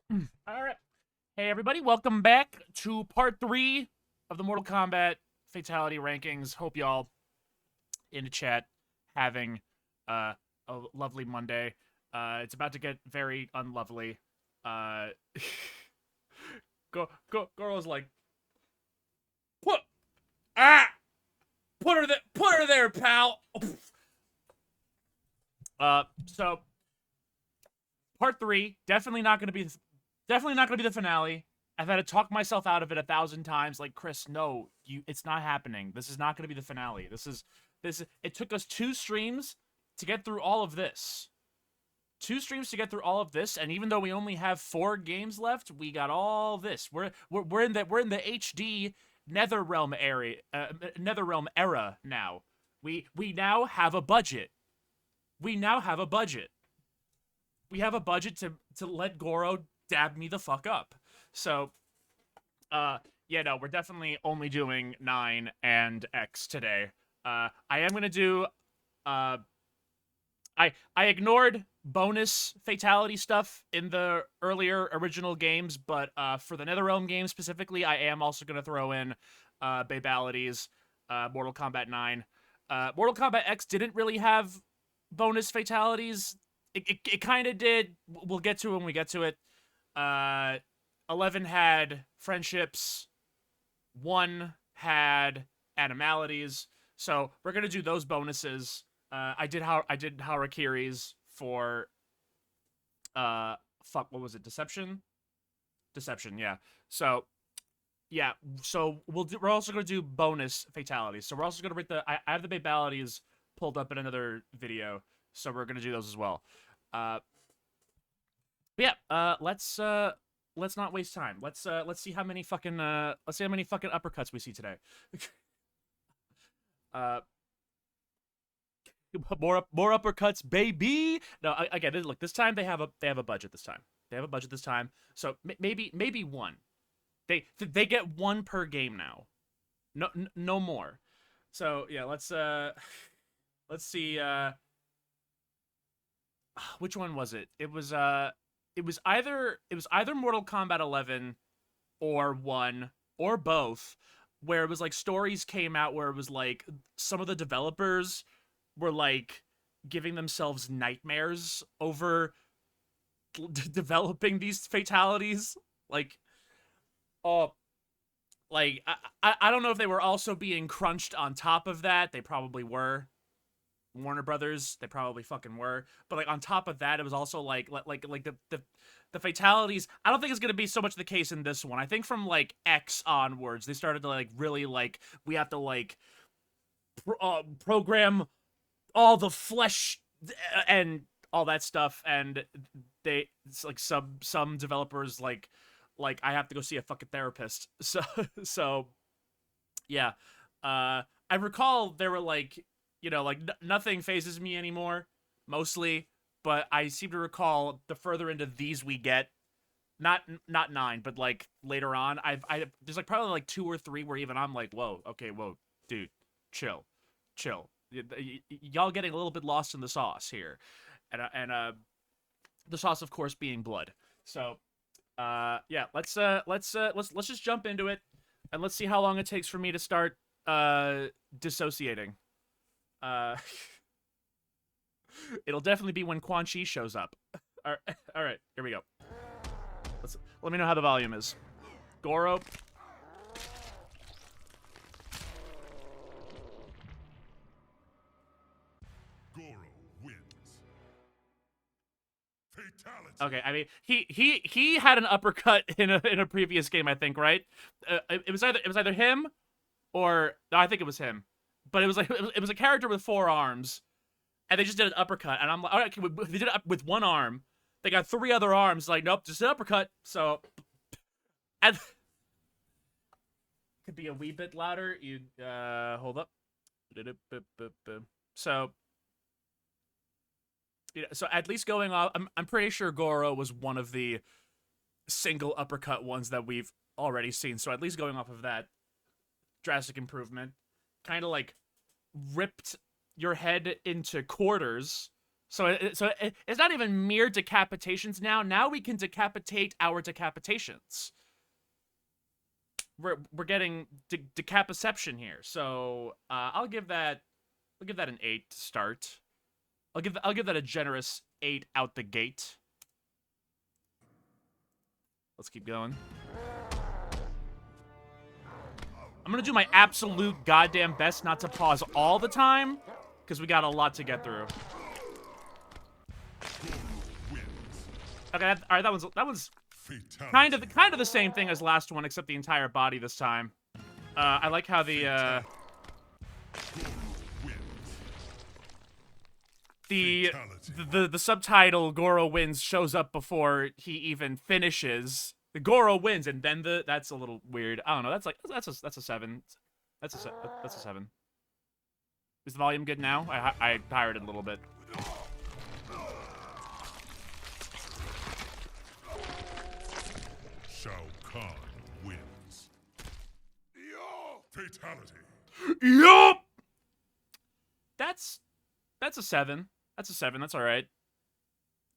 All right. Hey, everybody. Welcome back to part 3 of the Mortal Kombat Fatality rankings. Hope y'all in the chat having a lovely Monday. It's about to get very unlovely. Uh, Goro's like, put, ah, put her there, pal. So part 3, definitely not gonna be the finale. I've had to talk myself out of it 1,000 times. Like, Chris, no, it's not happening. This is not gonna be the finale. This. It took us 2 streams to get through all of this. 2 streams to get through all of this, and even though we only have 4 games left, we got all this. We're in the HD NetherRealm area, NetherRealm era now. We now have a budget. We now have a budget. We have a budget to let Goro dab me the fuck up. So, yeah, no, we're definitely only doing 9 and X today. I am gonna do, I ignored bonus fatality stuff in the earlier original games, but for the NetherRealm game specifically, I am also gonna throw in Babalities, Mortal Kombat 9. Mortal Kombat X didn't really have bonus fatalities. It kind of did. We'll get to it when we get to it. 11 had friendships. 1 had animalities. So we're gonna do those bonuses. I did Harakiri's for fuck, what was it? Deception? Deception, yeah. So yeah, so we're also gonna do bonus fatalities. So we're also gonna rate I have the babalities pulled up in another video, so we're gonna do those as well. Yeah, let's not waste time. Let's see how many fucking uppercuts we see today. uh more uppercuts, baby. No, again, look, this time they have a budget this time. They have a budget this time. So maybe one. They get 1 per game now. No more. So, yeah, let's see which one was it? It was either Mortal Kombat 11 or 1 or both, where it was like stories came out where it was like some of the developers were like giving themselves nightmares over developing these fatalities. Like, oh, like I don't know if they were also being crunched on top of that. They probably were. Warner Brothers, they probably fucking were. But like on top of that, it was also like the fatalities. I don't think it's gonna be so much the case in this one. I think from like X onwards, they started to like really like we have to like program all the flesh and all that stuff, and it's like some developers like I have to go see a fucking therapist. So yeah, I recall there were like, like nothing phases me anymore, mostly. But I seem to recall the further into these we get, not 9, but like later on, there's like probably like 2 or 3 where even I'm like, whoa, okay, whoa, dude, chill. Y'all getting a little bit lost in the sauce here, and the sauce, of course, being blood. So, yeah, let's just jump into it, and let's see how long it takes for me to start dissociating. Uh, it'll definitely be when Quan Chi shows up. All right, here we go. Let me know how the volume is. Goro. Goro wins. Fatality. Okay, I mean he had an uppercut in a previous game, I think, right? It was either him or no, I think it was him, but it was like it was a character with 4 arms, and they just did an uppercut, and I'm like, all right, they did it with 1 arm. They got 3 other arms. Like, nope, just an uppercut. So, and could be a wee bit louder. You hold up. So, so at least going off, I'm pretty sure Goro was one of the single uppercut ones that we've already seen. So at least going off of that, drastic improvement. Kind of like ripped your head into quarters So it's not even mere decapitations now. Now we can decapitate our decapitations. We're getting decapiception here. So I'll give that an 8 to start. I'll give that a generous 8 out the gate. Let's keep going. I'm gonna do my absolute goddamn best not to pause all the time, because we got a lot to get through. Okay, all right, that was kind of the same thing as last one, except the entire body this time. I like how the subtitle "Goro wins" shows up before he even finishes. The Goro wins, and then that's a little weird. I don't know. That's a 7. That's a 7. Is the volume good now? I pirated a little bit. Shao Kahn wins. Fatality. Yup. That's a 7. That's a 7. That's all right.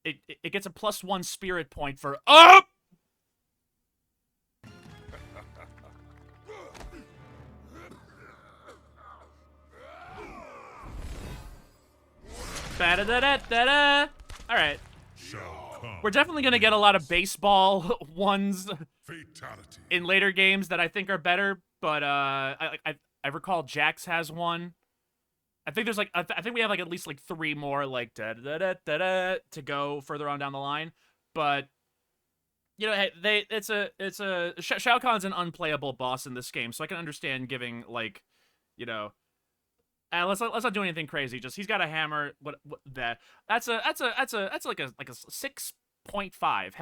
It gets a +1 spirit point for up. Da-da-da-da-da-da. All right. We're definitely gonna get a lot of baseball ones Fatality. in later games that I think are better, but I recall Jax has one. I think there's like I think we have like at least like 3 more like da-da-da-da-da to go further on down the line, but you know, hey, Shao Kahn's an unplayable boss in this game, so I can understand giving like, you know, let's not do anything crazy. Just he's got a hammer. That's like a 6.5.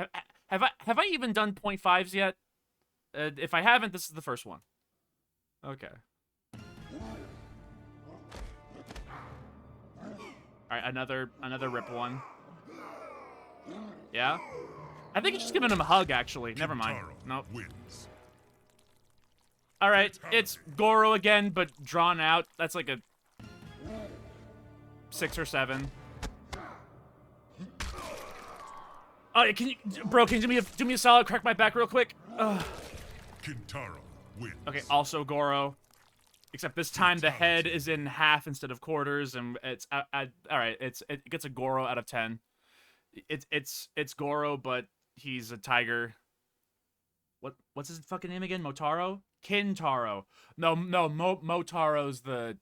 Have I even done 0.5s yet? If I haven't, this is the first one. Okay. All right, another rip one. Yeah. I think it's just giving him a hug. Actually, never mind. Nope. All right, it's Goro again, but drawn out. That's like a 6 or 7. Oh, can you do me a solid? Crack my back real quick. Kintaro wins. Okay, also Goro, except this time the head is in half instead of quarters, and it's all right. It gets a Goro out of 10. It's Goro, but he's a tiger. What's his fucking name again? Motaro? Kintaro. No, Motaro's the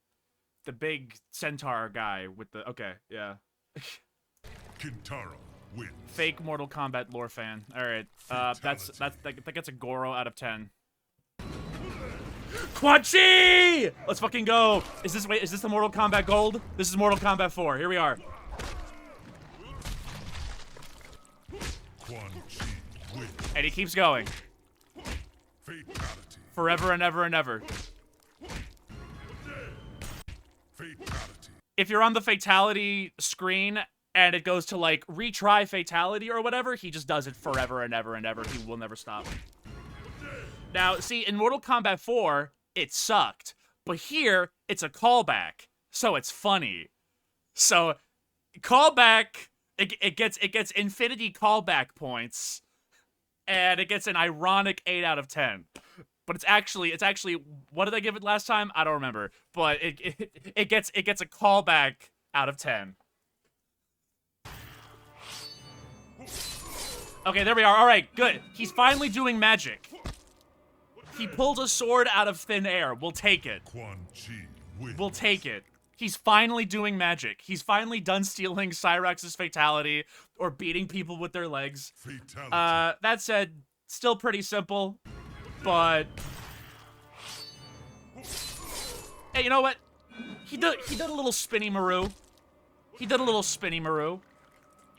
big centaur guy with the yeah. Kintaro wins. Fake Mortal Kombat lore fan. All right. That gets a Goro out of 10. Quan Chi! Let's fucking go. Is this the Mortal Kombat Gold? This is Mortal Kombat 4. Here we are. Quan Chi wins. And he keeps going. Fatality. Forever and ever and ever. Fatality. If you're on the Fatality screen and it goes to like retry Fatality or whatever, he just does it forever and ever and ever. He will never stop. Now, see, in Mortal Kombat 4, it sucked. But here, it's a callback. So it's funny. So, callback, it gets infinity callback points. And it gets an ironic 8 out of 10. But it's actually, what did I give it last time? I don't remember. But it gets a callback out of 10. Okay, there we are. All right, good. He's finally doing magic. He pulled a sword out of thin air. We'll take it. Quan Chi wins. We'll take it. He's finally doing magic. He's finally done stealing Cyrax's fatality or beating people with their legs. Fatality. That said, still pretty simple, but hey, you know what? He did a little spinny Maru. He did a little spinny Maru.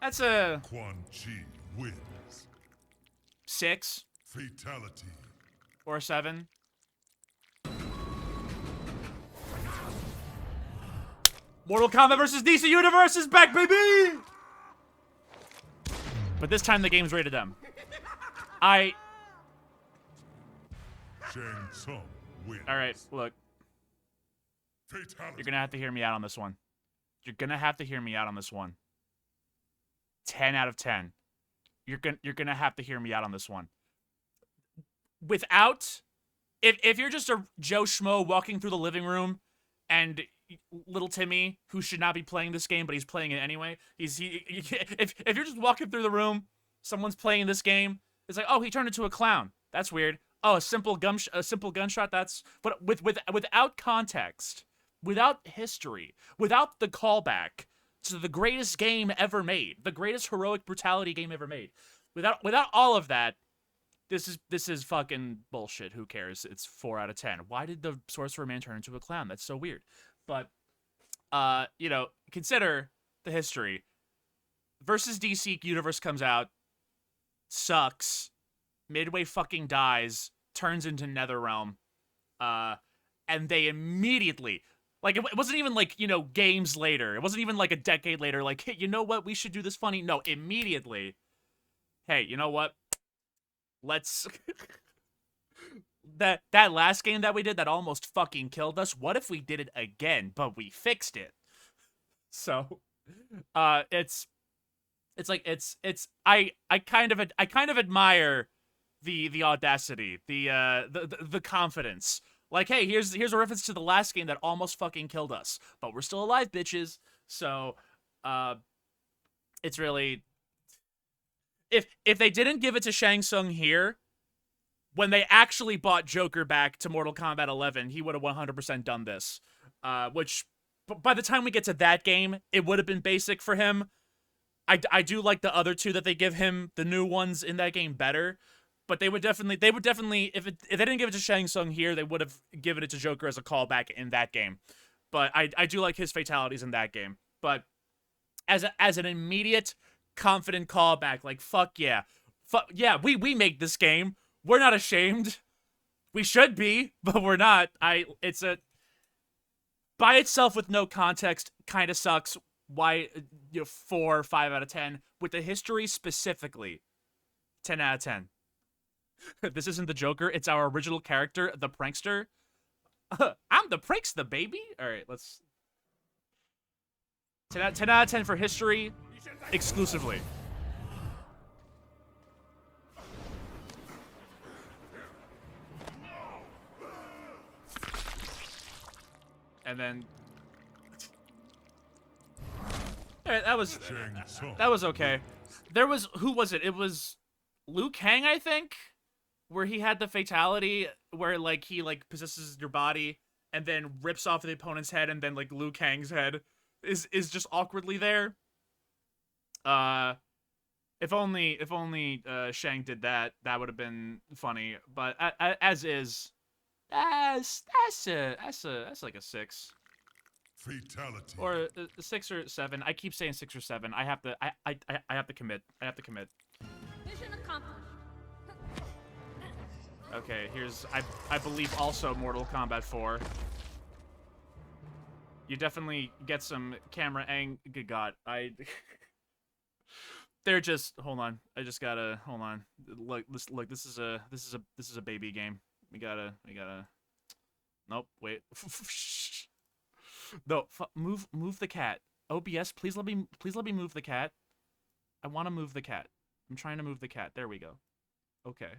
That's a Quan Chi wins. 6 Fatality. or a 7. Mortal Kombat versus DC Universe is back, baby! But this time the game's rated M. Shang Tsung wins. Alright, look. Fatality. You're gonna have to hear me out on this one. You're gonna have to hear me out on this one. 10 out of 10. You're gonna have to hear me out on this one. Without, if you're just a Joe Schmo walking through the living room, and little Timmy, who should not be playing this game, but he's playing it anyway. If you're just walking through the room, someone's playing this game. It's like, oh, he turned into a clown. That's weird. Oh, a simple gunshot. That's but without context, without history, without the callback to the greatest game ever made, the greatest heroic brutality game ever made. Without all of that, this is fucking bullshit. Who cares? It's 4 out of 10. Why did the Sorcerer Man turn into a clown? That's so weird. But you know, consider the history. Versus DC Universe comes out, sucks, Midway fucking dies, turns into Netherrealm, and they immediately, like, it wasn't even like, you know, games later. It wasn't even like a decade later, like, hey, you know what? We should do this funny. No, immediately. Hey, you know what? Let's that last game that we did that almost fucking killed us. What if we did it again, but we fixed it? So, it's I kind of admire the audacity, the confidence. Like, hey, here's a reference to the last game that almost fucking killed us, but we're still alive, bitches. So, it's really, if they didn't give it to Shang Tsung here, when they actually bought Joker back to Mortal Kombat 11, he would have 100% done this. Which, by the time we get to that game, it would have been basic for him. I do like the other two that they give him, the new ones in that game, better. But they would definitely, if they didn't give it to Shang Tsung here, they would have given it to Joker as a callback in that game. But I do like his fatalities in that game. But as an immediate, confident callback, like, fuck yeah, we make this game. We're not ashamed. We should be, but we're not. It's a, by itself with no context, kind of sucks. Why, you know, 4 or 5 out of 10. With the history specifically, 10 out of 10. This isn't the Joker. It's our original character, the prankster. I'm the prankster, baby. All right, let's. 10 out of 10 for history, exclusively. And then. All right, that was okay. There was, who was it? It was Liu Kang, I think, where he had the fatality where, like, he, like, possesses your body and then rips off the opponent's head, and then, like, Liu Kang's head is just awkwardly there. If only Shang did that, that would have been funny. But as is, that's like a 6. Fatality. Or a 6 or 7. I keep saying 6 or 7. I have to commit. Mission accomplished. Okay, here's, I believe, also Mortal Kombat 4. You definitely get some camera God, they're just, hold on. I just gotta, hold on. Look, this is a baby game. We gotta, nope, wait. No, move the cat. OBS, please let me move the cat. I want to move the cat. I'm trying to move the cat. There we go. Okay.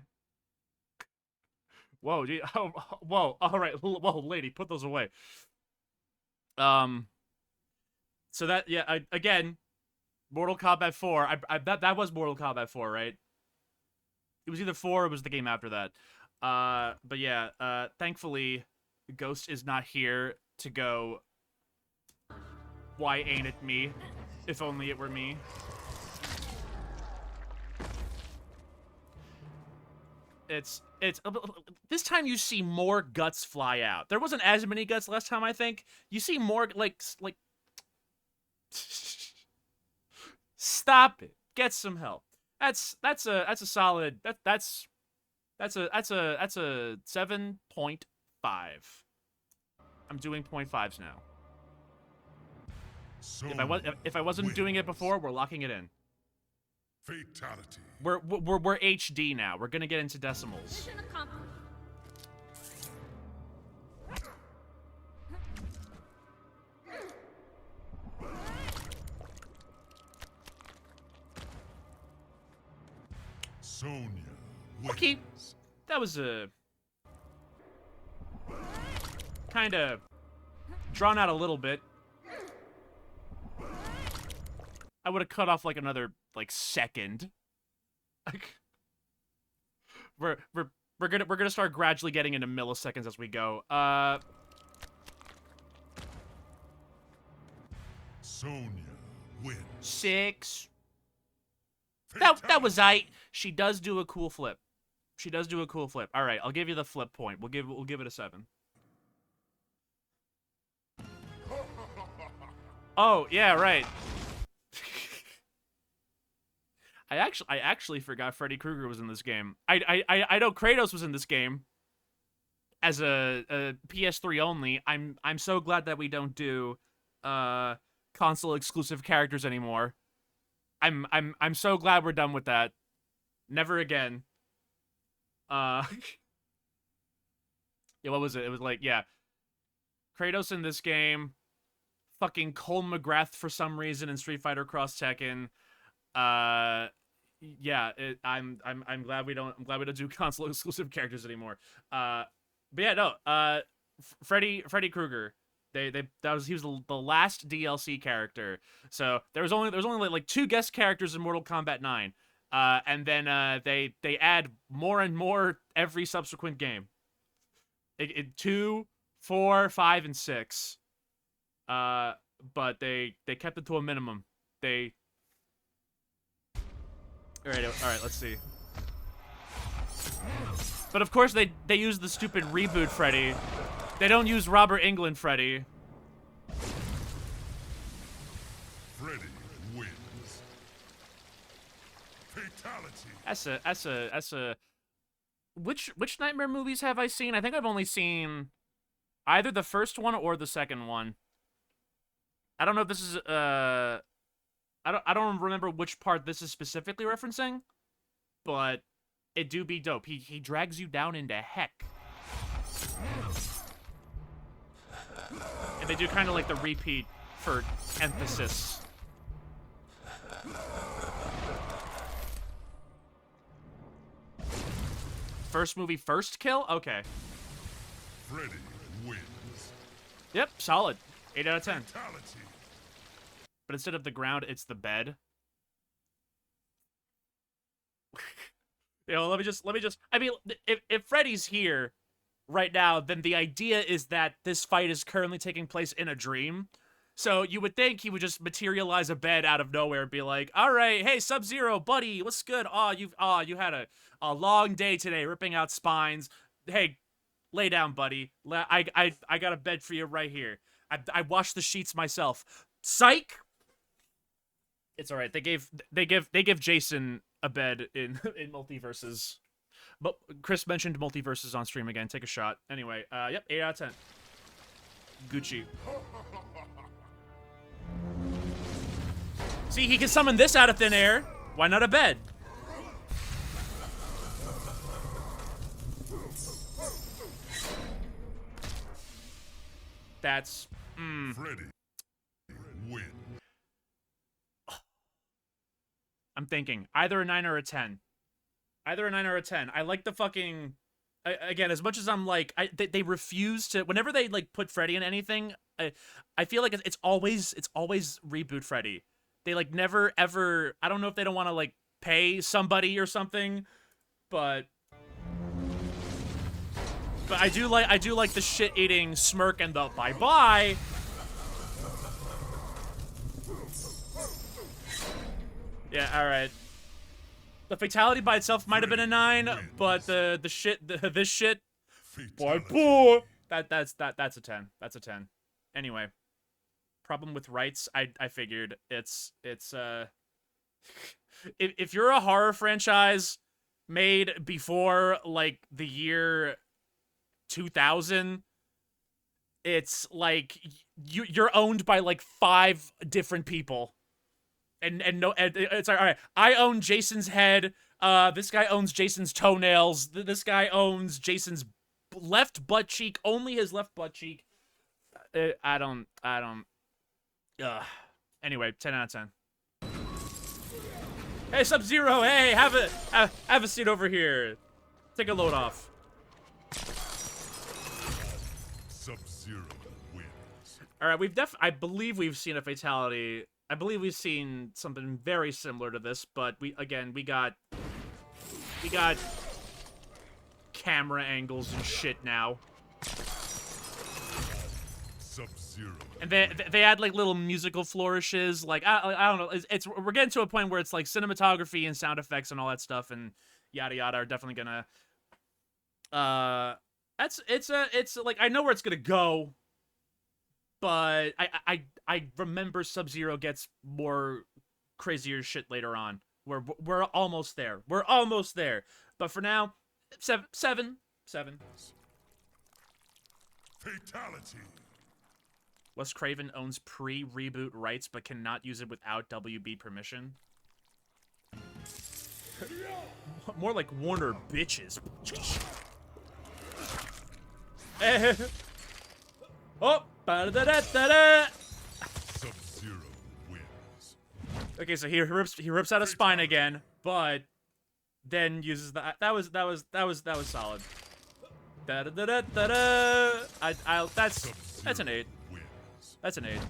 Whoa, dude. Oh, whoa. All right. Whoa, lady, put those away. So that, yeah, again, Mortal Kombat 4. That was Mortal Kombat 4, right? It was either 4 or it was the game after that. But yeah, thankfully, Ghost is not here to go, why ain't it me? If only it were me. It's this time you see more guts fly out. There wasn't as many guts last time, I think. You see more, like stop it. Get some help. That's a solid, that's a 7.5. I'm doing 0.5s now. So if I wasn't doing it before, we're locking it in. Fatality. We're HD now. We're gonna get into decimals. Mission accomplished. Okay, wins. that was a kind of drawn out a little bit. I would have cut off like another like second. we're gonna start gradually getting into milliseconds as we go. Sonya wins. 6. That was aight. She does do a cool flip. She does do a cool flip. All right, I'll give you the flip point. We'll give it a 7. Oh yeah, right. I actually forgot Freddy Krueger was in this game. I know Kratos was in this game as a PS3 only. I'm so glad that we don't do console exclusive characters anymore. I'm so glad we're done with that. Never again. Yeah, what was it? It was like, yeah, Kratos in this game, fucking Cole McGrath for some reason in Street Fighter Cross Tekken. Yeah, I'm glad we don't do console exclusive characters anymore. But yeah, no. Freddy Krueger. He was the last DLC character. So there was only like 2 guest characters in Mortal Kombat 9. And then they add more and more every subsequent game. 2, 4, 5, and 6. But they kept it to a minimum. All right, let's see. But of course they use the stupid reboot Freddy. They don't use Robert Englund Freddy. Freddy wins. Fatality. That's a. Which Nightmare movies have I seen? I think I've only seen either the first one or the second one. I don't know if this is I don't remember which part this is specifically referencing, but it do be dope. He drags you down into heck. And they do kind of like the repeat for emphasis. First movie, first kill? Okay. Freddy wins. Yep, solid. 8 out of 10. Fatality. But instead of the ground, it's the bed. Let me just. I mean, if Freddy's here right now, then the idea is that this fight is currently taking place in a dream. So you would think he would just materialize a bed out of nowhere and be like, "All right, hey Sub-Zero, buddy, what's good? You had a long day today, ripping out spines. Hey, lay down, buddy. I got a bed for you right here. I washed the sheets myself. Psych." It's all right. They give Jason a bed in multiverses. But Chris mentioned multiverses on stream again. Take a shot. Anyway, yep, 8 out of 10. Gucci. See, he can summon this out of thin air. Why not a bed? That's Freddy wins. I'm thinking either a 9 or a 10. Either a 9 or a 10. I like the fucking. Again, as much as I'm like, they refuse to. Whenever they like put Freddy in anything, I feel like it's always reboot Freddy. They like never ever. I don't know if they don't want to like pay somebody or something, but I do like the shit-eating smirk and the bye-bye. Yeah, all right. The fatality by itself might have been a 9, but this shit, boy, that's a 10. That's a 10. Anyway, problem with rights. I figured it's if you're a horror franchise made before like the year 2000, it's like you're owned by like 5 different people. And it's like, all right, I own Jason's head. This guy owns Jason's toenails. This guy owns Jason's left butt cheek, only his left butt cheek. I don't. Anyway, 10 out of 10. Hey, Sub-Zero. Hey, have a seat over here. Take a load off. Sub-Zero wins. All right, I believe we've seen a fatality. I believe we've seen something very similar to this, but we got camera angles and shit now. Sub-Zero. And they add like little musical flourishes, like I don't know. We're getting to a point where it's like cinematography and sound effects and all that stuff and yada yada are definitely gonna. It's like I know where it's gonna go, but I remember Sub-Zero gets more crazier shit later on. We're almost there. We're almost there. But for now, seven. Fatality. Wes Craven owns pre-reboot rights but cannot use it without WB permission. More like Warner bitches. Oh, ba-da-da-da-da-da. Sub-Zero wins. Okay, so he rips out a spine again, but then uses that. That was solid. Da-da-da-da-da-da. That's an 8. Wins. That's an 8.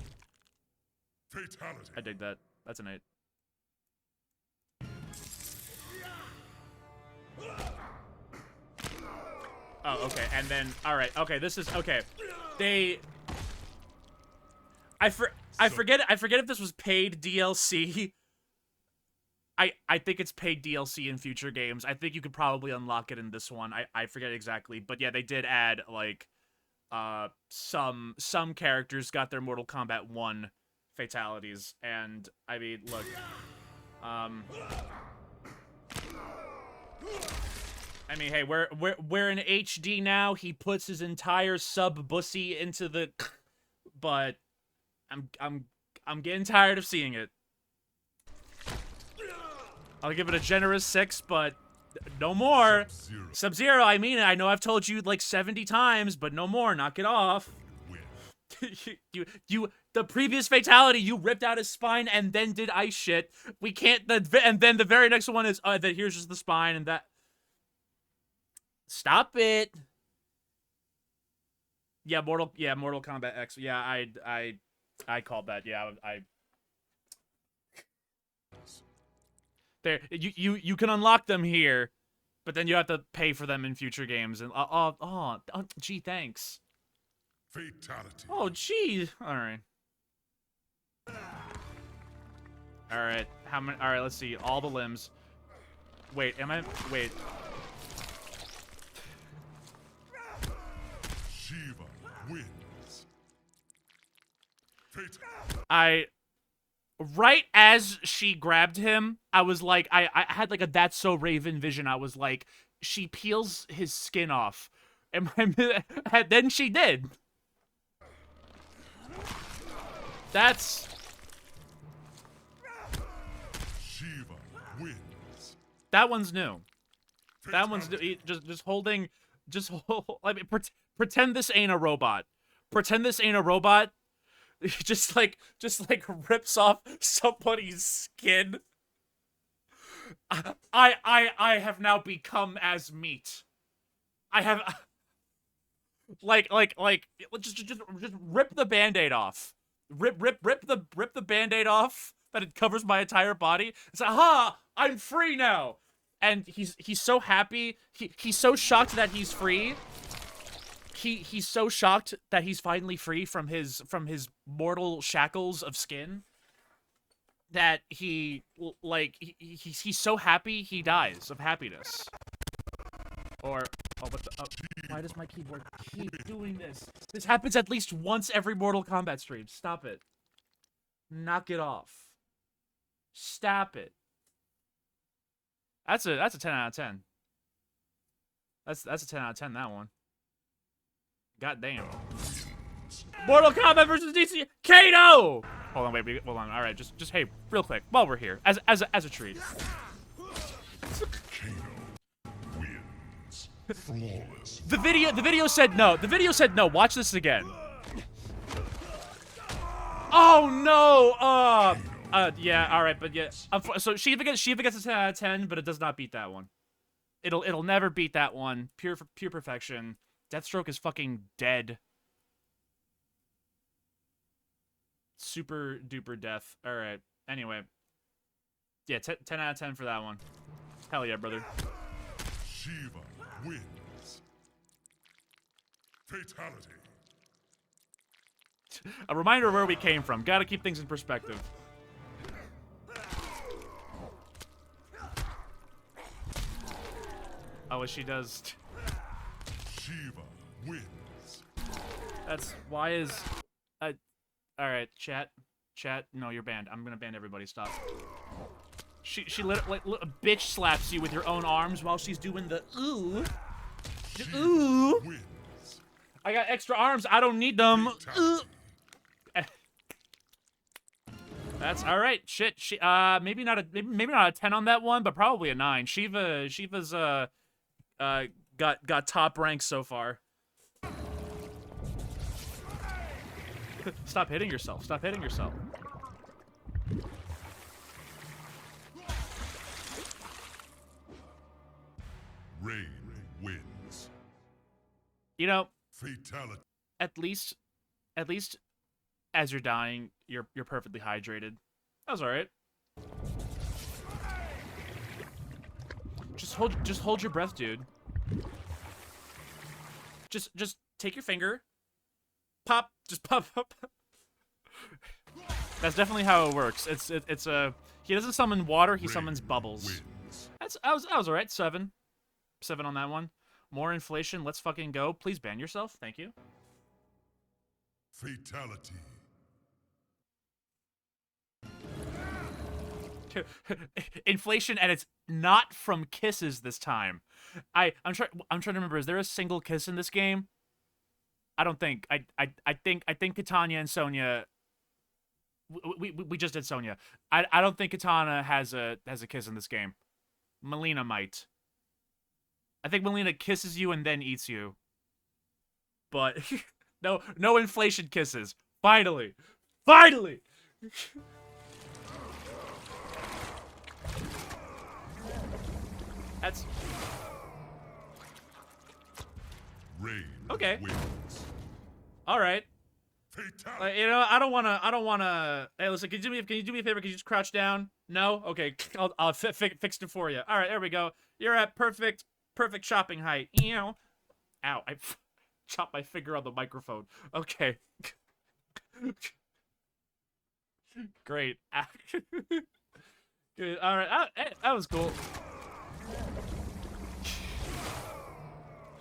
Fatality. I dig that. That's an 8. Oh, okay, and then alright, okay, this is okay. I forget if this was paid DLC. I think it's paid DLC in future games. I think you could probably unlock it in this one. I forget exactly, but yeah, they did add like some characters got their Mortal Kombat 1 fatalities, and I mean, look, I mean, hey, we're in HD now. He puts his entire sub bussy into the, but I'm getting tired of seeing it. I'll give it a generous 6, but no more. Sub-Zero, I mean, I know I've told you like 70 times, but no more. Knock it off. The previous fatality, you ripped out his spine and then did ice shit. We can't. And then the very next one is that here's just the spine and that. Stop it. Yeah, Mortal Kombat X. Yeah, I called that. Yeah, There, you can unlock them here, but then you have to pay for them in future games. And gee, thanks. Fatality. Oh, gee. All right. All right. How many? All right. Let's see. All the limbs. Wait. Wait. Shiva wins. Right as she grabbed him, I was like, I had like a That's So Raven vision. I was like, she peels his skin off. And then she did. That's... Shiva wins. That one's new. That one's new. Just holding... I mean, pretend this ain't a robot. Pretend this ain't a robot. Just like rips off somebody's skin. I have now become as meat. I have just rip the band-aid off. Rip the band-aid off that it covers my entire body. It's like, aha, I'm free now. And he's so happy. He's so shocked that he's free. He's so shocked that he's finally free from his mortal shackles of skin that he's so happy he dies of happiness. Or what the why does my keyboard keep doing this? This happens at least once every Mortal Kombat stream. Stop it. Knock it off. Stop it. That's a 10 out of 10. That's a 10 out of 10, that one. God damn. Mortal Kombat versus DC. Kato! Hold on, wait, hold on. All right, just hey, real quick, while we're here, as a treat. Kato wins. Flawless. The video said no. The video said no. Watch this again. Oh no. Yeah. All right, but yeah. So Shiva gets a 10 out of 10, but it does not beat that one. It'll never beat that one. Pure perfection. Deathstroke is fucking dead. Super duper death. All right. Anyway. Yeah, 10 out of 10 for that one. Hell yeah, brother. Shiva wins. Fatality. A reminder of where we came from. Gotta keep things in perspective. Oh, she does. Shiva wins. That's why is. All right, chat. No, you're banned. I'm gonna ban everybody. Stop. She like bitch slaps you with your own arms while she's doing the ooh. Shiva Ooh. wins. I got extra arms. I don't need them. Fatality. That's all right. Shit. Maybe not a 10 on that one, but probably a 9. Shiva's got top ranks so far. Stop hitting yourself. Stop hitting yourself. Rain wins. You know, Fatality. at least as you're dying, you're perfectly hydrated. That was all right. Just hold your breath, dude. Just take your finger. Pop, just pop. That's definitely how it works. It's a he doesn't summon water, he summons bubbles. Wins. I was all right. 7 on that one. More inflation. Let's fucking go. Please ban yourself. Thank you. Fatality. Inflation, and it's not from kisses this time. I'm trying to remember. Is there a single kiss in this game? I don't think. I think Katana and Sonya. We just did Sonya. I don't think Katana has a kiss in this game. Melina might. I think Melina kisses you and then eats you. But no inflation kisses. Finally. That's Rain okay. wins. All right. Fatality. You know, I don't wanna. Hey, listen, can you do me a favor? Can you just crouch down? No. Okay, I'll fix it for you. All right, there we go. You're at perfect shopping height. Ow! I chopped my finger on the microphone. Okay. Great. Good. All right. That was cool.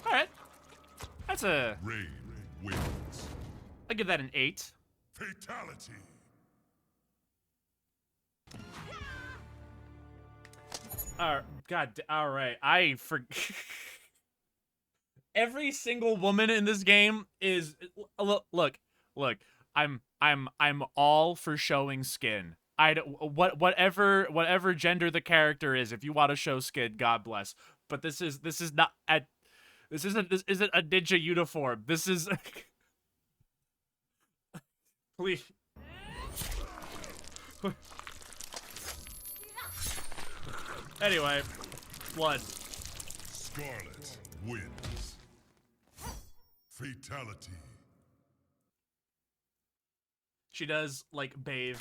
All right. That's a. Rain wins. I give that an 8. Fatality. God. All right. I forgot. Every single woman in this game is look. I'm all for showing skin. Whatever gender the character is. If you want to show skin, God bless. But this isn't a ninja uniform. This is please. Anyway, blood. Scarlet wins. Fatality. She does like bathe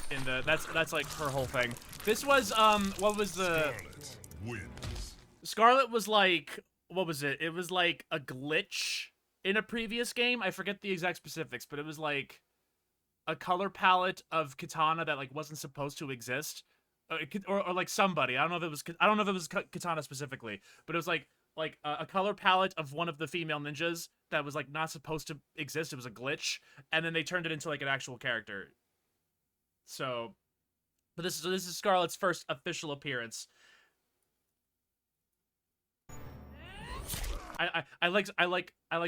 in the that's like her whole thing. This was what was the Scarlet wins. Scarlet was like, what was it? It was like a glitch in a previous game. I forget the exact specifics, but it was like a color palette of Katana that like wasn't supposed to exist, or like somebody. I don't know if it was Katana specifically, but it was like a color palette of one of the female ninjas that was like not supposed to exist. It was a glitch, and then they turned it into like an actual character. So, but this is Scarlet's first official appearance. I like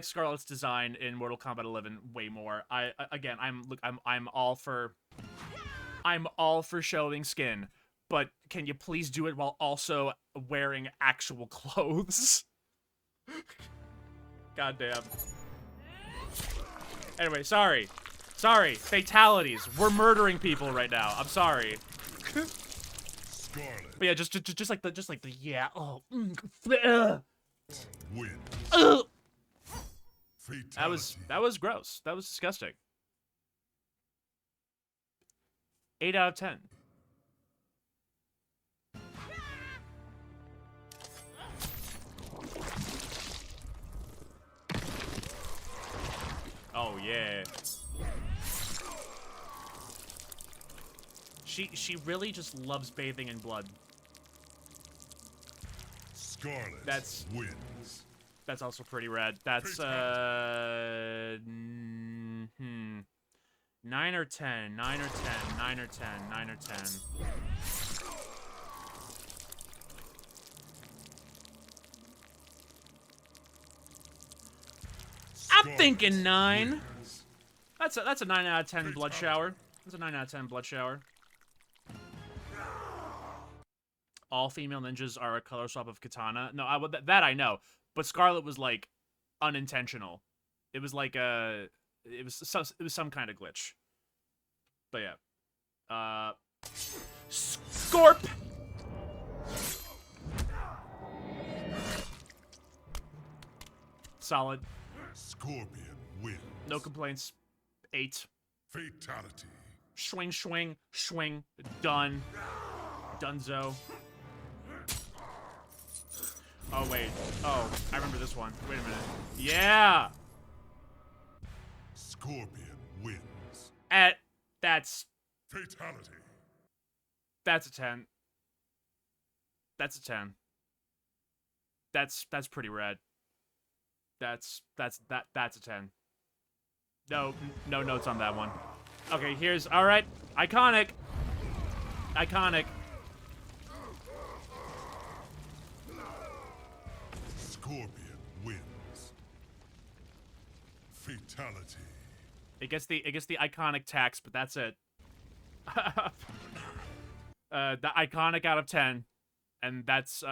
Scarlet's design in Mortal Kombat 11 way more. I'm all for showing skin, but can you please do it while also wearing actual clothes? Goddamn. Anyway, sorry. Fatalities. We're murdering people right now. I'm sorry. Scarlet But yeah, just like the yeah. Oh, wins. ugh. Fatality. That was gross. That was disgusting. 8 out of 10. Oh yeah. She really just loves bathing in blood. Scarlet That's- wins. That's also pretty rad. That's 9 or 10. 9 or 10. 9 or 10. 9 or 10. I'm thinking 9. Wins. That's a 9 out of 10 blood shower. That's a 9 out of 10 blood shower. All female ninjas are a color swap of katana. No, that I know. But Scarlet was like unintentional. It was like it was some kind of glitch. But yeah. Scorp. Solid. Scorpion wins. No complaints. 8. Fatality. Swing, swing, swing. Done. Dunzo. Oh, wait. Oh, I remember this one. Wait a minute. Yeah! Scorpion wins. That's Fatality. a 10. That's a 10. That's pretty rad. That's a 10. No notes on that one. Okay, here's all right. Iconic. Iconic. Scorpion wins. Fatality. It gets the iconic tax, but that's it. The iconic out of 10, and that's.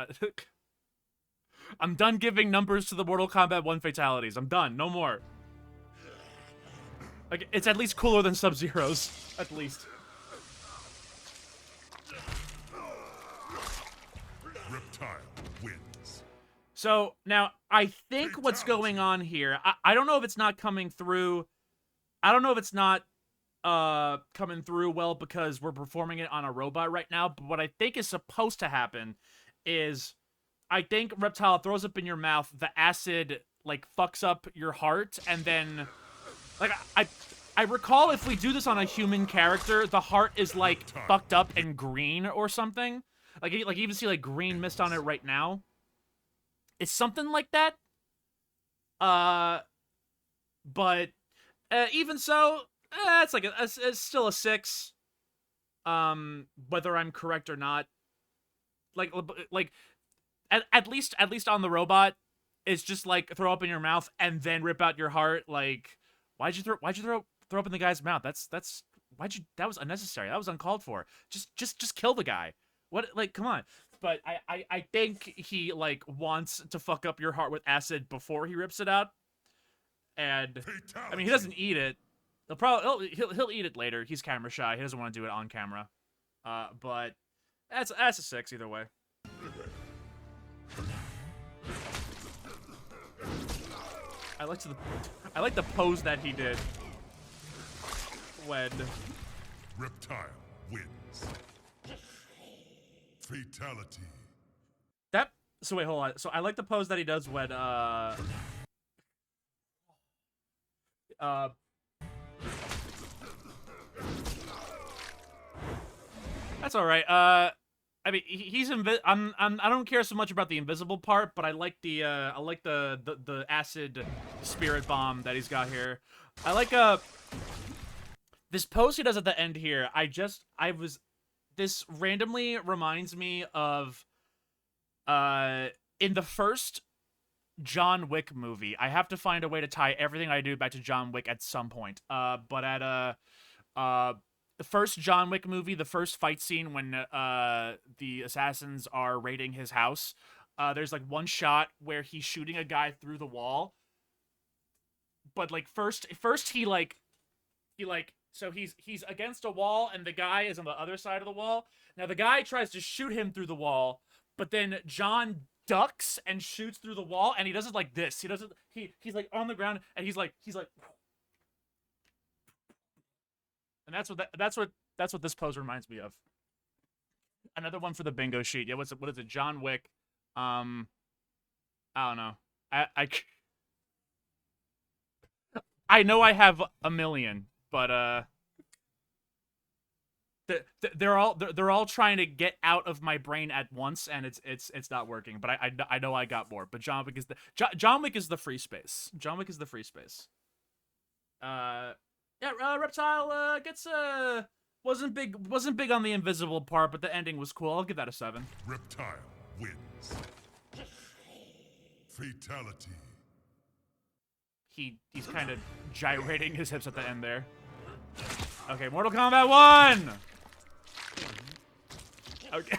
I'm done giving numbers to the Mortal Kombat 1 fatalities. I'm done. No more. Like, it's at least cooler than Sub-Zero's. At least. Reptile wins. So, now, I think what's going on here... I don't know if it's not coming through... I don't know if it's not coming through well because we're performing it on a robot right now, but what I think is supposed to happen is... I think Reptile throws up in your mouth, the acid, like, fucks up your heart, and then... Like, I recall if we do this on a human character, the heart is, like, fucked up and green or something. Like you even see, like, green mist on it right now. It's something like that. But even so, it's like it's still a 6. Whether I'm correct or not. Like at least on the robot, it's just like throw up in your mouth and then rip out your heart. Like, why'd you throw up in the guy's mouth? That was unnecessary. That was uncalled for. Just kill the guy. What, like, come on. But I think he, like, wants to fuck up your heart with acid before he rips it out. And Fatality. I mean, he doesn't eat it. He'll eat it later. He's camera shy. He doesn't want to do it on camera. But that's a 6 either way. I like the pose that he did when Reptile wins. Fatality. So wait, hold on. So I like the pose that he does when that's all right. I mean, he's I don't care so much about the invisible part, but I like the acid spirit bomb that he's got here. I like this pose he does at the end here. This randomly reminds me of in the first John Wick movie. I have to find a way to tie everything I do back to John Wick at some point. But at the first John Wick movie, the first fight scene when the assassins are raiding his house, there's like one shot where he's shooting a guy through the wall. But like first he So he's against a wall, and the guy is on the other side of the wall. Now the guy tries to shoot him through the wall, but then John ducks and shoots through the wall, and he does it like this. He doesn't. He's like on the ground, and he's like, and that's what this pose reminds me of. Another one for the bingo sheet. Yeah, what is it? John Wick. I don't know. I know I have a million, but they're all trying to get out of my brain at once, and it's not working. But I know I got more. But John Wick is the free space. John Wick is the free space. Yeah, Reptile gets wasn't big on the invisible part, but the ending was cool. I'll give that a 7. Reptile wins. Fatality. He's kind of gyrating his hips at the end there. Okay, Mortal Kombat 1. Okay.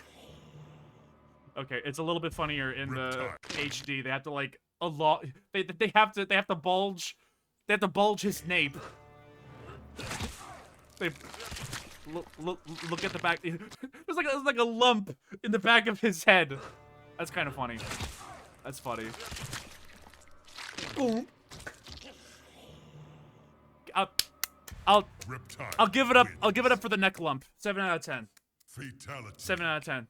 Okay, it's a little bit funnier in the HD. They have to like a lot. They have to bulge. They have to bulge his nape. They look at the back. There's like a lump in the back of his head. That's kind of funny. That's funny. Boom. I'll give it up. I'll give it up for the neck lump. 7 out of 10. Fatality. 7 out of 10.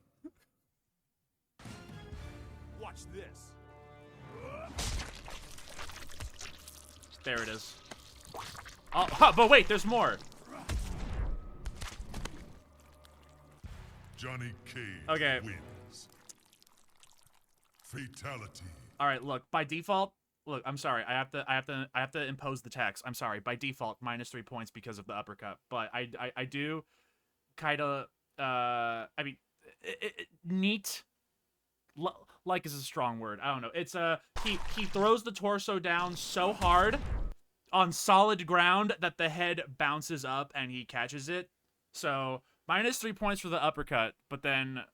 Watch this. There it is. Oh, but wait, there's more. Johnny Cage Okay. wins. Fatality. All right, look. By default, look. I'm sorry. I have to impose the tax. I'm sorry. By default, -3 points because of the uppercut. But I do kind of. I mean, neat. Like is a strong word. I don't know. It's he throws the torso down so hard on solid ground that the head bounces up and he catches it. So -3 points for the uppercut, but then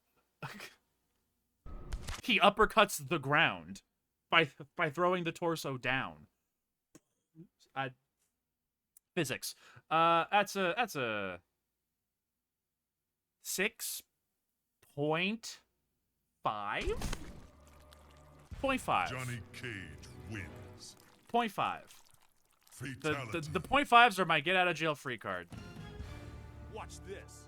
he uppercuts the ground by throwing the torso down. Physics. That's a 6.5. 0.5. Johnny Cage wins. 0.5. Fatality. The 0.5s are my get out of jail free card. Watch this.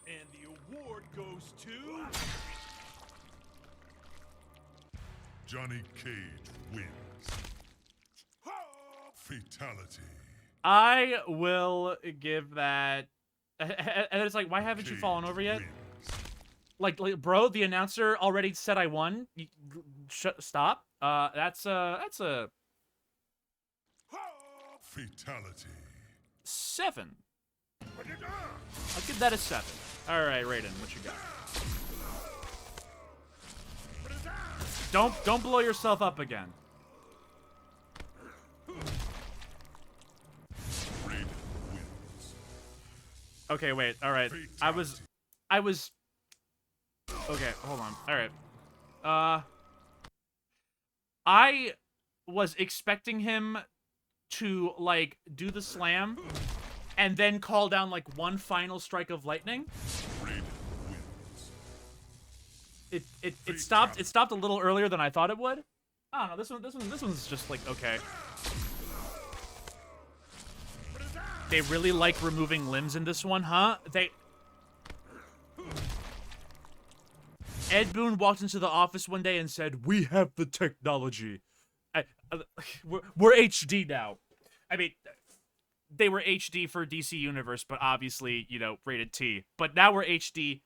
And the award goes to Johnny Cage wins. Fatality. I will give that. And it's like, why haven't you fallen over yet? Wins. Like, bro, the announcer already said I won. Stop. That's a Fatality. 7. I'll give that a 7. All right, Raiden, what you got? Don't blow yourself up again. Raiden wins. Okay, wait. All right. I was. Okay, hold on. All right. I was expecting him to like do the slam and then call down like one final strike of lightning. Raiden wins. It stopped a little earlier than I thought it would. I don't know. This one's just like okay. They really like removing limbs in this one, huh? Ed Boon walked into the office one day and said, "We have the technology. We're HD now." I mean, they were HD for DC Universe, but obviously, you know, rated T. But now we're HD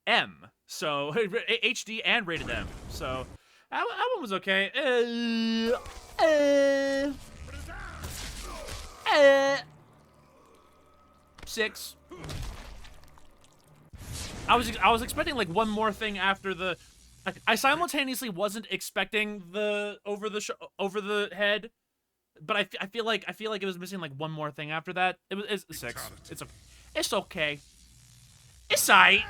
M. So, HD and rated M. So, that one was okay. 6. I was expecting like one more thing after the. I simultaneously wasn't expecting the over the head, but I feel like it was missing like one more thing after that. It's 6. It's okay. It's aight.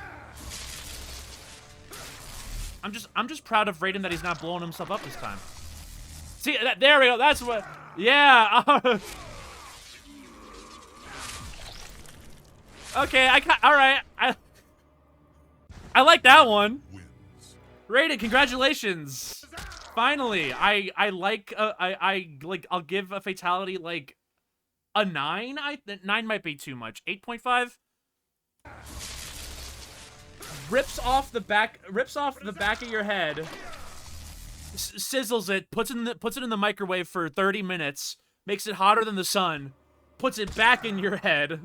I'm just proud of Raiden that he's not blowing himself up this time. See, there we go. That's what. Yeah. Okay. All right. I like that one. Rated. Congratulations. Finally, I like. I'll give a Fatality like a 9. 9 might be too much. 8.5. Rips off the back of your head. Sizzles it, puts it in the microwave for 30 minutes, makes it hotter than the sun, puts it back in your head.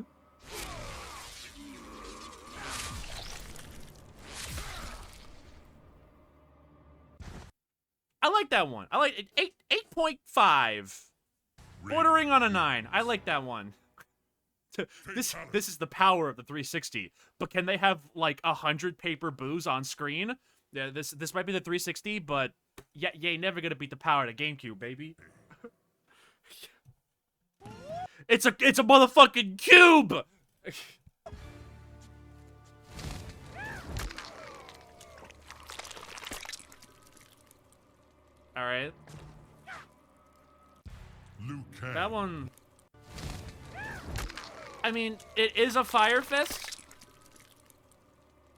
I like that one. I like it. 8.5. Bordering on a 9. I like that one. This is the power of the 360. But can they have like 100 paper boos on screen? Yeah, this might be the 360, but yeah, you ain't never gonna beat the power of the GameCube, baby. It's a motherfucking cube. All right. That one. I mean, it is a fire fist,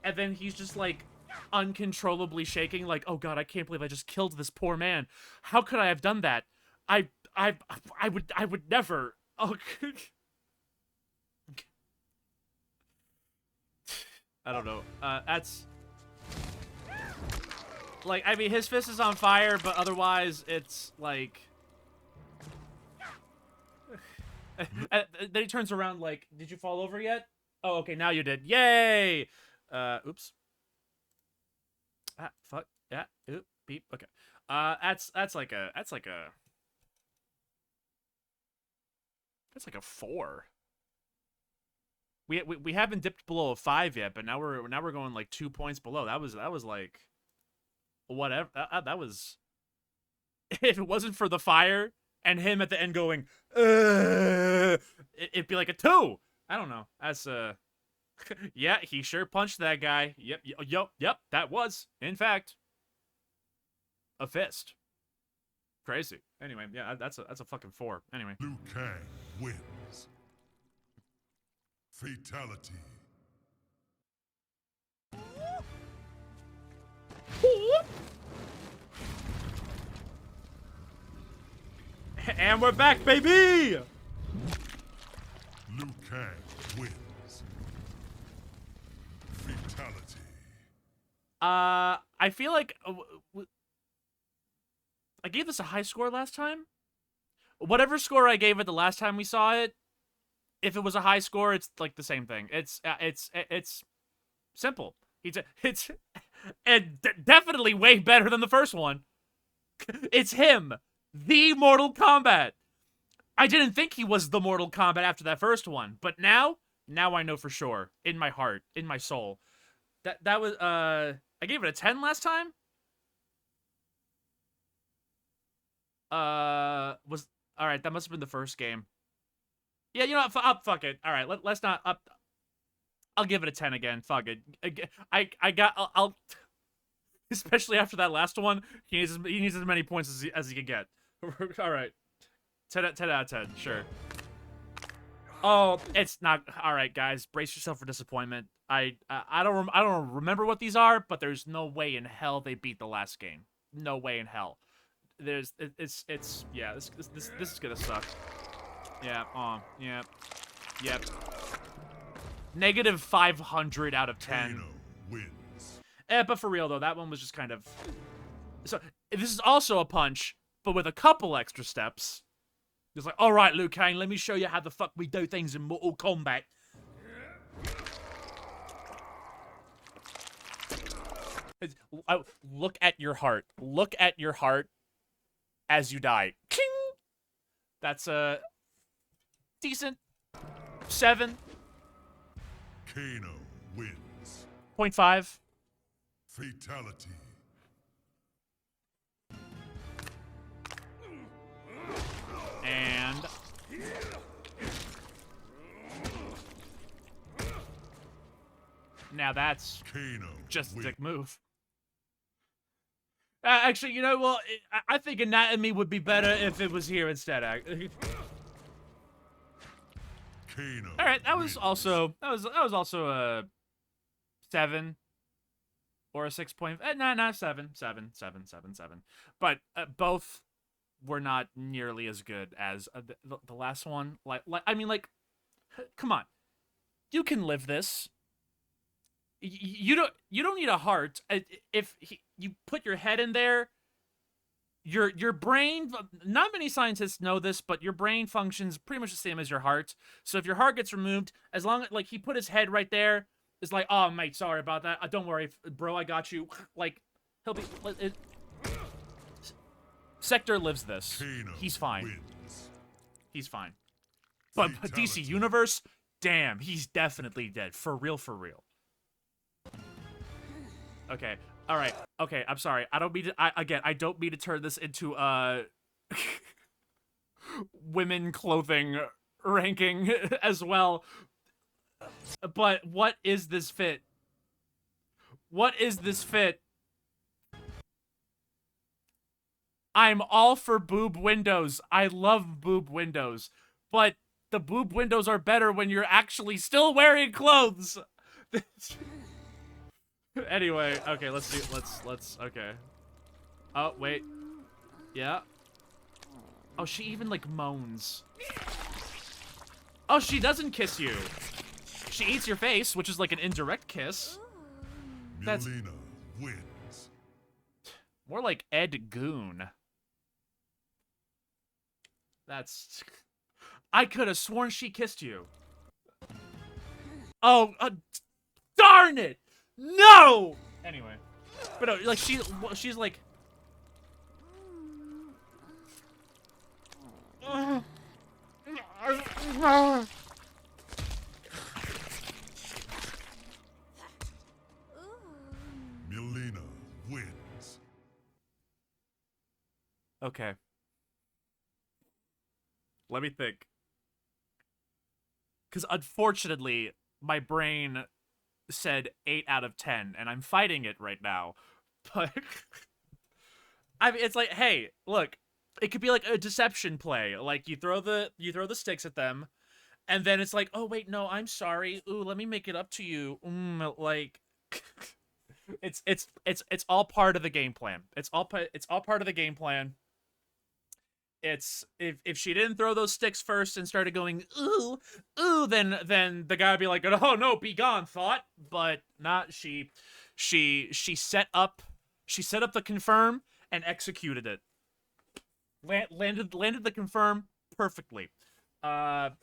and then he's just like uncontrollably shaking, like, oh god, I can't believe I just killed this poor man. How could I have done that? I would never. Oh. I don't know. That's like, I mean, his fist is on fire, but otherwise, it's like. Then he turns around like, did you fall over yet? Oh, okay, now you did. Yay! Oops. Ah, fuck. Yeah. Oop. Beep. Okay. That's like a 4. We haven't dipped below a 5 yet, but now we're going like 2 points below. That was like whatever. That was, if it wasn't for the fire and him at the end going, it'd be like a 2. I don't know. That's yeah, he sure punched that guy. Yep. That was, in fact, a fist. Crazy. Anyway, yeah, that's a fucking 4. Anyway. Liu Kang wins. Fatality. And we're back, baby! Liu Kang wins. Fatality. I feel like I gave this a high score last time. Whatever score I gave it the last time we saw it, if it was a high score, it's like the same thing. It's simple. It's and definitely way better than the first one. It's him, the Mortal Kombat. I didn't think he was the Mortal Kombat after that first one, but now I know for sure, in my heart, in my soul. That was I gave it a 10 last time. Was all right. That must have been the first game. Yeah, you know what? Fuck it. All right, let's not up. I'll give it a 10 again. Fuck it. I'll especially after that last one, he needs as many points as he can get. All right, 10 out of 10. Sure. Oh, it's not. All right, guys, brace yourself for disappointment. I don't remember what these are, but there's no way in hell they beat the last game. No way in hell. It's yeah. This is gonna suck. Yeah. Yep. Negative 500 out of 10. Kano wins. But for real though, that one was just kind of. So this is also a punch, but with a couple extra steps. It's like, all right, Liu Kang, let me show you how the fuck we do things in Mortal Kombat. Look at your heart. Look at your heart as you die. King! That's a decent 7. Kano wins. 0.5. Fatality. And now that's Kano just a wins. dick move. Actually, you know, well, I think anatomy would be better if it was here instead. Kano All right, that was wins. also a 7 or a 6 point. No, 7. But both were not nearly as good as the last one. I mean, like, come on, you can live this. You don't need a heart. If you put your head in there, your brain. Not many scientists know this, but your brain functions pretty much the same as your heart. So if your heart gets removed, as long as like he put his head right there, it's like, oh mate, sorry about that. Don't worry, bro, I got you. Like he'll be. Sector lives this. Kano He's fine. wins. He's fine. But DC Fatality. Universe, damn, he's definitely dead. For real, for real. Okay. All right. Okay. I'm sorry. I don't mean to. I don't mean to turn this into women clothing ranking as well. But what is this fit? What is this fit? I'm all for boob windows. I love boob windows, but the boob windows are better when you're actually still wearing clothes. Anyway, okay, let's okay. Oh, wait. Yeah. Oh, she even like moans. Oh, she doesn't kiss you. She eats your face, which is like an indirect kiss. That's Melina wins. more like Ed Goon. That's... I could have sworn she kissed you. Oh, darn it! No! Anyway. But like, she's like... Melina wins. Okay. Let me think. Because unfortunately, my brain said 8 out of 10, and I'm fighting it right now. But I mean, it's like, hey, look, it could be like a deception play. Like you throw the sticks at them, and then it's like, oh wait, no, I'm sorry. Ooh, let me make it up to you. Like, it's all part of the game plan. It's all part of the game plan. It's if she didn't throw those sticks first and started going ooh, then the guy would be like, oh no, be gone, thought. But not she set up the confirm and executed it. Landed the confirm perfectly. 8 out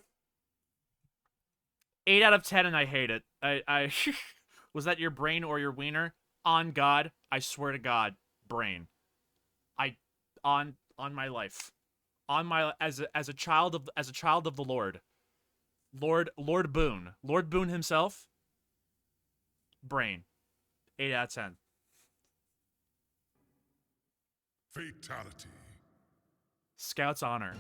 of 10, and I hate it. I was that your brain or your wiener? On God, I swear to God, brain. On my life. On my as a child of the Lord Boone himself, brain, 8 out of 10. Fatality. Scout's honor.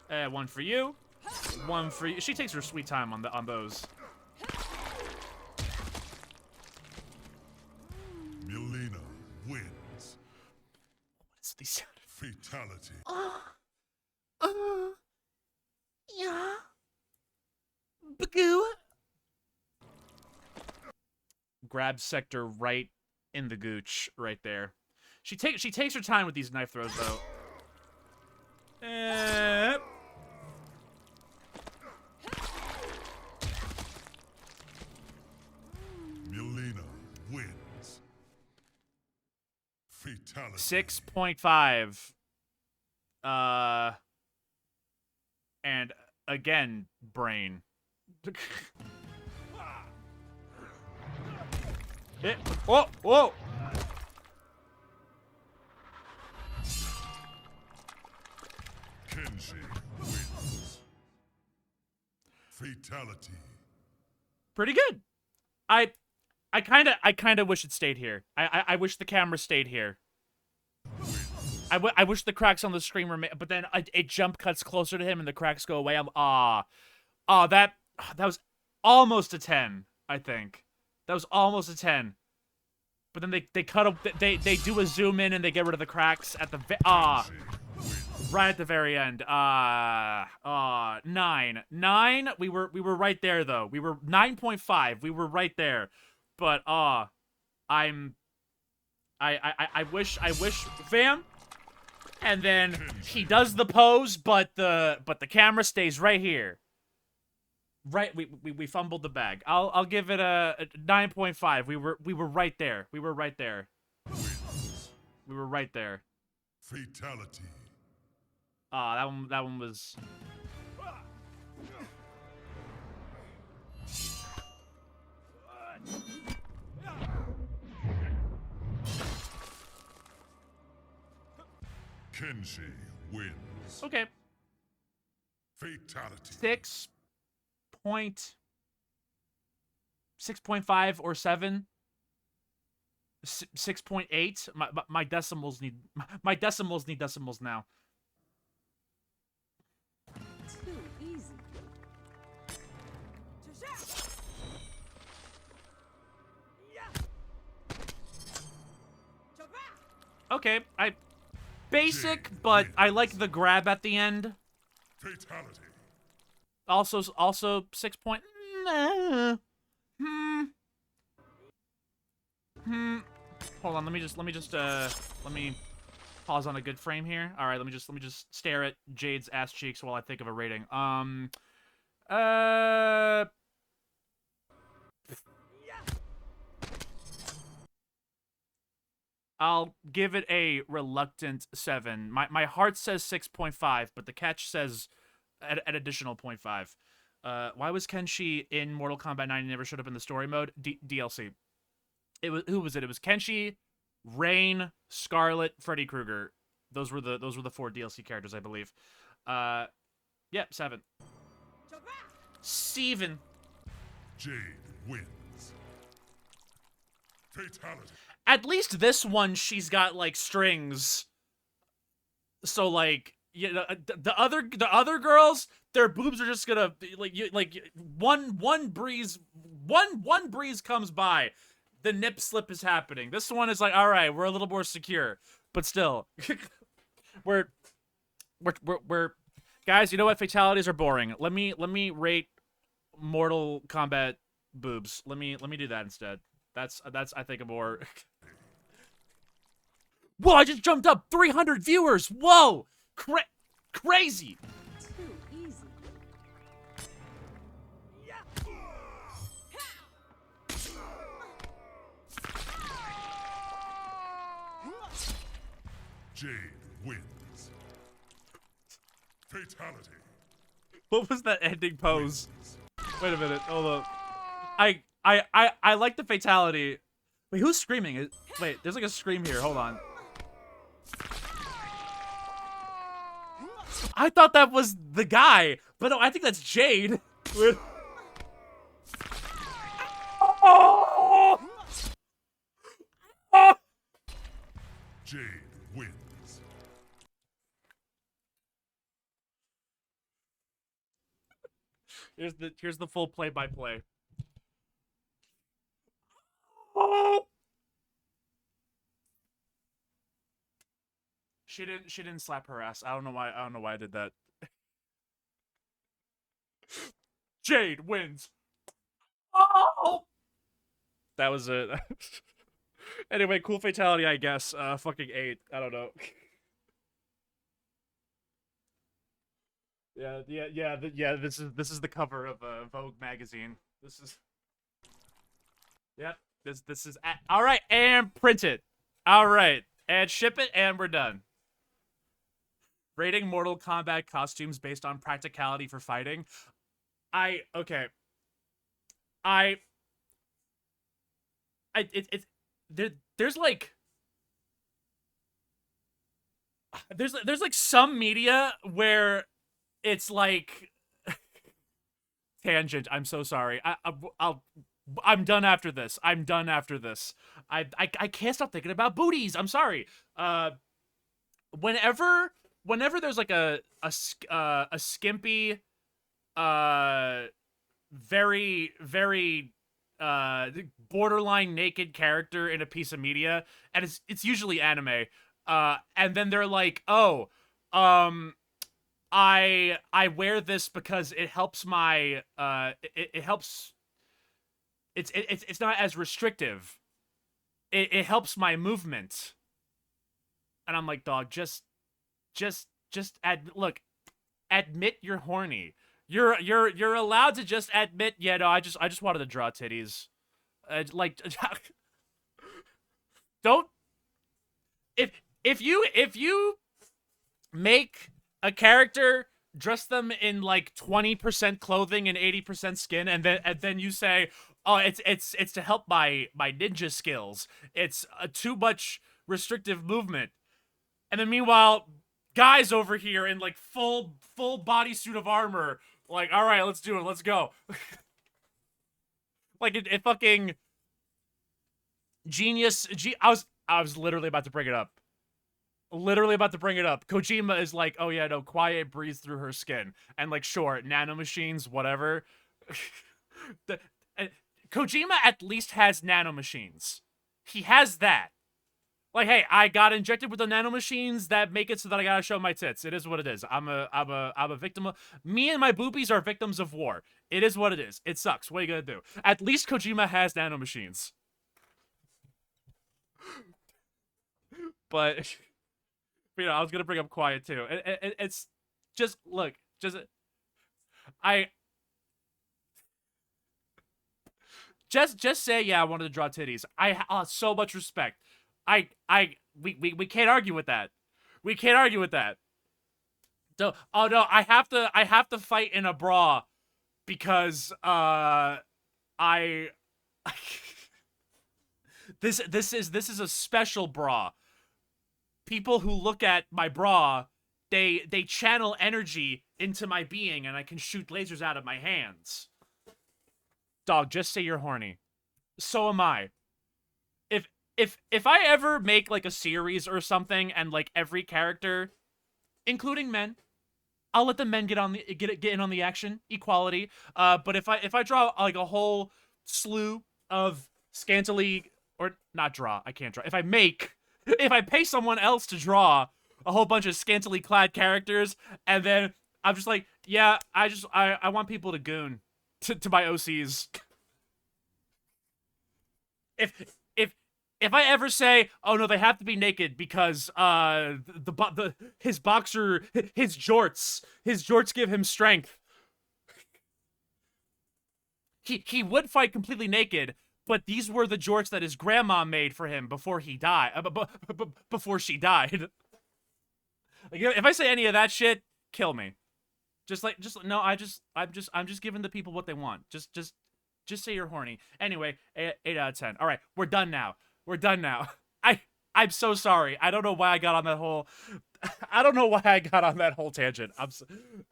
One for you, one for you. She takes her sweet time on those. Melina wins. What's these? Fatality. Yeah. Bagoo. Grabs Sector right in the gooch, right there. She takes her time with these knife throws though. Melina wins. Fatality. 6.5. And again, brain. Whoa! Kenshi wins. Fatality. Pretty good. I kind of wish it stayed here. I wish the camera stayed here. I wish the cracks on the screen were but then a jump cuts closer to him and the cracks go away. That was almost a 10, I think. That was almost a 10. But then they cut up. They do a zoom in and they get rid of the cracks at the right at the very end. 9. 9. We were right there though. We were 9.5. We were right there. But I wish fam. And then he does the pose, but the camera stays right here. Right, we fumbled the bag. I'll give it a 9.5. We were right there. We were right there. We were right there. Fatality. That one was. Kenshi wins. Okay. Fatality. 6.5 or 7. 6.8. My decimals need decimals now. Too easy. Okay, basic, but I like the grab at the end. Fatality. Also 6 point. Hold on, let me pause on a good frame here. All right, let me just stare at Jade's ass cheeks while I think of a rating. I'll give it a reluctant 7. My heart says 6.5, but the catch says an additional 0.5. Why was Kenshi in Mortal Kombat 9 and never showed up in the story mode? DLC. Who was it? It was Kenshi, Rain, Scarlet, Freddy Krueger. Those were the 4 DLC characters, I believe. Yeah, 7. Steven. Jade wins. Fatality. At least this one, she's got like strings. So like, you know, the other girls, their boobs are just gonna one breeze comes by, the nip slip is happening. This one is like, all right, we're a little more secure, but still, we're guys. You know what? Fatalities are boring. Let me rate Mortal Kombat boobs. Let me do that instead. That's I think a more. Whoa! I just jumped up 300 viewers. Whoa! Crazy. Too easy. Jade wins. Fatality. What was that ending pose? Wait a minute. Hold up. I like the fatality. Wait, who's screaming? Wait, there's like a scream here. Hold on. I thought that was the guy, but no, I think that's Jade. Jade wins. Here's the full play-by-play. She didn't slap her ass. I don't know why I did that. Jade wins. Oh! That was it. Anyway, cool fatality, I guess. Fucking 8. I don't know. Yeah. This is the cover of Vogue magazine. This is. Yep. This is all right, and print it. All right, and ship it, and we're done. Rating Mortal Kombat costumes based on practicality for fighting. There's like some media where it's like tangent. I'm so sorry. I'm done after this. I'm done after this. I can't stop thinking about booties. I'm sorry. Whenever there's like a skimpy, very borderline naked character in a piece of media, and it's usually anime. And then they're like, oh, I wear this because it helps my it helps. It's not as restrictive. It helps my movement. And I'm like, dog, just admit you're horny. You're allowed to just admit, yeah, no, I just wanted to draw titties. Like, don't if you make a character, dress them in like 20% clothing and 80% skin, and then you say, oh, it's to help my ninja skills. It's a too much restrictive movement. And then meanwhile, guys over here in like full bodysuit of armor, like, all right, let's do it, let's go. Like it fucking genius. I was literally about to bring it up. Literally about to bring it up. Kojima is like, oh yeah, no, quiet breathes through her skin, and like, sure, nanomachines, whatever. Kojima at least has nanomachines. He has that. Like, hey, I got injected with the nanomachines that make it so that I gotta show my tits. It is what it is. I'm a victim of. Me and my boobies are victims of war. It is what it is. It sucks. What are you gonna do? At least Kojima has nanomachines. But, you know, I was gonna bring up quiet too. It's just, look, just say, yeah, I wanted to draw titties. So much respect. We can't argue with that. We can't argue with that. So, oh no, I have to fight in a bra because this is a special bra. People who look at my bra, they channel energy into my being, and I can shoot lasers out of my hands. Dog, just say you're horny. So am I. If I ever make like a series or something, and like every character, including men, I'll let the men get in on the action, equality. But if I draw like a whole slew of scantily, or not draw, I can't draw. If I pay someone else to draw a whole bunch of scantily clad characters, and then I'm just like, yeah, I want people to goon to my OCs. If I ever say, oh no, they have to be naked because his jorts give him strength. He would fight completely naked, but these were the jorts that his grandma made for him before he died. Before she died. Like, if I say any of that shit, kill me. No. I'm just giving the people what they want. Just say you're horny. Anyway, 8 out of 10. All right, we're done now. We're done now. I'm so sorry. I don't know why I got on that whole. I don't know why I got on that whole tangent.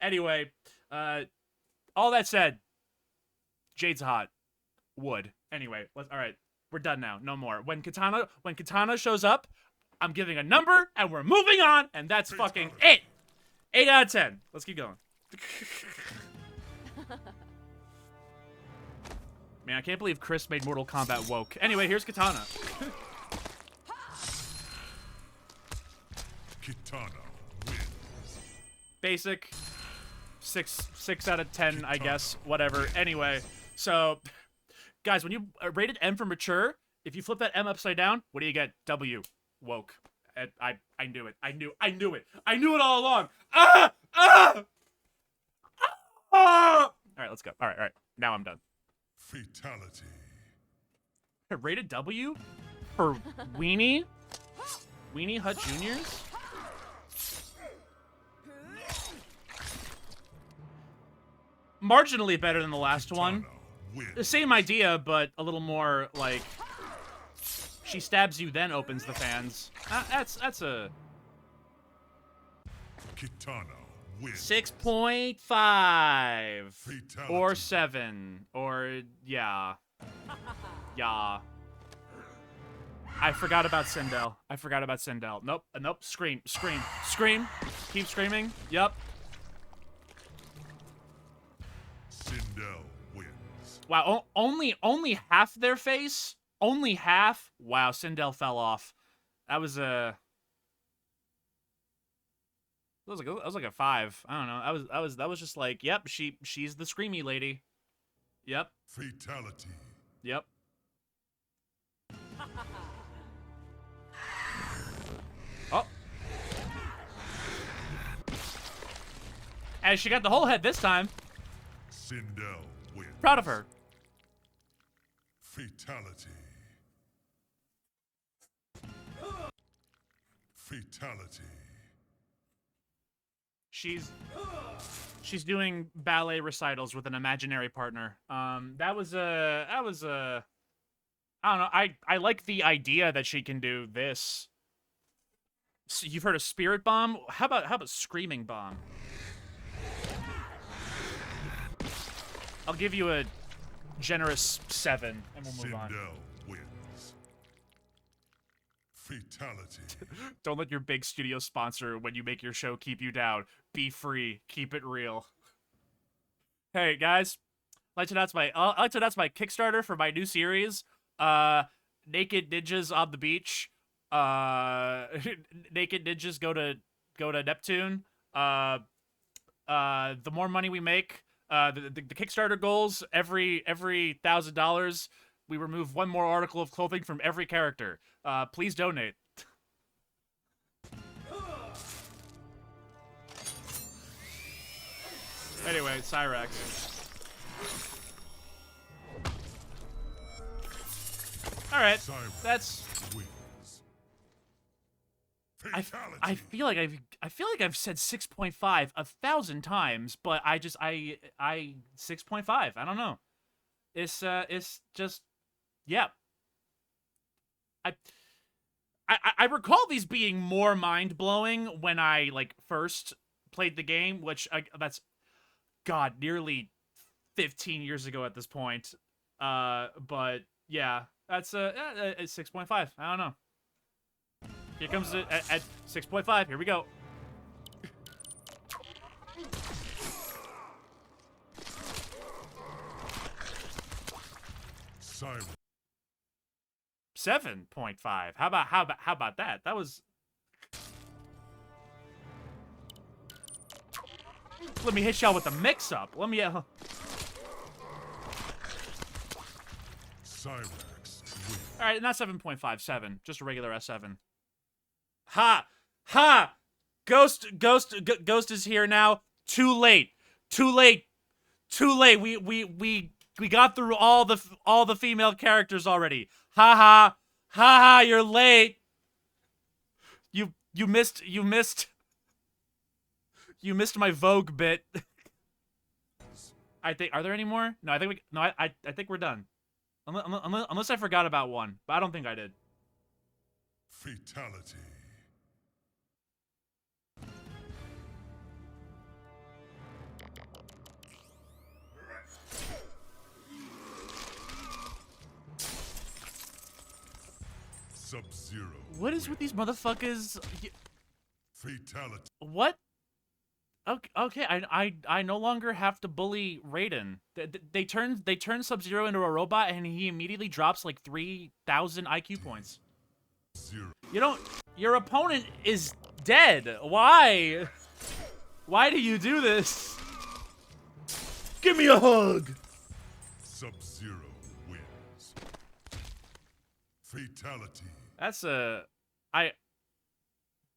Anyway, all that said, Jade's hot. Wood. Anyway, all right. We're done now. No more. When Katana shows up, I'm giving a number, and we're moving on, and that's fucking it. 8 out of 10. Let's keep going. Man, I can't believe Chris made Mortal Kombat woke. Anyway, here's Katana. Kitana wins. Basic. 6 out of 10, I guess. Whatever. Anyway, so, guys, when you rated M for mature, if you flip that M upside down, what do you get? W. Woke. I knew it. I knew it. I knew it all along. Ah! Ah! Ah! All right, let's go. All right. Now I'm done. Fatality. Rated W for Weenie Hut Juniors. Marginally better than the last one. The same idea, but a little more like she stabs you, then opens the fans. That's a Kitana wins. 6.5 Fatality. or 7 or yeah. I forgot about Sindel. Nope. Scream. Keep screaming. Yup. Sindel wins. Wow, only half their face? Only half? Wow, Sindel fell off. That was a that was like a 5. I don't know. That was just like, yep, she's the screamy lady. Yep. Fatality. Yep. Oh. And she got the whole head this time. Sindel wins. Proud of her. Fatality. Fatality. She's doing ballet recitals with an imaginary partner. That was a I don't know. I like the idea that she can do this. So you've heard of Spirit Bomb? How about Screaming Bomb? I'll give you a generous 7, and we'll move on. Sindel wins. Fatality. Don't let your big studio sponsor when you make your show keep you down. Be free. Keep it real. Hey guys, I'd like to announce my Kickstarter for my new series, Naked Ninjas on the Beach. Naked Ninjas go to Neptune. The more money we make, the Kickstarter goals, every $1,000, we remove one more article of clothing from every character. Please donate. Anyway, Cyrax. All right, that's. Wins. I Fatality. feel like I've said 6.5 1,000 times, but I 6.5. I don't know. It's just, yeah. I recall these being more mind blowing when I like first played the game, which that's, God, nearly 15 years ago at this point. But yeah, that's 6.5. I don't know. Here comes it at 6.5. Here we go. Siren. 7.5. How about that? That was. Let me hit y'all with the mix-up. Let me. Cyrax wins. All right, not 7.5. 7. Just a regular S7. Ha! Ha! Ghost is here now. Too late. Too late. Too late. We got through all the female characters already. Ha ha. Ha ha, you're late. You missed my Vogue bit. I think, are there any more? No, I think we're done. Unless I forgot about one, but I don't think I did. Fatality. Sub-Zero. What is with these motherfuckers? Fatality. What? Okay, I no longer have to bully Raiden. They turn Sub-Zero into a robot, and he immediately drops like 3,000 IQ points. Zero. You don't. Your opponent is dead. Why? Why do you do this? Give me a hug. Sub-Zero wins. Fatality. That's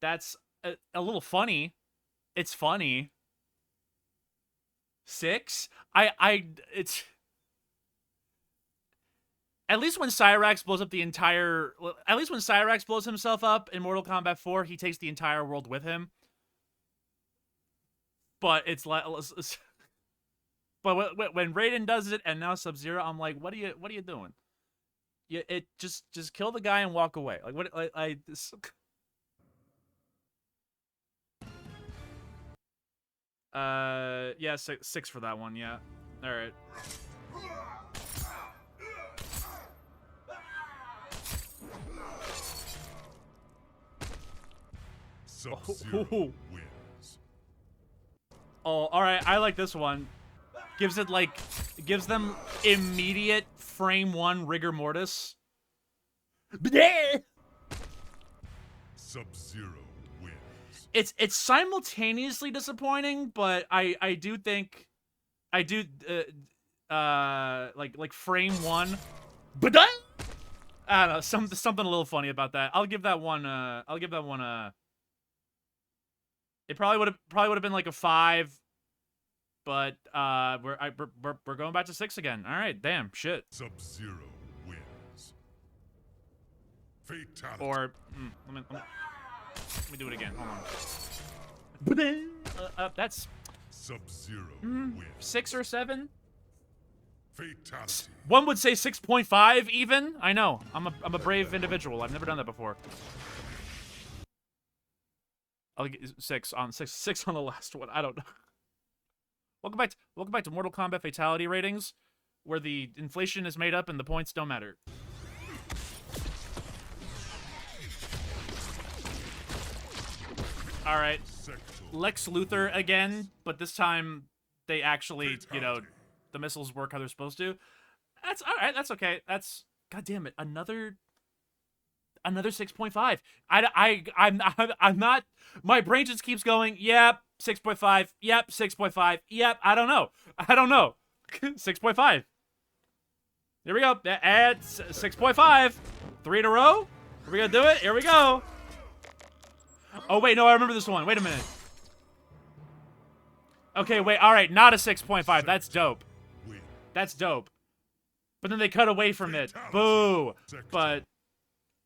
That's a little funny. It's funny. 6? It's... At least when Cyrax blows up the entire... At least when Cyrax blows himself up in Mortal Kombat 4, he takes the entire world with him. But it's like... But when Raiden does it, and now Sub-Zero, I'm like, what are you doing? Just kill the guy and walk away. Like, what... Yeah, 6 for that one, yeah. Alright. Sub-Zero wins. Oh, alright, I like this one. Gives it like, gives them immediate frame 1 rigor mortis. Sub-Zero wins. It's simultaneously disappointing, but I do think like frame 1. I don't know, something a little funny about that. I'll give that one it probably would have been like a 5, but we're going back to 6 again. All right, damn shit. Sub-Zero wins. Fatality. Or let me do it again. Hold on. That's Sub-Zero wins. 6 or 7. Fatality. One would say 6.5 even. I know. I'm a brave individual. I've never done that before. I'll get 6 on the last one. I don't know. Welcome back to Mortal Kombat Fatality ratings, where the inflation is made up and the points don't matter. All right, Lex Luthor again, but this time they actually, you know, the missiles work how they're supposed to. That's all right. That's okay. That's, god damn it, another 6.5. I'm not. My brain just keeps going. Yep, 6.5. Yep, 6.5. Yep, I don't know. 6.5. Here we go. At 6.5. 3 in a row. Are we gonna do it? Here we go. Oh wait, no, I remember this one. Wait a minute. Okay, wait. All right, not a 6.5. That's dope. That's dope. But then they cut away from it. Boo. But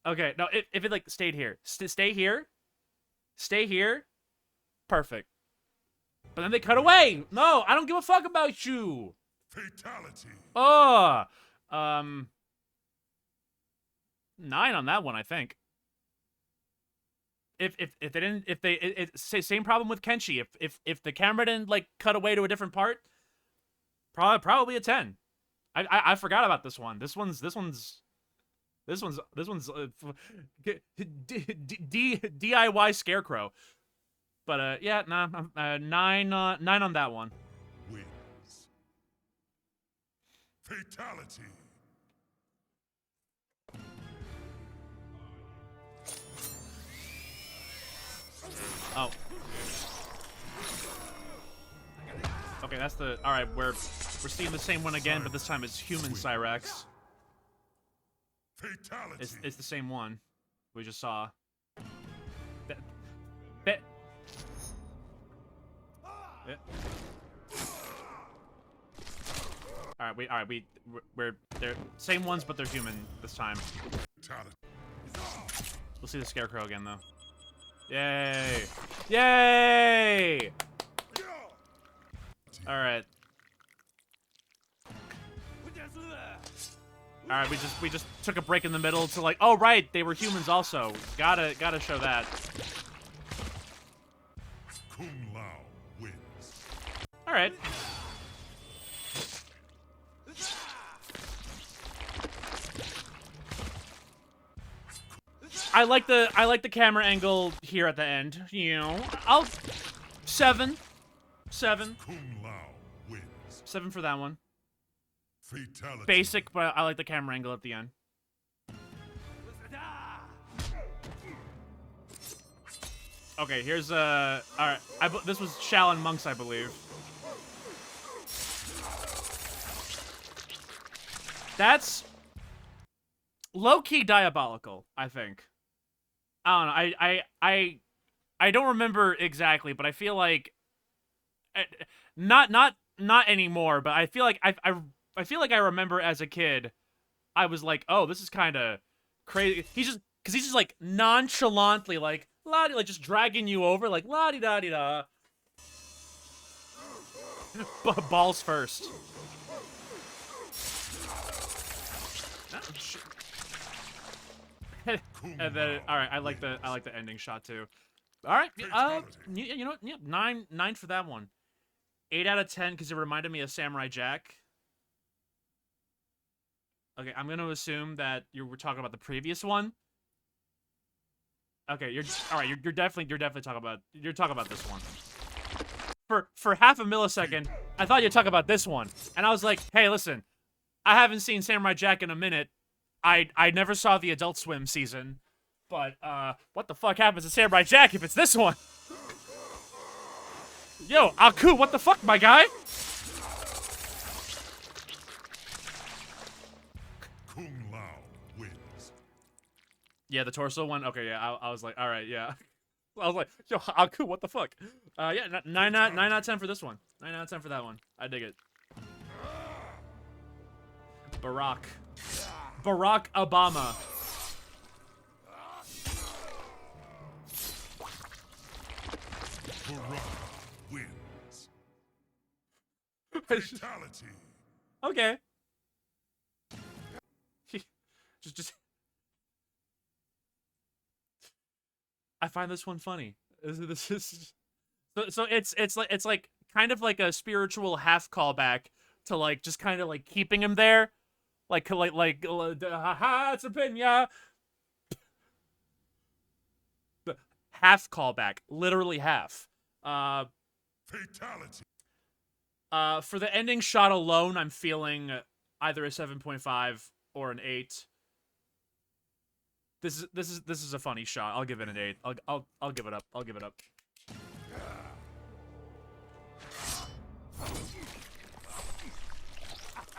okay, no, if it like stayed here, stay here, perfect. But then they cut away. No, I don't give a fuck about you. Fatality. Oh, 9 on that one, I think. If they didn't, same problem with Kenshi. If the camera didn't like cut away to a different part, probably a 10. I forgot about this one. This one's DIY Scarecrow. But yeah, nah, 9 on that one. Wins. Fatality. Oh. Okay, that's the. All right, we're seeing the same one again, but this time it's human Cyrax. Fatality. It's the same one we just saw. All right, we're they're same ones, but they're human this time. Fatality. We'll see the Scarecrow again though. Yay! Yay! All right. All right, we just took a break in the middle to like, oh right, they were humans also. Gotta show that. Kung Lao wins. All right. I like the camera angle here at the end. You know, I'll 7. Kung Lao wins. 7 for that one. Fatality. Basic, but I like the camera angle at the end. Okay, here's all right. This was Shaolin Monks, I believe. That's low-key diabolical, I think. I don't know. I don't remember exactly, but I feel like not anymore. But I feel like I feel like I remember as a kid, I was like, oh, this is kind of crazy. He's just like nonchalantly like like just dragging you over like la di da di da. Balls first. And then, all right, I like the ending shot too. All right, you know what? Yeah, 9 for that one. 8 out of 10 because it reminded me of Samurai Jack. Okay, I'm gonna assume that you were talking about the previous one. Okay, you're all right. You're definitely talking about this one. for half a millisecond, I thought you'd talk about this one, and I was like, hey, listen, I haven't seen Samurai Jack in a minute. I never saw the Adult Swim season, but what the fuck happens to Samurai Jack if it's this one? Yo, Aku, what the fuck, my guy? Kung Lao wins. Yeah, the torso one. Okay, yeah, I was like, all right, yeah. I was like, yo, Aku, what the fuck? Yeah, 9 out of 10 for this one. 9 out of 10 for that one. I dig it. Barack Obama. Baraka wins. Fatality. Okay. just. I find this one funny. This is so it's like kind of like a spiritual half callback to like just kind of like keeping him there, like haha, it's a pinya. Half callback, literally half. Fatality. For the ending shot alone, I'm feeling either a 7.5 or an 8. This is a funny shot. I'll give it an 8. I'll give it up. I'll give it up.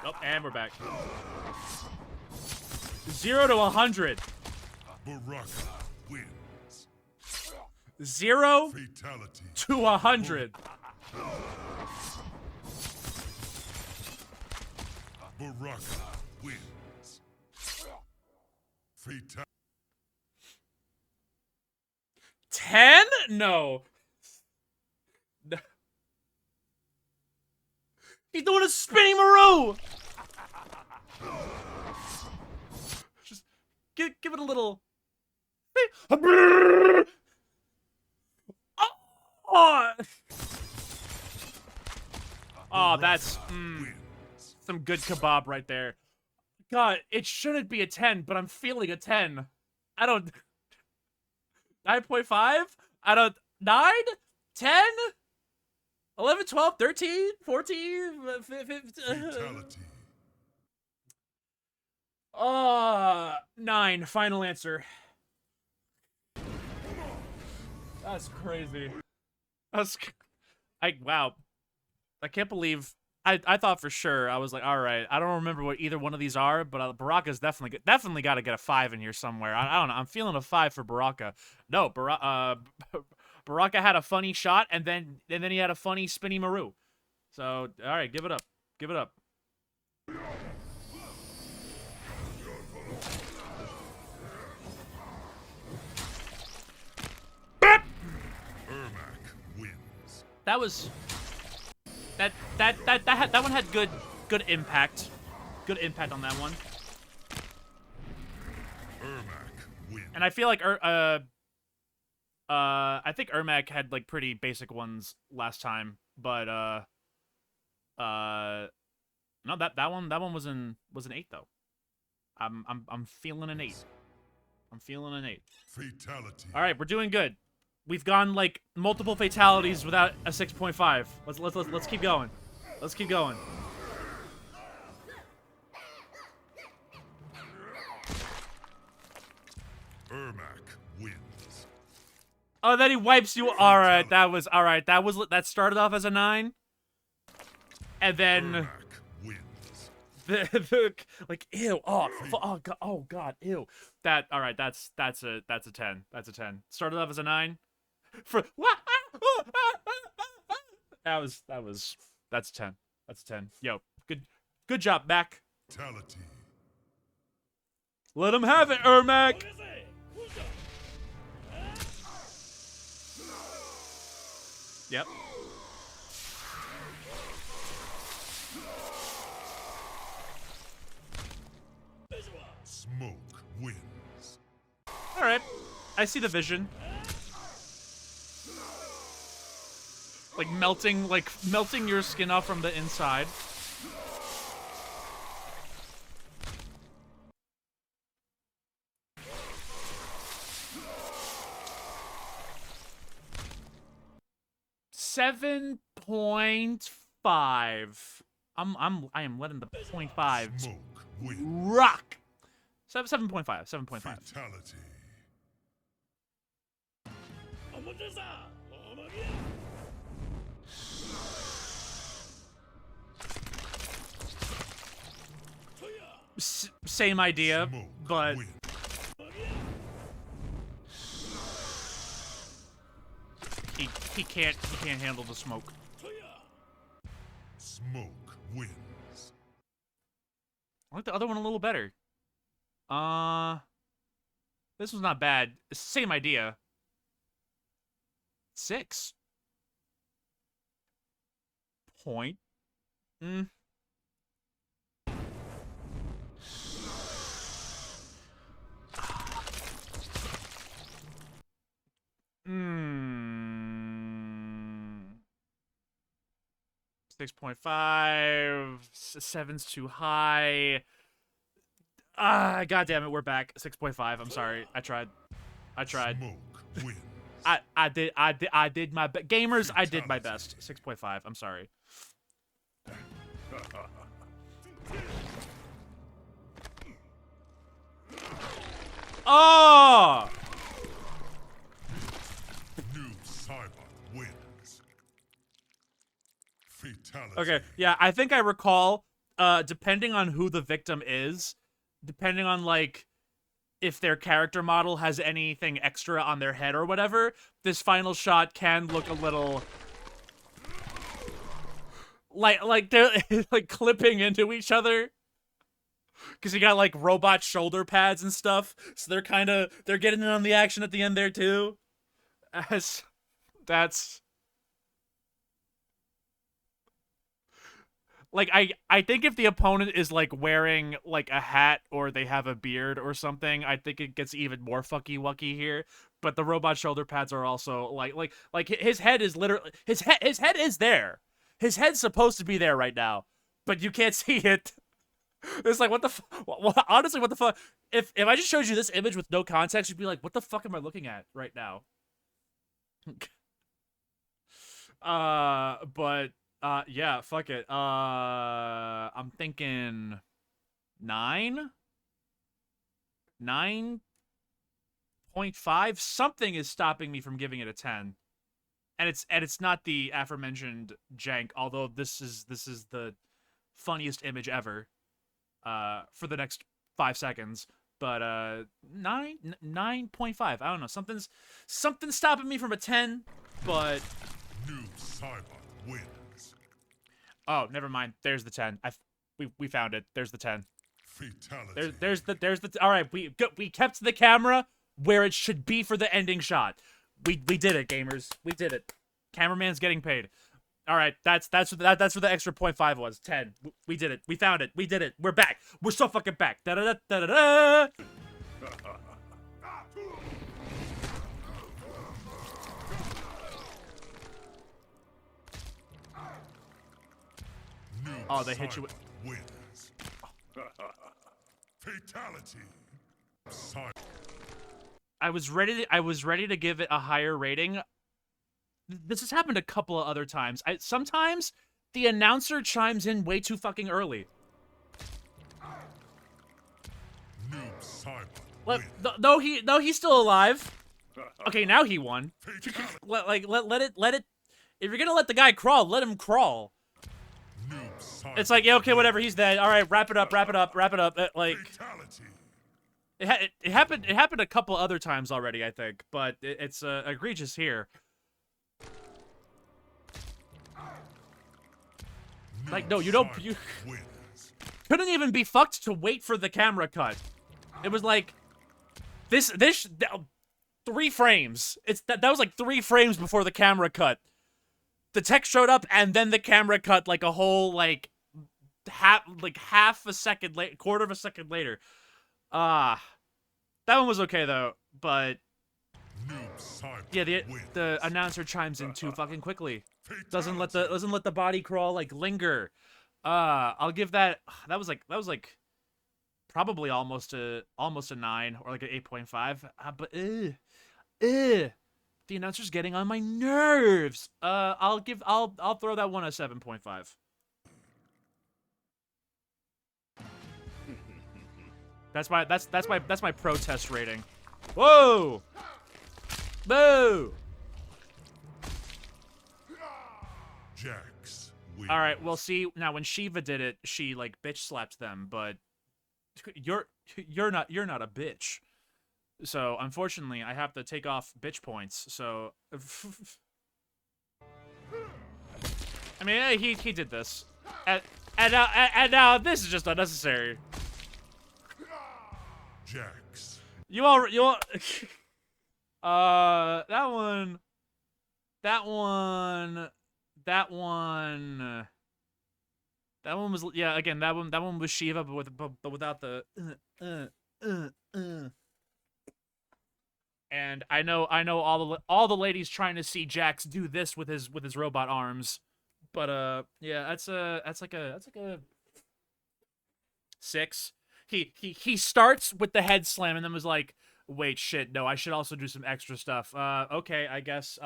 Oh, and we're back. 0 to 100. Baraka wins. 0 Fatality. to 100. Baraka wins. Fatality. 10? No. No. He's doing a spinning Maru! Just give it a little. Oh, oh that's some good kebab right there. God, it shouldn't be a 10, but I'm feeling a 10. I don't. 9.5? I don't. 9? 10? 11, 12, 13, 14, 15. Fatality. 9. Final answer. That's crazy. Wow. I can't believe. I thought for sure. I was like, all right. I don't remember what either one of these are, but Baraka's definitely got to get a 5 in here somewhere. I don't know. I'm feeling a 5 for Baraka. No, Baraka had a funny shot, and then he had a funny spinny Maru. So, all right, give it up. Give it up. Ermac wins. That was that one had good impact. Good impact on that one. Ermac wins. And I feel like I think Ermac had like pretty basic ones last time, but no, that one was an 8 though. I'm feeling an 8. I'm feeling an 8. Fatality. All right, we're doing good. We've gone like multiple fatalities without a 6.5. Let's keep going. Let's keep going. Ermac wins. Oh, then he wipes you. All right, that started off as a 9, and then Ermac wins. like ew. Oh god, ew. All right, that's a 10. That's a 10. Started off as a 9. For what? That's a 10. That's a 10. Yo, good job, Mac. Fatality. Let him have it, Ermac. Yep. Smoke wins. All right, I see the vision. Like melting your skin off from the inside. 0.5. I am letting the 0.5 Smoke wins. rock. 7.5. 7.5. Fatality. Same idea, Smoke but wins. he can't handle the smoke. Smoke wins. I like the other one a little better. This one's not bad. Same idea. 6. Point. Mm. Hmm. 6.5. 7's too high. God damn it, we're back. 6.5. I'm sorry. I tried. Smoke wins. I did my best. Gamers, I did my best. 6.5. I'm sorry. Oh! New Cybot wins. Fatality. Okay, yeah, I think I recall, depending on who the victim is, depending on, like, if their character model has anything extra on their head or whatever, this final shot can look a little... Like they're, like, clipping into each other. Because you got, like, robot shoulder pads and stuff, so they're getting in on the action at the end there, too. That's... Like, I think if the opponent is, like, wearing, like, a hat or they have a beard or something, I think it gets even more fucky-wucky here. But the robot shoulder pads are also, like his head is literally... His head is there. His head's supposed to be there right now. But you can't see it. It's like, what the honestly, what the fuck? If I just showed you this image with no context, you'd be like, what the fuck am I looking at right now? Yeah, fuck it. I'm thinking 9? 9.5? Something is stopping me from giving it a 10. And it's not the aforementioned jank, although this is the funniest image ever. For the next 5 seconds. But 9.5. I don't know. Something's stopping me from a 10, but New Cybot wins. oh, never mind. There's the 10. We found it. There's the 10. Fatality. There's the all right, we kept the camera where it should be for the ending shot. We did it, gamers. We did it. Cameraman's getting paid. All right, that's what the extra 0.5 was. 10. We did it. We found it. We did it. We're back. We're so fucking back. Da da da da da. Oh, they hit you with... Wins. Fatality. I was ready to give it a higher rating. This has happened a couple of other times. Sometimes the announcer chimes in way too fucking early. New Cybot. No, he's still alive. Okay, now he won. Fatality. Let it. If you're gonna let the guy crawl, let him crawl. New Cybot. It's like, yeah, okay, whatever. He's dead. All right, wrap it up. Like, Fatality. it happened a couple other times already, I think, but it's egregious here. Like, no, you couldn't even be fucked to wait for the camera cut. It was like this 3 frames. That was like 3 frames before the camera cut. The text showed up and then the camera cut like a whole half a second late, quarter of a second later. That one was okay though, but yeah, the announcer chimes in too fucking quickly. Doesn't let the body crawl like linger. I'll give that was like probably almost a 9 or like an 8.5. But The announcer's getting on my nerves. I'll throw that one a 7.5. That's my protest rating. Whoa! Boo! Jax wins. All right, well, see, now when Shiva did it, she like bitch slapped them, but you're not a bitch. So unfortunately, I have to take off bitch points. So I mean, he did this, and now this is just unnecessary. Jax. You all that one was, yeah, again, that one was Shiva, but without the And I know all the ladies trying to see Jax do this with his robot arms. But yeah, that's like a 6. He starts with the head slam and then was like, wait, shit, no, I should also do some extra stuff. Okay, I guess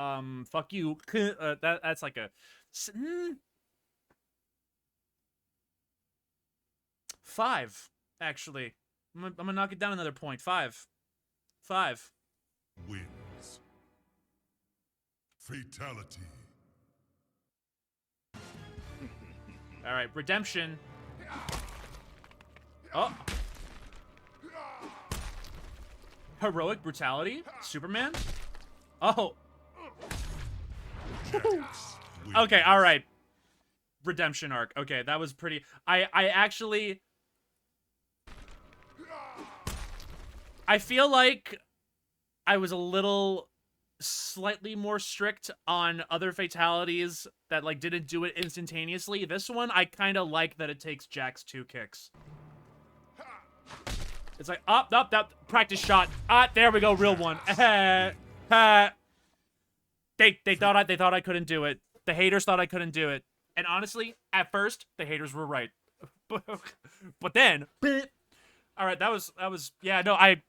fuck you. That's like a 5, actually. I'm gonna knock it down another point. 5. Wins. Fatality. All right, redemption. Oh. Heroic brutality? Superman? Oh. Jax wins. Okay, all right. Redemption arc. Okay, that was pretty. I actually, I feel like I was a little slightly more strict on other fatalities that like didn't do it instantaneously. This one, I kind of like that it takes Jax 2 kicks. It's like, up, practice shot. There we go, real one. They thought I couldn't do it. The haters thought I couldn't do it. And honestly, at first, the haters were right. But then, all right, that was yeah, no, I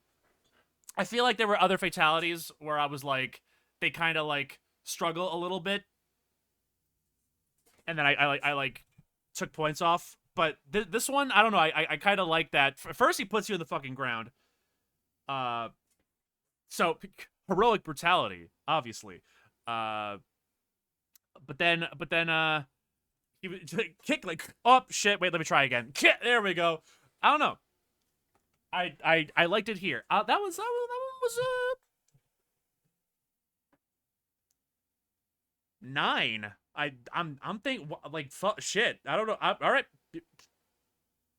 feel like there were other fatalities where I was like, they kind of like struggle a little bit, and then I like took points off. But this one, I don't know. I kind of like that. First, he puts you in the fucking ground. So heroic brutality, obviously. But then he would kick like, oh shit. Wait, let me try again. There we go. I don't know. I liked it here. That one was 9. I'm thinking like fuck shit. I don't know. All right.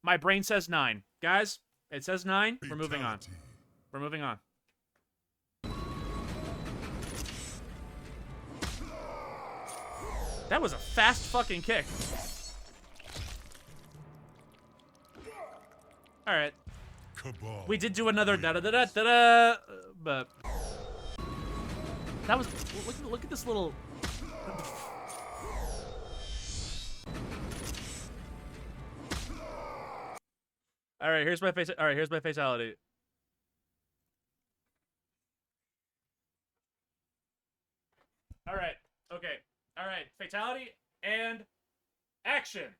My brain says 9. Guys, it says 9. We're moving on. We're moving on. That was a fast fucking kick. All right. Cabal. We did do another da-da-da-da-da-da, but that was, look at this little. All right, here's my face. All right, here's my fatality. All right. Okay. All right. Fatality and action.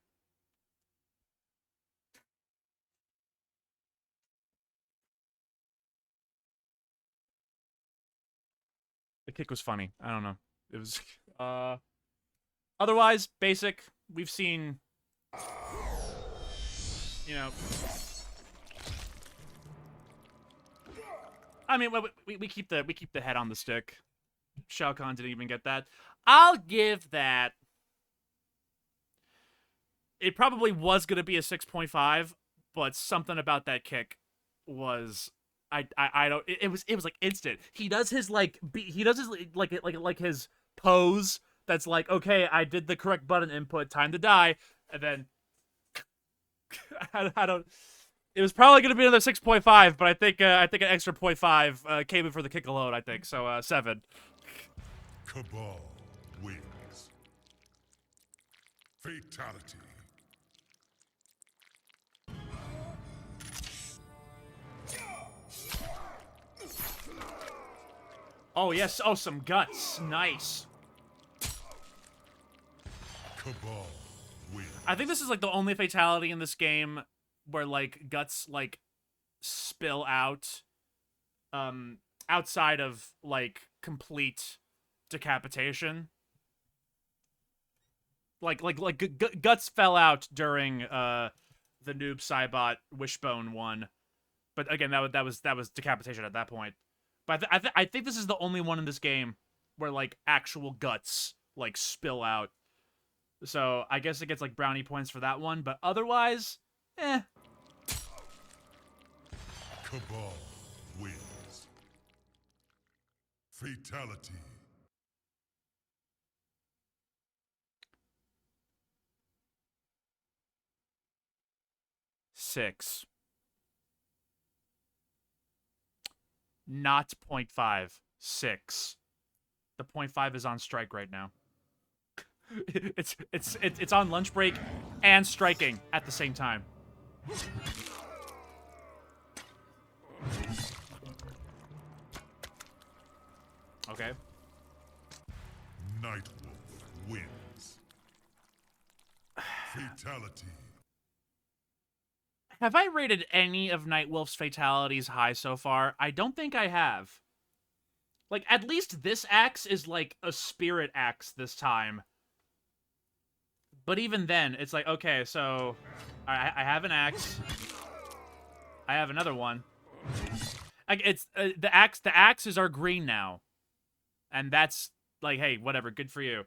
The kick was funny. I don't know. It was otherwise basic. We've seen, you know, I mean, we keep the head on the stick. Shao Kahn didn't even get that. I'll give that. It probably was gonna be a 6.5, but something about that kick was, I don't. It was like instant. He does his like his pose. That's like, okay, I did the correct button input. Time to die, and then I don't. It was probably going to be another 6.5, but I think an extra 0.5 came in for the kick alone. I think so. 7. Cabal wins. Fatality. Oh, yes. Oh, some guts. Nice. Cabal wins. I think this is, like, the only fatality in this game where, like, guts, like, spill out, outside of, like, complete decapitation. Like, guts fell out during, the Noob Saibot Wishbone one. But, again, that was decapitation at that point. But I think this is the only one in this game where, like, actual guts, like, spill out. So, I guess it gets, like, brownie points for that one. But otherwise, eh. Cabal wins. Fatality. Six. Not 0.5. 6. The 0.5 is on strike right now. It's on lunch break and striking at the same time. Okay. Nightwolf wins. Fatality. Have I rated any of Nightwolf's fatalities high so far? I don't think I have. Like, at least this axe is like a spirit axe this time. But even then, it's like, okay, so I have an axe. I have another one. Like, it's the axes are green now. And that's like, hey, whatever, good for you.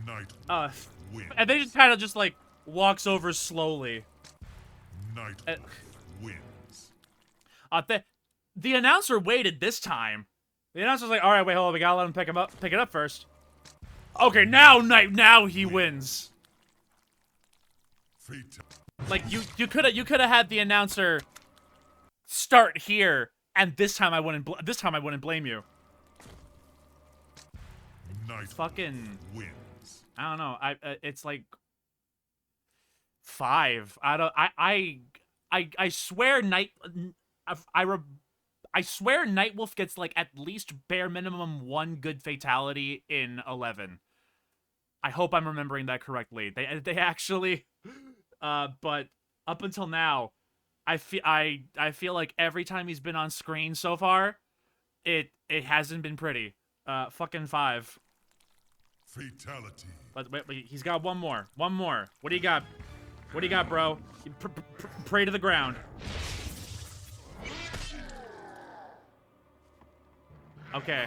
Nightwolf wins. And they just kind of just like walks over slowly. Nightwolf wins. The announcer waited this time. The announcer's like, all right, wait, hold on, we gotta let him pick it up first. Okay, now he wins. Like you could have had the announcer start here, and this time I wouldn't blame you. Fucking wins. I don't know. It's like 5. I swear I swear Nightwolf gets like at least bare minimum 1 good fatality in 11. I hope I'm remembering that correctly. They actually but up until now, I feel like every time he's been on screen so far, it hasn't been pretty. Fucking 5. Fatality. Wait, he's got one more. One more. What do you got? What do you got, bro? Pray to the ground. Okay.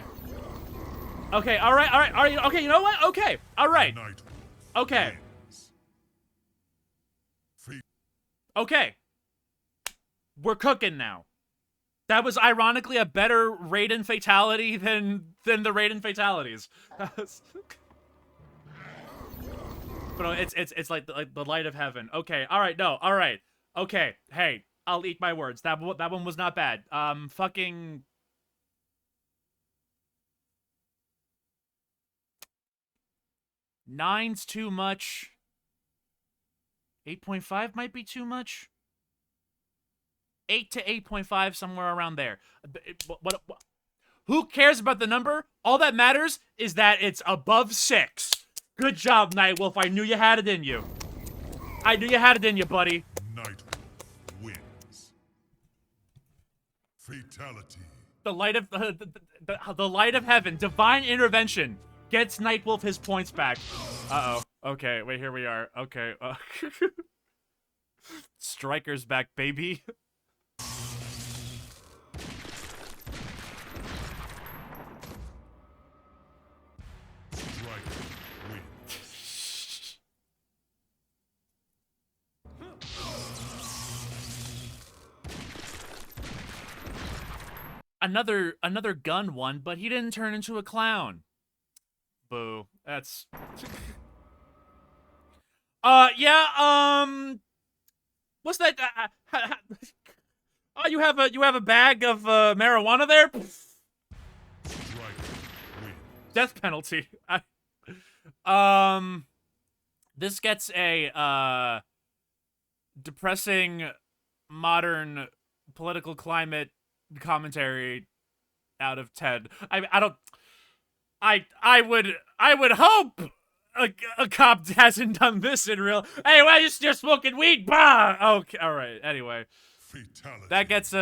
Okay, alright, okay, you know what? Okay, alright. Okay. Okay. We're cooking now. That was ironically a better Raiden fatality than the Raiden fatalities. But no, it's like the light of heaven. Okay, alright, no, alright. Okay, hey, I'll eat my words. That one was not bad. Fucking 9's too much. 8.5 might be too much. 8 to 8.5, somewhere around there. What? Who cares about the number? All that matters is that it's above 6. Good job, Nightwolf. I knew you had it in you. I knew you had it in you, buddy. Nightwolf wins. Fatality. The light of the light of heaven, divine intervention, gets Nightwolf his points back. Uh-oh. Okay, wait, here we are. Okay. Striker's back, baby. Striker wins. Another gun one, but he didn't turn into a clown. Boo. That's yeah, what's that? Oh, you have a bag of marijuana there? Death penalty. This gets a depressing modern political climate commentary out of 10. I don't. I would hope a cop hasn't done this in real. Hey, why you're smoking weed? Bah. Okay. All right. Anyway, Fatality. that gets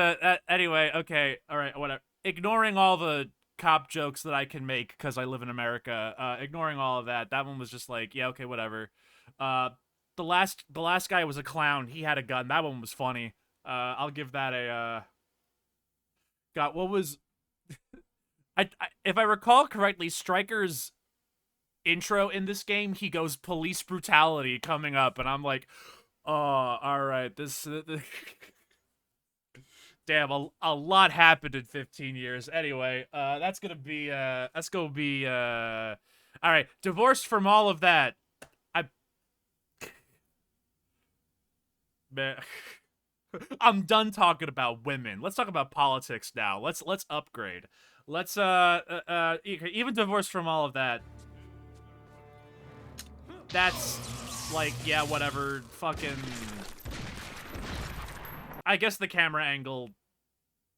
anyway. Okay. All right. Whatever. Ignoring all the cop jokes that I can make because I live in America. Ignoring all of that. That one was just like, yeah, okay, whatever. The last guy was a clown. He had a gun. That one was funny. I'll give that a God, what was I if I recall correctly, Stryker's intro in this game, he goes police brutality coming up, and I'm like, oh, all right, this damn, a lot happened in 15 years. Anyway, that's gonna be all right. Divorced from all of that, man. I'm done talking about women. Let's talk about politics now. Let's upgrade. Let's even divorced from all of that. That's like, yeah, whatever. Fucking I guess the camera angle,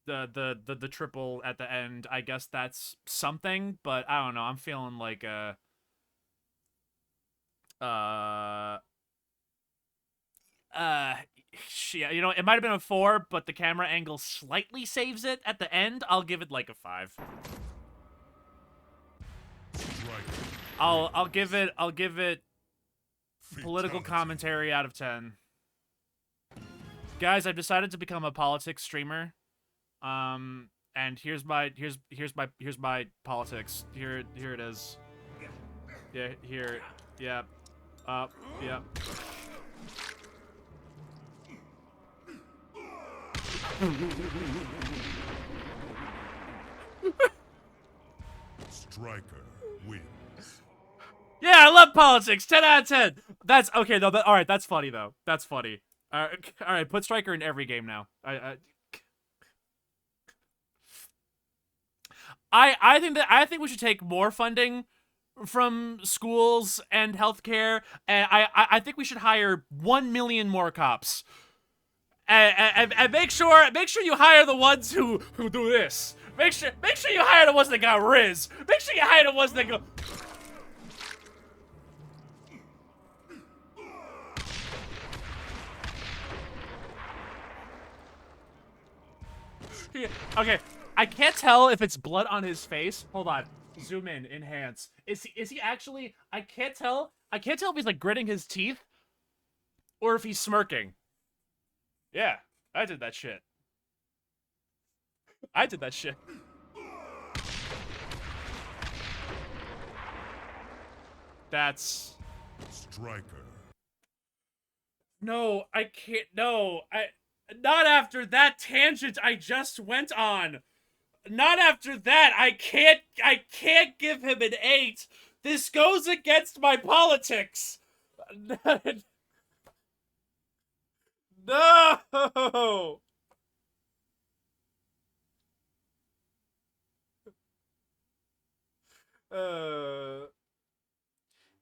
the triple at the end, I guess that's something, but I don't know. I'm feeling like yeah, you know, it might have been a 4, but the camera angle slightly saves it at the end. I'll give it like a 5. I'll give it political commentary out of 10. Guys, I've decided to become a politics streamer. And here's my politics. Here it is. Yeah, here. Yeah. Yeah. Striker wins. Yeah, I love politics. 10 out of 10. That's okay though. All right, that's funny though. That's funny. All right, put Striker in every game now. I think we should take more funding from schools and healthcare, and I think we should hire 1 million more cops. And make sure you hire the ones who do this. Make sure you hire the ones that got Riz. Make sure you hire the ones that go. Okay, I can't tell if it's blood on his face. Hold on, zoom in, enhance. Is he actually? I can't tell. I can't tell if he's like gritting his teeth, or if he's smirking. Yeah, I did that shit. I did that shit. That's... Striker. No, I can't... No, not after that tangent I just went on. Not after that. I can't give him an 8. This goes against my politics. No!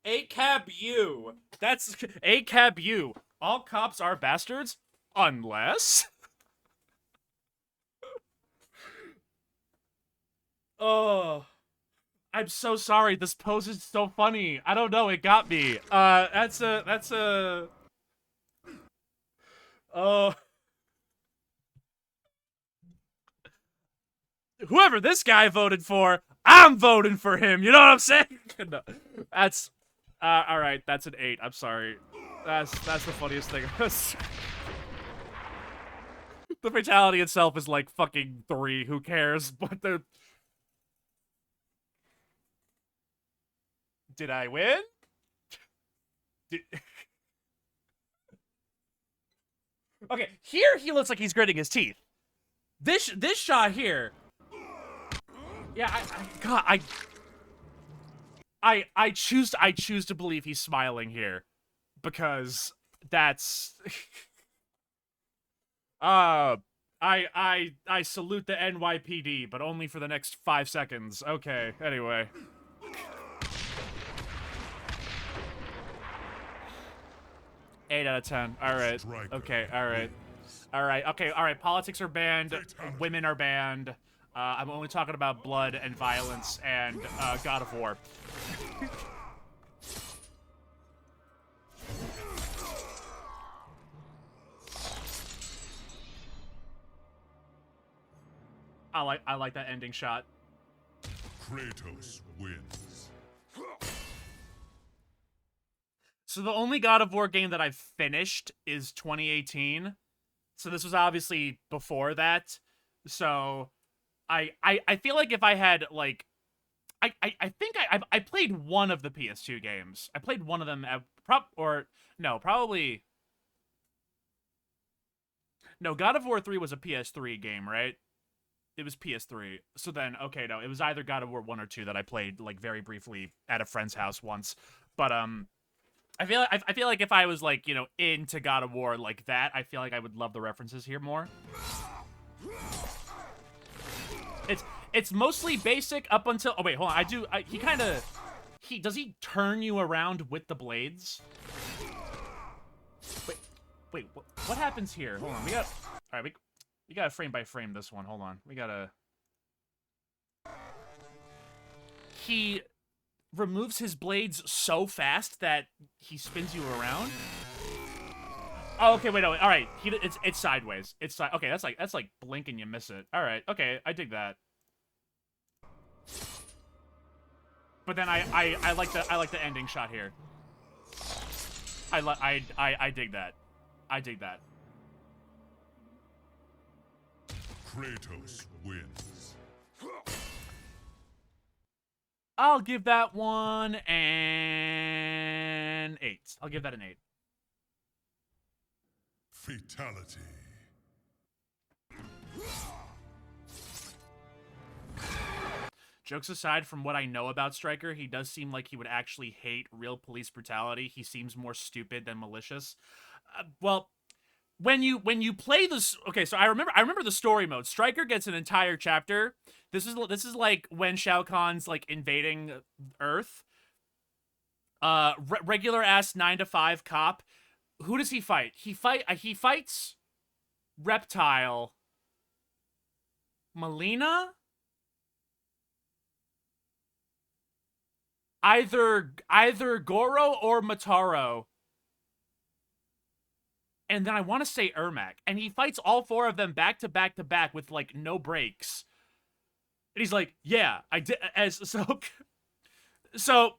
ACAB U. That's ACAB U. All cops are bastards, unless. Oh, I'm so sorry. This pose is so funny. I don't know. It got me. That's a. Oh. Whoever this guy voted for, I'm voting for him. You know what I'm saying? No, that's all right. That's an 8. I'm sorry. That's the funniest thing. The fatality itself is like fucking 3. Who cares? But the did I win? Okay, here he looks like he's gritting his teeth. This shot here. Yeah, I choose to believe he's smiling here, because that's I salute the NYPD, but only for the next 5 seconds. Okay, anyway. Eight out of 10. All right. Okay. All right. All right. Okay. All right. Politics are banned. Fatality. Women are banned. I'm only talking about blood and violence and God of War. I like that ending shot. Kratos wins. So the only God of War game that I've finished is 2018. So this was obviously before that. So I feel like if I had like I think I played one of the PS2 games. I played one of them at probably no, God of War 3 was a PS3 game, right? It was PS3. So then, okay, no, it was either God of War 1 or 2 that I played like very briefly at a friend's house once. But I feel like if I was like, you know, into God of War like that, I feel like I would love the references here more. It's mostly basic up until wait, hold on. Does he turn you around with the blades? Wait, what happens here? Hold on. All right, we gotta frame by frame this one. Hold on. We gotta... He removes his blades so fast that he spins you around. Oh, okay, wait, no, all right. It's sideways. Okay, that's like blink and you miss it. All right, okay, I dig that. But then I like the ending shot here. I dig that. I dig that. Kratos wins. I'll give that one an 8. I'll give that an 8. Fatality. Jokes aside, from what I know about Stryker, he does seem like he would actually hate real police brutality. He seems more stupid than malicious. Well, when you play this, okay, so I remember the story mode. Stryker gets an entire chapter. This is like when Shao Kahn's like invading Earth. Regular ass 9 to 5 cop. Who does he fight? He fights Reptile. Melina? Either Goro or Mataro. And then I want to say Ermac. And he fights all 4 of them back to back to back with, like, no breaks. And he's like, yeah, I did. So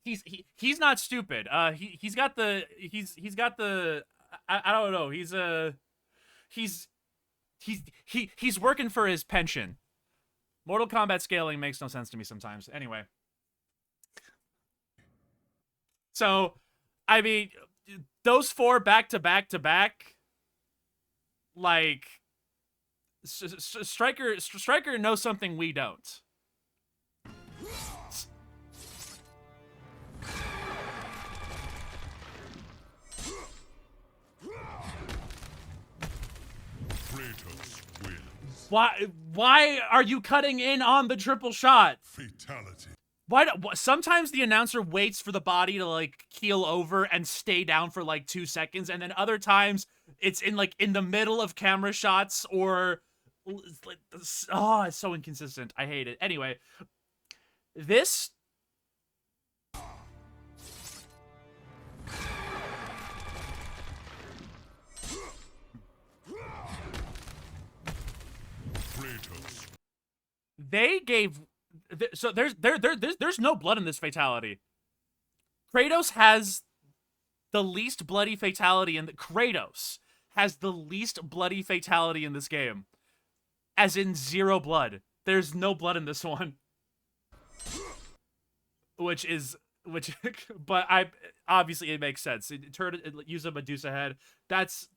he's not stupid. He's got the I don't know. He's working for his pension. Mortal Kombat scaling makes no sense to me sometimes. Anyway. So, I mean, those 4 back to back to back, like, Stryker knows something we don't. Kratos wins. Why are you cutting in on the triple shot? Fatality. Sometimes the announcer waits for the body to like keel over and stay down for like 2 seconds, and then other times it's in the middle of camera shots or like, oh, it's so inconsistent. I hate it. Anyway, this Kratos. they gave so there's no blood in this fatality. Kratos has the least bloody fatality in Kratos has the least bloody fatality in this game. As in 0 blood. There's no blood in this one. But obviously it makes sense. Use a Medusa head. That's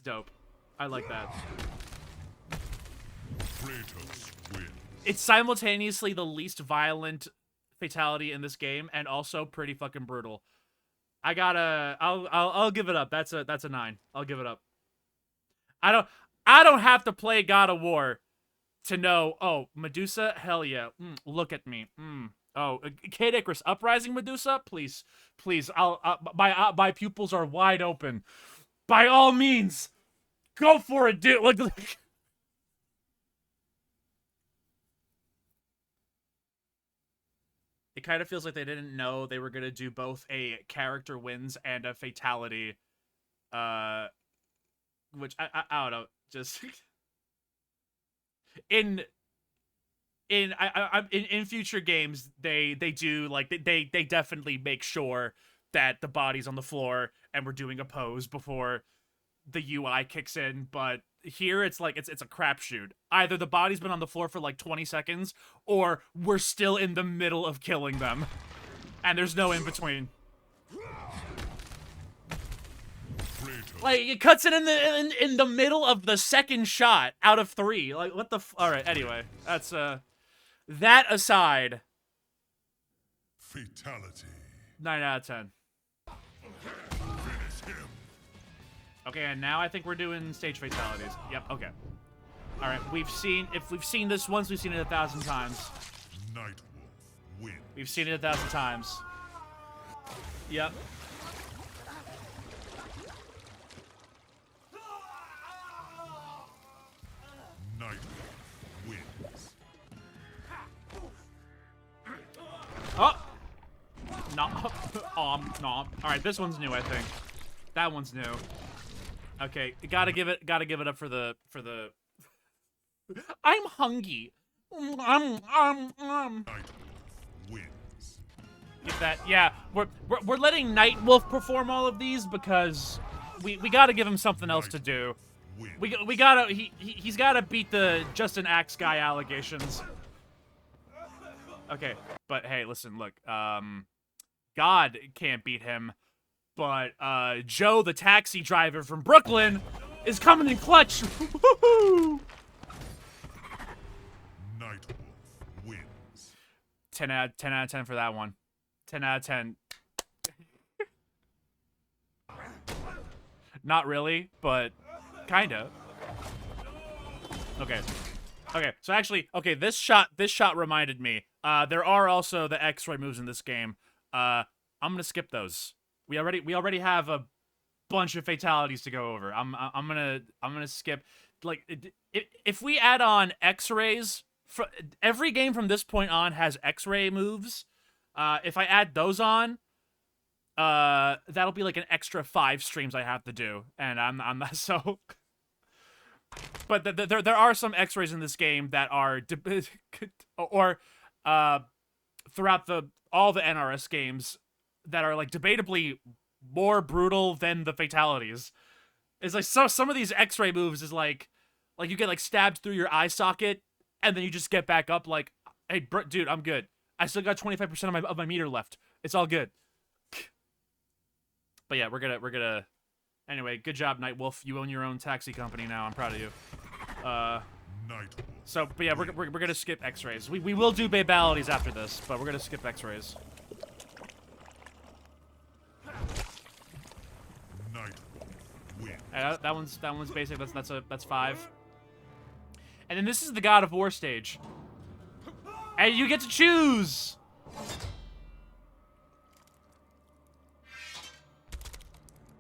dope. I like that. Kratos wins. It's simultaneously the least violent fatality in this game and also pretty fucking brutal. I'll give it up. That's a 9. I'll give it up. I don't have to play God of War to know, oh, Medusa, hell yeah. Look at me. Oh, Kate Icarus, Uprising Medusa, please. My pupils are wide open. by all means, go for it, dude. Like it kind of feels like they didn't know they were gonna do both a character wins and a fatality. Which I don't know, just in future games they do like they definitely make sure that the body's on the floor and we're doing a pose before the UI kicks in, but here it's like it's a crapshoot. Either the body's been on the floor for like 20 seconds or we're still in the middle of killing them. And there's no in between. Like it cuts it in the middle of the second shot out of 3. Like what the all right, anyway. That's that aside. Fatality. 9 out of 10. Finish him. Okay, and now I think we're doing stage fatalities. Yep, okay. Alright, if we've seen this once, we've seen it 1,000 times. Nightwolf wins. We've seen it 1,000 times. Yep. Nightwolf wins. Oh! No. No. Alright, this one's new, I think. That one's new. Okay, gotta give it up for the I'm hungry. Nightwolf wins. Get that? Yeah, we're letting Nightwolf perform all of these because we gotta give him something else to do. Wins. We gotta he's gotta beat the Justin Axe guy allegations. Okay, but hey, listen, look, God can't beat him, but Joe the taxi driver from Brooklyn is coming in clutch. Woo-hoo! Nightwolf wins. 10 out of 10 for that one. 10 out of 10. Not really, but kinda. Okay. Okay, so actually, okay, this shot reminded me. There are also the X-ray moves in this game. I'm gonna skip those. We already have a bunch of fatalities to go over. I'm gonna skip. Like, if we add on X-rays, every game from this point on has X-ray moves. If I add those on, that'll be like an extra 5 streams I have to do, and I'm not so. But there are some X-rays in this game that are or throughout all the NRS games that are like debatably more brutal than the fatalities. It's like some of these X-ray moves is like you get like stabbed through your eye socket and then you just get back up like, hey, dude, I'm good. I still got 25% of my meter left. It's all good. But yeah, we're gonna. Anyway, good job, Nightwolf. You own your own taxi company now. I'm proud of you. Nightwolf. So, but yeah, we're gonna skip X-rays. We will do babalities after this, but we're gonna skip X-rays. Nightwolf wins. That one's basic. That's 5. And then this is the God of War stage, and you get to choose.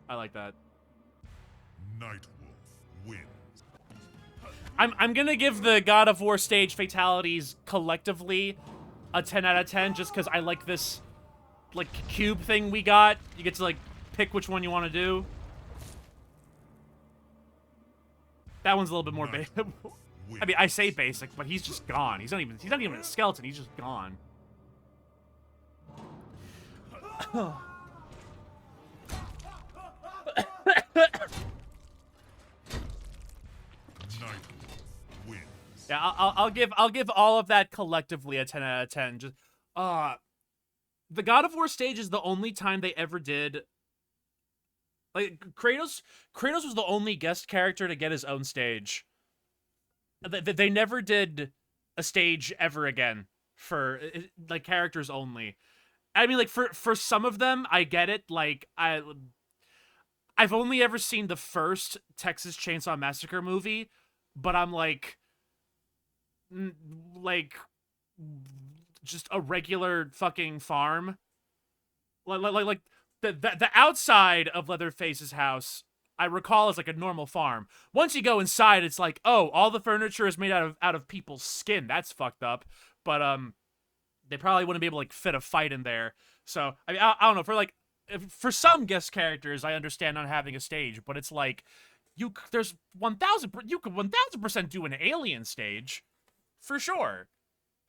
I like that. Nightwolf wins. I'm gonna give the God of War stage fatalities collectively a 10 out of 10 just because I like this like cube thing we got. You get to like pick which one you want to do. That one's a little bit more basic. I mean, I say basic, but he's just gone. He's not even a skeleton. He's just gone. Nightwolf wins. Yeah, I'll give all of that collectively a 10 out of 10. Just the God of War stage is the only time they ever did. Like Kratos was the only guest character to get his own stage. They never did a stage ever again for like characters only. I mean, like for some of them, I get it. Like I've only ever seen the first Texas Chainsaw Massacre movie, but I'm like just a regular fucking farm. Like the outside of Leatherface's house I recall as like a normal farm. Once you go inside, it's like, oh, all the furniture is made out of people's skin. That's fucked up. But they probably wouldn't be able to like fit a fight in there. So I mean, I don't know. For like, for some guest characters, I understand not having a stage, but it's like, there's 1,000. You could 1,000% do an Alien stage, for sure.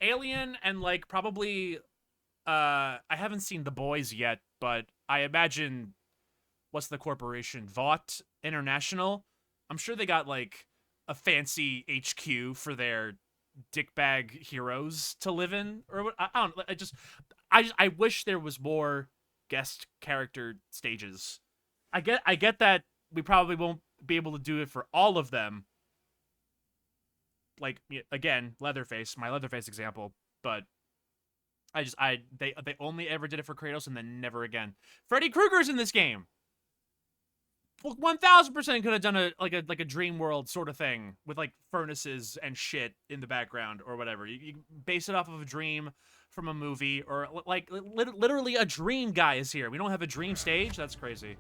Alien and like probably, I haven't seen The Boys yet, but I imagine, what's the corporation? Vought International. I'm sure they got like a fancy HQ for their dickbag heroes to live in, or what? I don't know. I wish there was more guest character stages. I get that we probably won't be able to do it for all of them. Like, again, Leatherface, my Leatherface example, but they only ever did it for Kratos and then never again. Freddy Krueger's in this game. 1,000% could have done a Dream World sort of thing with like furnaces and shit in the background or whatever. You base it off of a dream from a movie, or like literally a dream guy is here. We don't have a dream stage. That's crazy.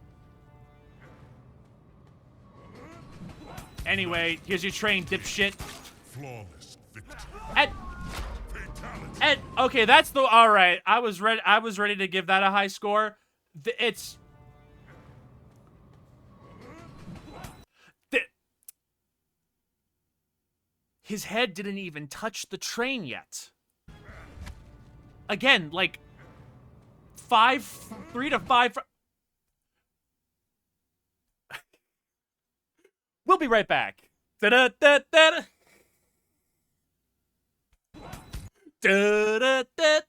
Anyway, here's your train, dipshit. Flawless victory. Ed, okay, that's the all right. I was ready to give that a high score. It's his head didn't even touch the train yet. Again, like 3 to 5. We'll be right back. Da-da-da-da-da. Da-da-da-da-da-da.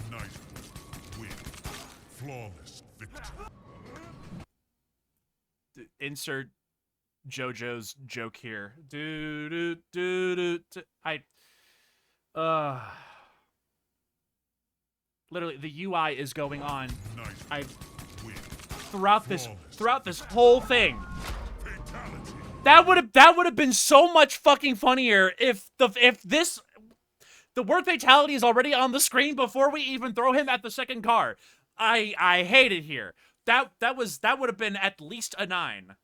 Night win. Flawless victory. Insert JoJo's joke here. Literally, the UI is going on. Night win. Throughout this whole thing. That would have been so much fucking funnier if the word fatality is already on the screen before we even throw him at the second car. I hate it here. That would have been at least a 9.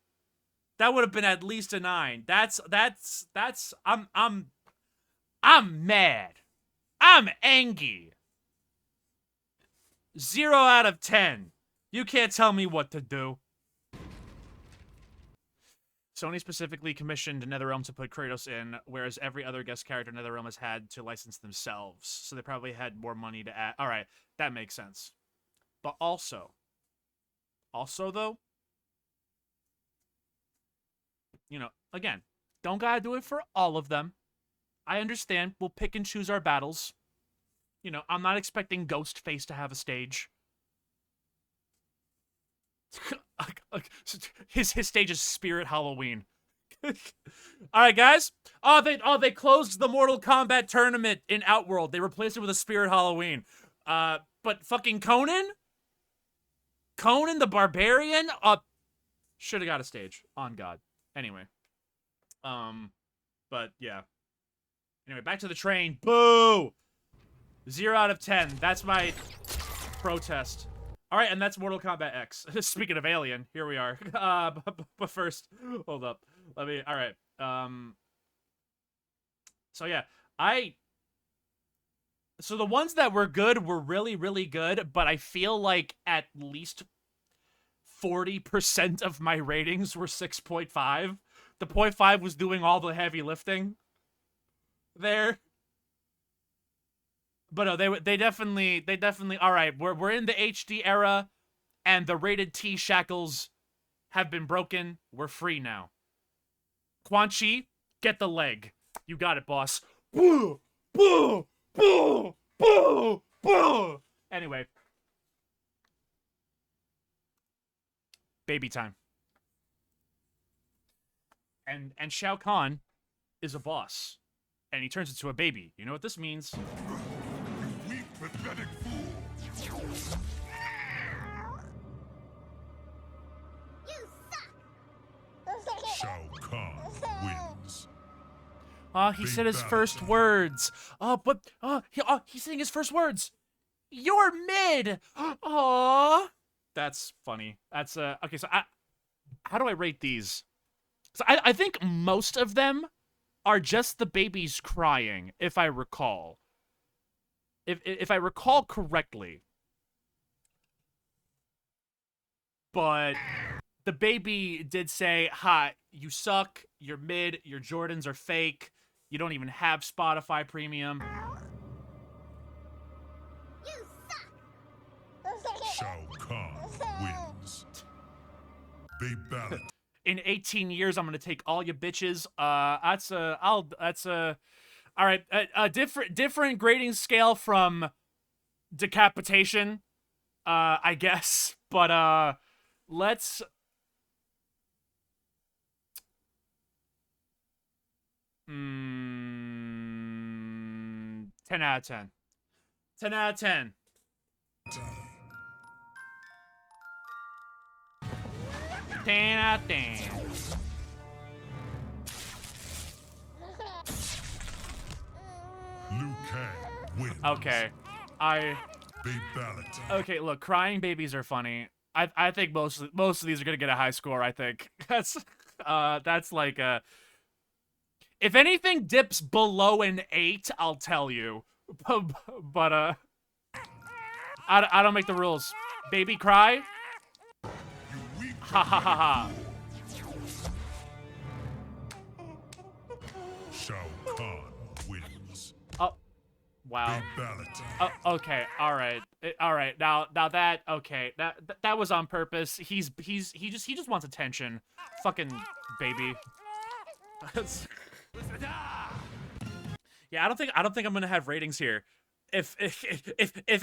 That would have been at least a 9. That's I'm mad. I'm angry. 0 out of 10. You can't tell me what to do. Sony specifically commissioned NetherRealm to put Kratos in, whereas every other guest character NetherRealm has had to license themselves. So they probably had more money to add. All right, that makes sense. But also though, you know, again, don't gotta do it for all of them. I understand. We'll pick and choose our battles. You know, I'm not expecting Ghostface to have a stage. His stage is Spirit Halloween. All right, guys. They closed the Mortal Kombat tournament in Outworld. They replaced it with a Spirit Halloween. But fucking Conan the Barbarian, should have got a stage. On God. Anyway. But yeah. Anyway, back to the train. Boo! 0 out of 10. That's my protest. All right, and that's Mortal Kombat X. Speaking of Alien, here we are. But first, hold up. All right. So yeah, so the ones that were good were really, really good, but I feel like at least 40% of my ratings were 6.5. The 0.5 was doing all the heavy lifting there. But no, they definitely, all right, we're in the HD era, and the rated T shackles have been broken. We're free now. Quan Chi, get the leg. You got it, boss. Boo! Boo! Boo! Boo! Boo! Anyway. Baby time. And Shao Kahn is a boss. And he turns into a baby. You know what this means? Weak, pathetic fool. You suck. Shao Kahn wins. He Big said his battle first time. words. He's saying his first words. You're mid. Aw. That's funny. That's okay. So how do I rate these? So I think most of them are just the babies crying, if I recall. If I recall correctly. But the baby did say, "Ha, you suck, you're mid, your Jordans are fake, you don't even have Spotify Premium." Shao Kahn wins. Fatality. In 18 years, I'm gonna take all you bitches. All right. A different grading scale from decapitation, I guess. But let's. 10 out of 10. 10 out of 10. 10 out of 10. Liu Kang wins. Okay. Fatality. Okay, look, crying babies are funny. I think most of these are gonna get a high score, I think. That's like a, if anything dips below an 8, I'll tell you. But I don't make the rules. Baby cry? Ha ha ha ha. Shao Kahn wins. Oh, wow. Fatality. Okay, all right. Now that, okay, that was on purpose. He just wants attention. Fucking baby. Yeah, I don't think I'm gonna have ratings here. If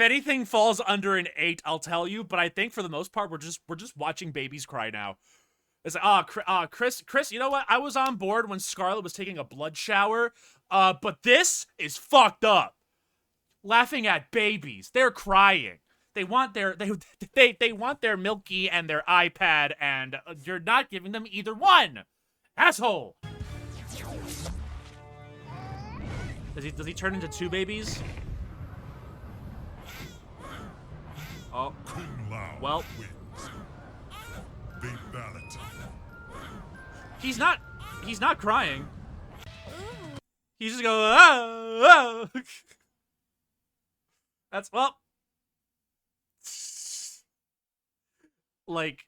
anything falls under an 8, I'll tell you. But I think for the most part, we're just watching babies cry now. It's like, Chris, you know what? I was on board when Scarlet was taking a blood shower. But this is fucked up. Laughing at babies, they're crying. They want their they want their Milky and their iPad, and you're not giving them either one. Asshole. Does he turn into 2 babies? Oh. Kung Lao Well. wins. Fatality. He's not crying. He's just going, oh, oh. That's, well, like,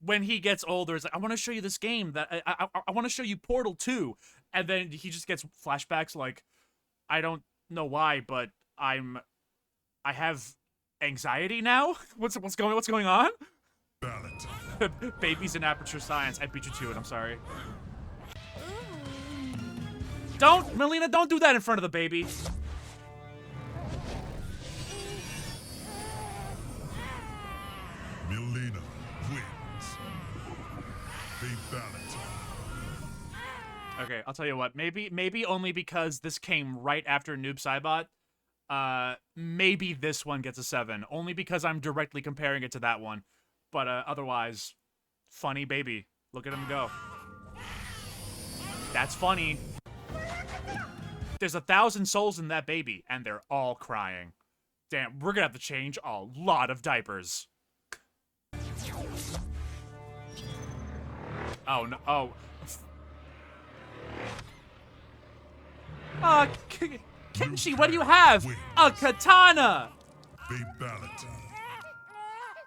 when he gets older, it's like, I want to show you this game that I want to show you Portal 2, and then he just gets flashbacks like, I don't know why, but I have anxiety now. What's going on? Fatality. Babies in Aperture Science. I beat you to it. I'm sorry. Don't, Melina, don't do that in front of the baby. Melina wins. Fatality. Okay, I'll tell you what. Maybe only because this came right after Noob Saibot. Maybe this one gets a 7. Only because I'm directly comparing it to that one. But otherwise, funny baby. Look at him go. That's funny. There's 1,000 souls in that baby, and they're all crying. Damn, we're gonna have to change a lot of diapers. Oh no! Oh. Kenshi, what do you have? A katana! Fatality.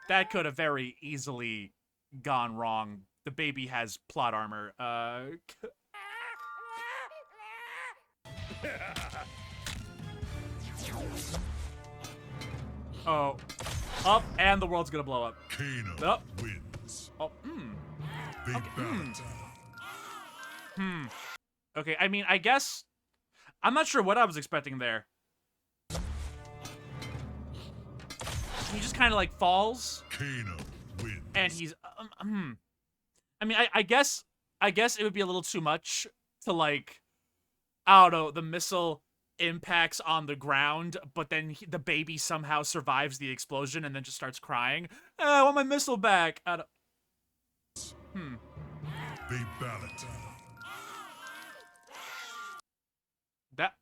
That could have very easily gone wrong. The baby has plot armor. Oh. Up, and the world's gonna blow up. Kano wins. Oh, Fatality. Okay, I mean, I guess... I'm not sure what I was expecting there. He just kind of, like, falls. Kano wins. And he's... I mean, I guess it would be a little too much to, like... I don't know, the missile impacts on the ground, but then the baby somehow survives the explosion and then just starts crying. I want my missile back. I don't... Fatality. That,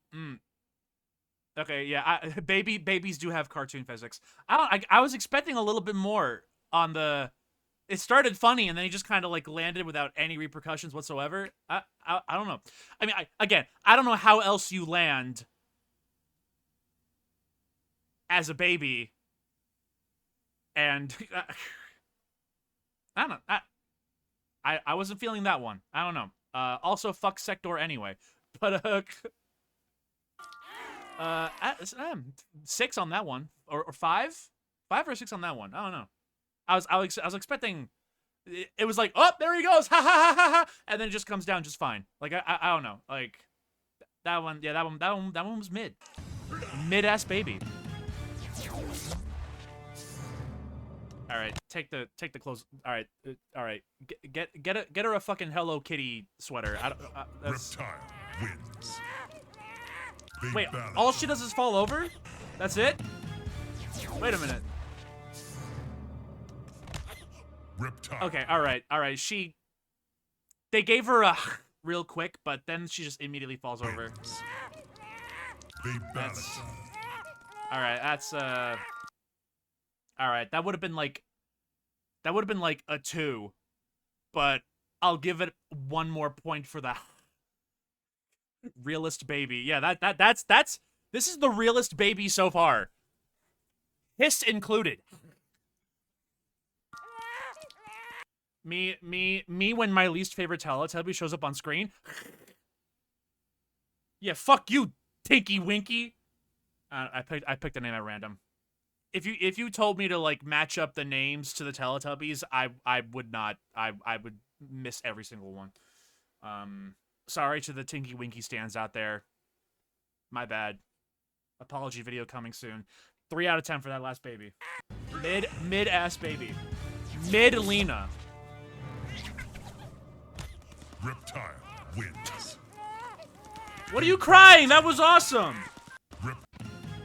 Okay, yeah, babies do have cartoon physics. I was expecting a little bit more on the It started funny, and then he just kind of like landed without any repercussions whatsoever. I don't know. I mean, I don't know how else you land as a baby, and I don't know. I wasn't feeling that one. I don't know. Also, fuck Sector anyway. But 6 on that one, or 5 or 6 on that one. I don't know. I was expecting. It was like, oh, there he goes, ha ha ha ha ha, and then it just comes down just fine. Like I don't know, like that one, yeah, that one was mid ass baby. All right, take the clothes. All right, get her a fucking Hello Kitty sweater. Reptile wins. Wait, all she does is fall over? That's it? Wait a minute. Reptile. Okay, all right. They gave her a real quick, but then she just immediately falls over. That's all right. That's all right. That would have been like a 2, but I'll give it 1 more point for that. Realist baby. Yeah, that's this is the realest baby so far. Hiss included. Me when my least favorite Teletubby shows up on screen. Yeah, fuck you, Tinky Winky. I picked a name at random. If you told me to like match up the names to the Teletubbies, I would not. I would miss every single one. Sorry to the Tinky Winky stands out there. My bad. Apology video coming soon. 3 out of 10 for that last baby. Mid ass baby. Mid Lena. Reptile wins. What are you crying? That was awesome.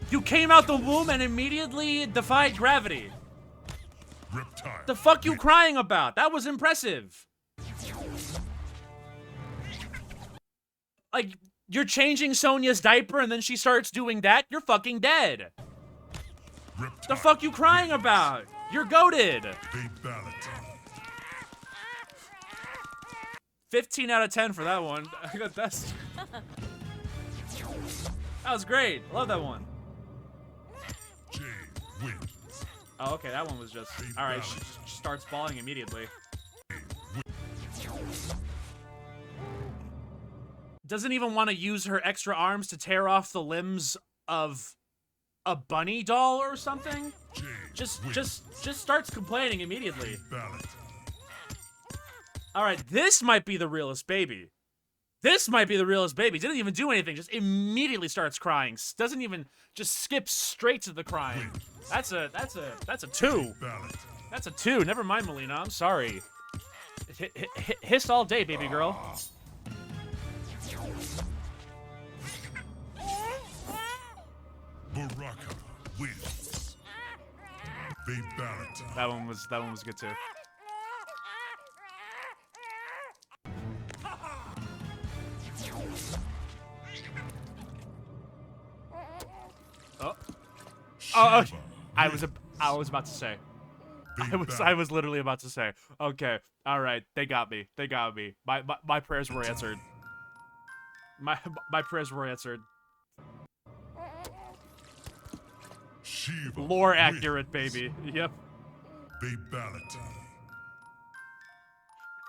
You came out the womb and immediately defied gravity. Reptile. The fuck you crying about? That was impressive. Like, you're changing Sonia's diaper and then she starts doing that? You're fucking dead. Reptile. The fuck you crying about? You're goated. Fatality. 15 out of 10 for that one. I got best. That was great. I love that one. Jade wins. Oh, okay. That one was just... Alright, she starts falling immediately. Doesn't even want to use her extra arms to tear off the limbs of a bunny doll or something. Just starts complaining immediately. Fatality. All right, this might be the realest baby. This might be the realest baby. Didn't even do anything. Just immediately starts crying. Doesn't even just skip straight to the crying. That's a 2. Fatality. That's a 2. Never mind, Melina. I'm sorry. Hissed all day, baby girl. Baraka wins. Fatality. That one was good too. Oh, Shiva I was about to say. I was literally about to say. Okay, all right, they got me. They got me. My prayers were answered. My prayers were answered. Shiva Lore wins. accurate, baby. Yep. Fatality.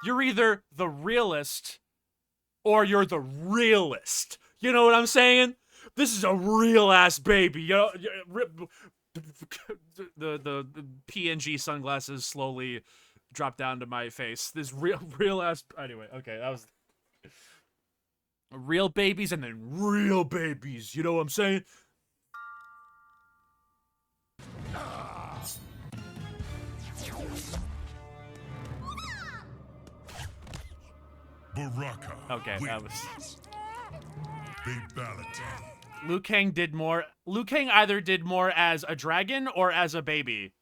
You're either the realist or you're the realist. You know what I'm saying? This is a real ass baby. You know, the PNG sunglasses slowly drop down to my face. This real ass. Anyway, okay, that was real babies and then real babies. You know what I'm saying? Baraka Okay, that wins. was. Fatality. Liu Kang did more. Liu Kang either did more as a dragon or as a baby,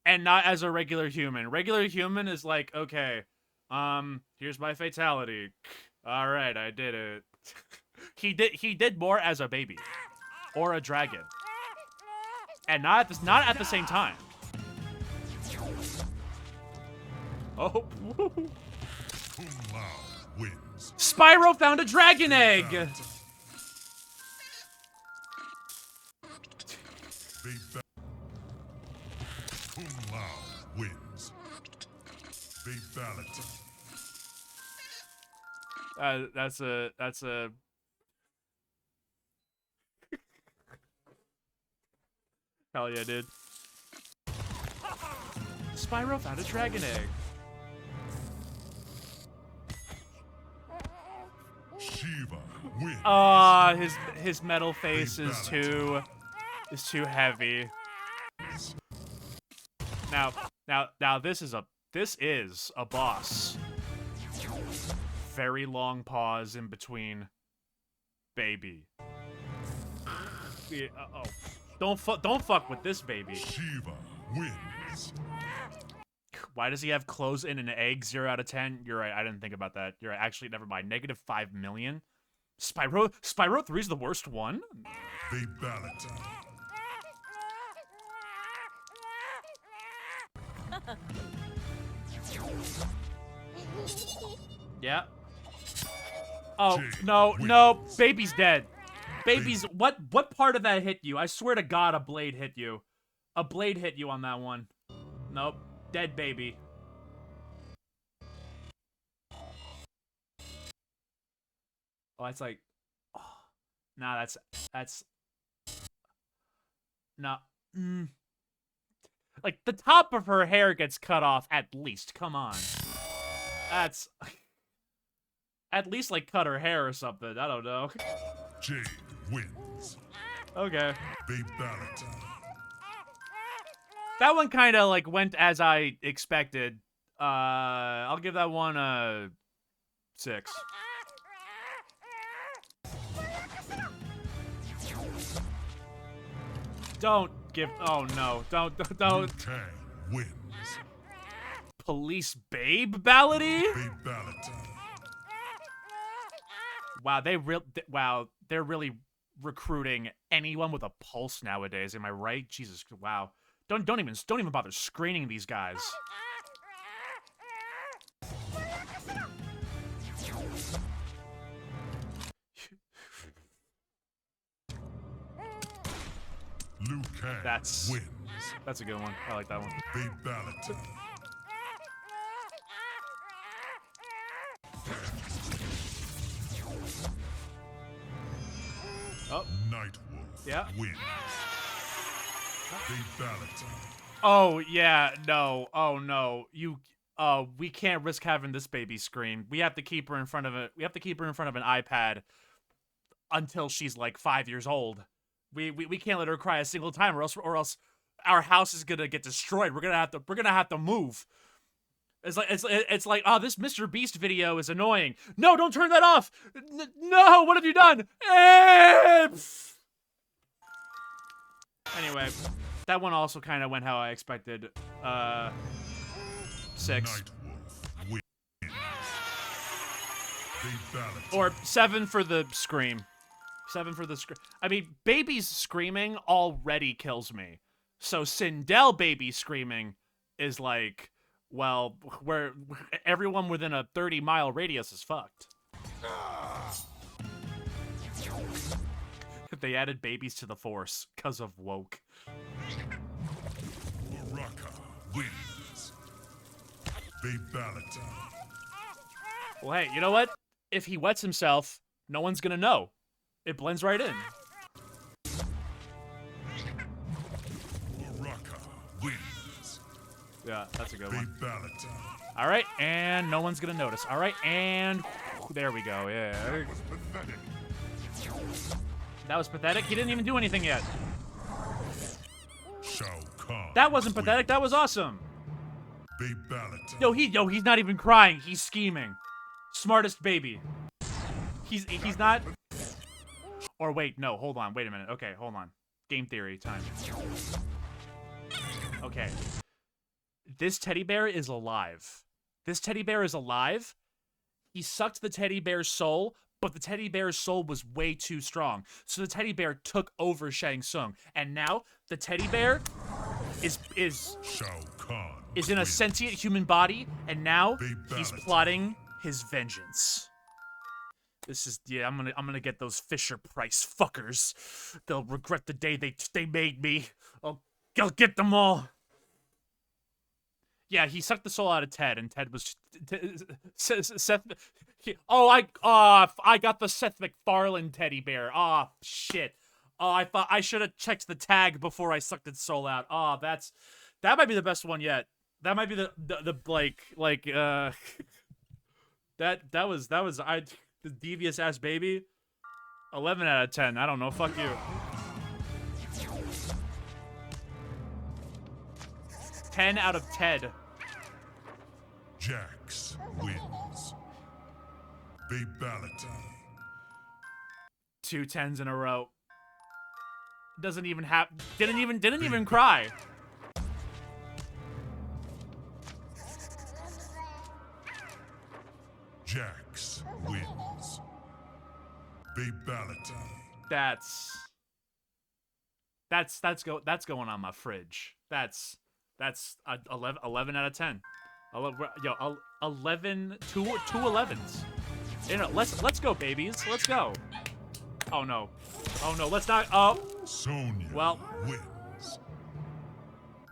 and not as a regular human. Regular human is like, okay, here's my fatality. All right, I did it. He did more as a baby or a dragon, and not at the same time. Oh. Kung Lao wins. Spyro found a dragon egg. Kung Lao wins. Fatality. That's a. Hell yeah, dude. Spyro found a dragon egg. Shiva wins. His metal face is too heavy. Now this is a boss. Very long pause in between. Baby. Yeah, oh. Don't fuck with this baby. Shiva wins. Why does he have clothes in an egg? 0 out of 10. You're right. I didn't think about that. You're right. Actually, never mind. -5 million. Spyro 3 is the worst one. Fatality. Yeah. Oh, Jade no, wins. no. Baby's dead. Baby's... What part of that hit you? I swear to God, a blade hit you. A blade hit you on that one. Nope. Dead baby. Oh, that's like... Oh. Nah, that's... Nah. Like, the top of her hair gets cut off at least. Come on. That's... At least, like, cut her hair or something. I don't know. Jade wins. Okay. Fatality. That one kind of, like, went as I expected. I'll give that one a 6. Don't give... Oh, no. Don't. Kang wins. Police Babe Ballady? Fatality. Wow, they're really recruiting anyone with a pulse nowadays. Am I right? Jesus, wow. Don't even bother screening these guys. Liu Kang That's wins. a good one. I like that one. Fatality. Oh, Nightwolf Yeah. wins. Fatality. oh yeah, no. Oh no. We can't risk having this baby scream. We have to keep her in front of it. We have to keep her in front of an iPad until she's like 5 years old. We can't let her cry a single time, or else our house is gonna get destroyed. We're gonna have to move. It's like, oh, this Mr. Beast video is annoying. No, don't turn that off. No, what have you done? Anyway, that one also kind of went how I expected. 6 Nightwolf wins. Fatality. or 7 for the scream. 7 for the scream. I mean, baby's screaming already kills me. So Sindel baby screaming is like, well, where everyone within a 30-mile radius is fucked. They added babies to the force because of woke. Baraka wins. Fatality. Well, hey, you know what? If he wets himself, no one's gonna know. It blends right in. Baraka wins. Yeah, that's a good one. Fatality. All right, and no one's gonna notice. All right, and there we go. Yeah. Pathetic. That was pathetic. He didn't even do anything yet. Shao Kahn. That wasn't pathetic. That was awesome. Fatality. Yo, he's not even crying. He's scheming. Smartest baby. He's not. Or wait, no. Hold on. Wait a minute. Okay, hold on. Game theory time. Okay. This teddy bear is alive. This teddy bear is alive. He sucked the teddy bear's soul, but the teddy bear's soul was way too strong. So the teddy bear took over Shang Tsung. And now the teddy bear is Shao Khan is in a wins. sentient human body, and now he's Fatality. plotting his vengeance. This is, yeah, I'm gonna get those Fisher Price fuckers. They'll regret the day they made me. I'll get them all. Yeah, he sucked the soul out of Ted, and Ted was Seth. I got the Seth MacFarlane teddy bear. Oh shit. Oh, I thought I should have checked the tag before I sucked its soul out. Oh, that might be the best one yet. That might be the that was the devious ass baby. 11 out of 10. I don't know. Fuck you. 10 out of Ted. Jax wins. Fatality. 2 10s in a row. Doesn't even have. Didn't even cry. Jax wins. Fatality. That's going on my fridge. That's 11 out of 10. 11 two 11s. You know, let's go, babies. Let's go. Oh no. Oh no, let's not. Oh. Sonya Well. wins.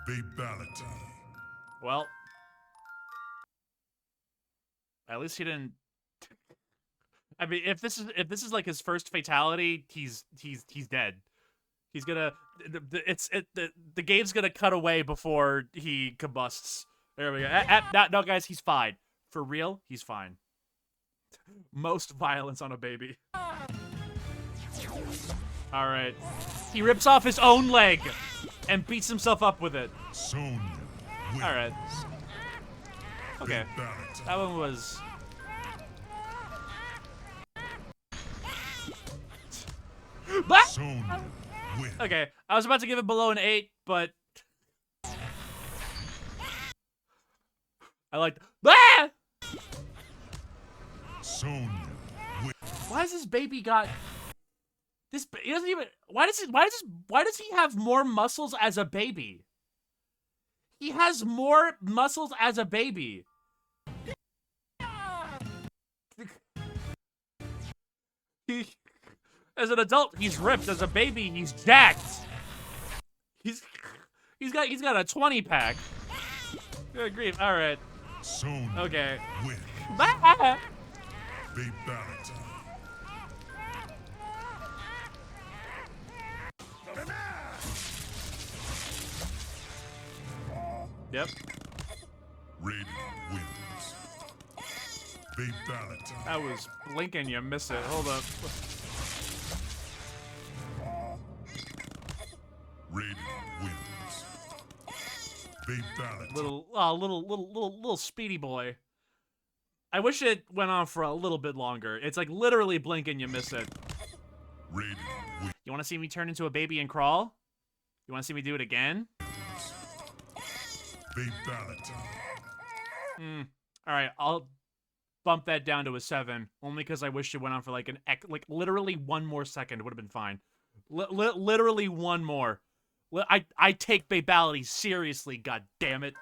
Fatality. Well. At least he didn't. I mean, if this is like his first fatality, he's dead. He's gonna. The game's gonna cut away before he combusts. There we go. No, guys, he's fine. For real, he's fine. Most violence on a baby. All right. He rips off his own leg and beats himself up with it. Sonya wins. All right. Okay. Fatality. That one was. Sonya wins. Okay, I was about to give it below an 8, but I liked. Sonya wins. Why does this baby got this? He doesn't even. Why does he have more muscles as a baby? He has more muscles as a baby. As an adult, he's ripped. As a baby, he's jacked. He's got a 20-pack. Good grief. All right. Sonya Okay. wins. Bye. Fatality. Yep. Raiden wins. Fatality. That was blinking. You miss it. Hold up. Raiden wins. Fatality. Little speedy boy. I wish it went on for a little bit longer. It's like literally blink and you miss it. Raiden wins. You want to see me turn into a baby and crawl? You want to see me do it again? Fatality. All right, I'll bump that down to a 7, only because I wish it went on for like literally one more second would have been fine. Literally one more. I take Babality seriously. God damn it.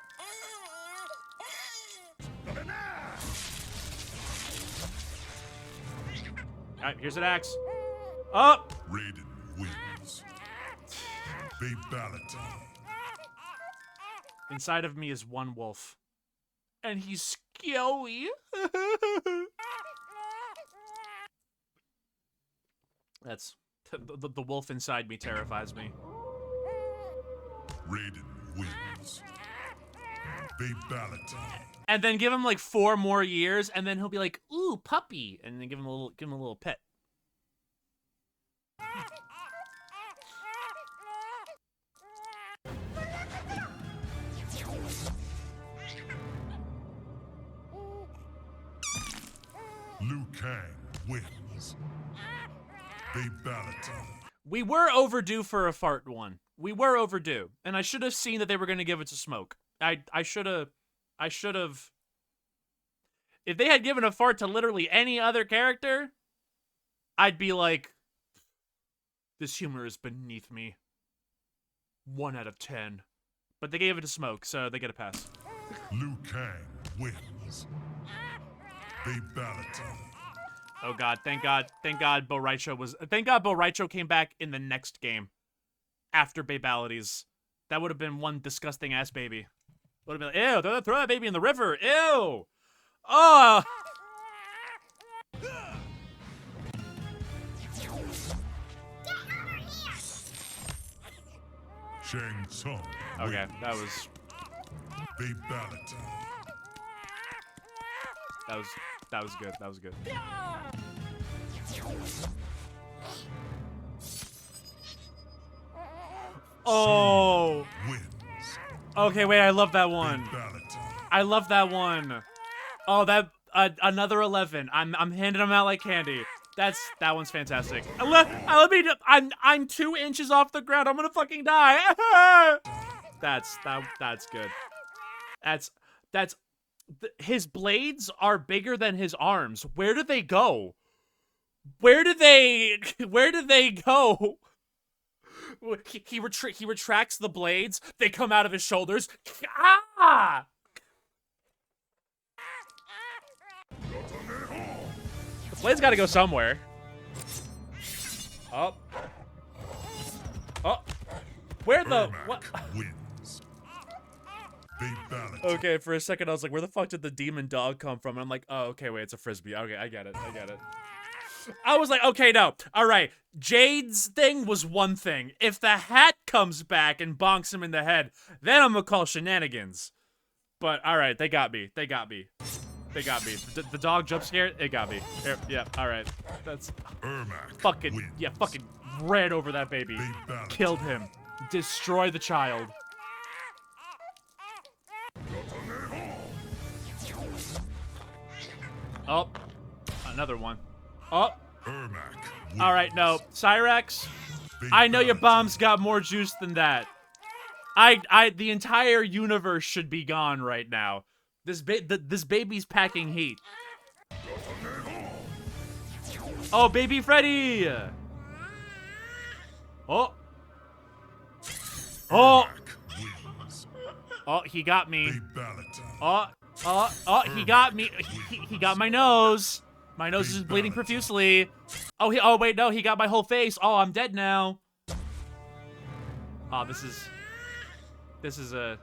All right, here's an axe. Up. Raiden wins. Fatality. Inside of me is one wolf. And he's skewy. That's... The wolf inside me terrifies me. Raiden wins. Fatality. And then give him like 4 more years, and then he'll be like, "Ooh, puppy," and then give him a little pet. Liu Kang wins. Fatality. We were overdue for a fart one. We were overdue, and I should have seen that they were going to give it to Smoke. I should have. If they had given a fart to literally any other character, I'd be like, this humor is beneath me. 1 out of 10. But they gave it to Smoke, so they get a pass. Liu Kang wins. Fatality. Oh god, thank God Bo Raicho came back in the next game. After Babalities. That would have been one disgusting ass baby. Would have been like, ew, throw that baby in the river. Ew. Oh. Shang Tsung. Okay, that was Fatality. that was good. That was good. Oh. Wins. Okay, wait, I love that one. Fatality. I love that one. Oh, that another 11. I'm handing them out like candy. That one's fantastic. Let me. I'm 2 inches off the ground. I'm gonna fucking die. That's good. His blades are bigger than his arms. Where do they go? Where do they go? He retracts the blades. They come out of his shoulders. Ah! The blades got to go somewhere. Oh. Oh. Where the what? Wins. Fatality. Okay, for a second I was like, where the fuck did the demon dog come from? And I'm like, oh, okay, wait, it's a frisbee. Okay, I get it. I was like, okay, no. All right. Jade's thing was one thing. If the hat comes back and bonks him in the head, then I'm gonna call shenanigans. But, all right, they got me. The dog jump scare, it got me. Yeah, all right. That's Ermac fucking, wins. yeah, fucking ran over that baby. Fatality. Killed him. Destroy the child. Oh, another one. Oh. Ermac wins. All right, no. Cyrax, I know your bomb's got more juice than that. The entire universe should be gone right now. This baby's packing heat. Oh, baby Freddy! Oh. Oh. Wins. Oh, he got me. Fatality. Oh, he got me. He got my nose. My nose is bleeding profusely. Oh, wait, no, he got my whole face. Oh, I'm dead now. Oh, this is a...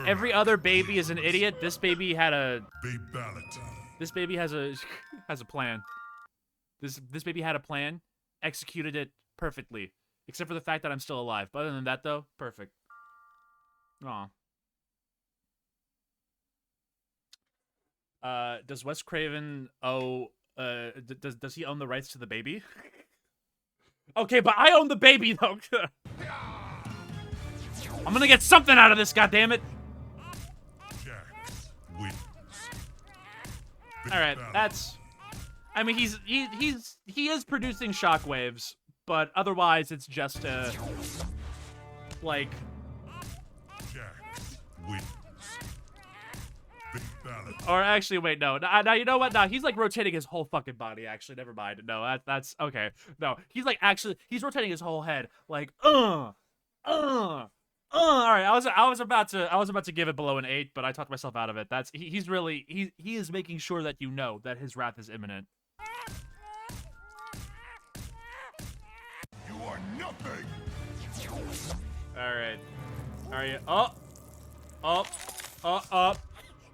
Every other baby is an idiot. This baby had a... Fatality. This baby has a plan. This baby had a plan, executed it perfectly. Except for the fact that I'm still alive. But other than that, though, perfect. Aw. Does Wes Craven owe... does he own the rights to the baby? Okay, but I own the baby, though. I'm gonna get something out of this, goddammit! Jax wins. Alright, Fatality. that's... I mean, he is producing shockwaves, but otherwise it's just like... Jax wins. Fatality. Or actually, wait, no, you know what? No, he's like rotating his whole fucking body. Actually, never mind. No, that's okay. No, he's like he's rotating his whole head. Like, All right, I was about to give it below an 8, but I talked myself out of it. That's he is making sure that you know that his wrath is imminent. You are nothing. All right. Oh.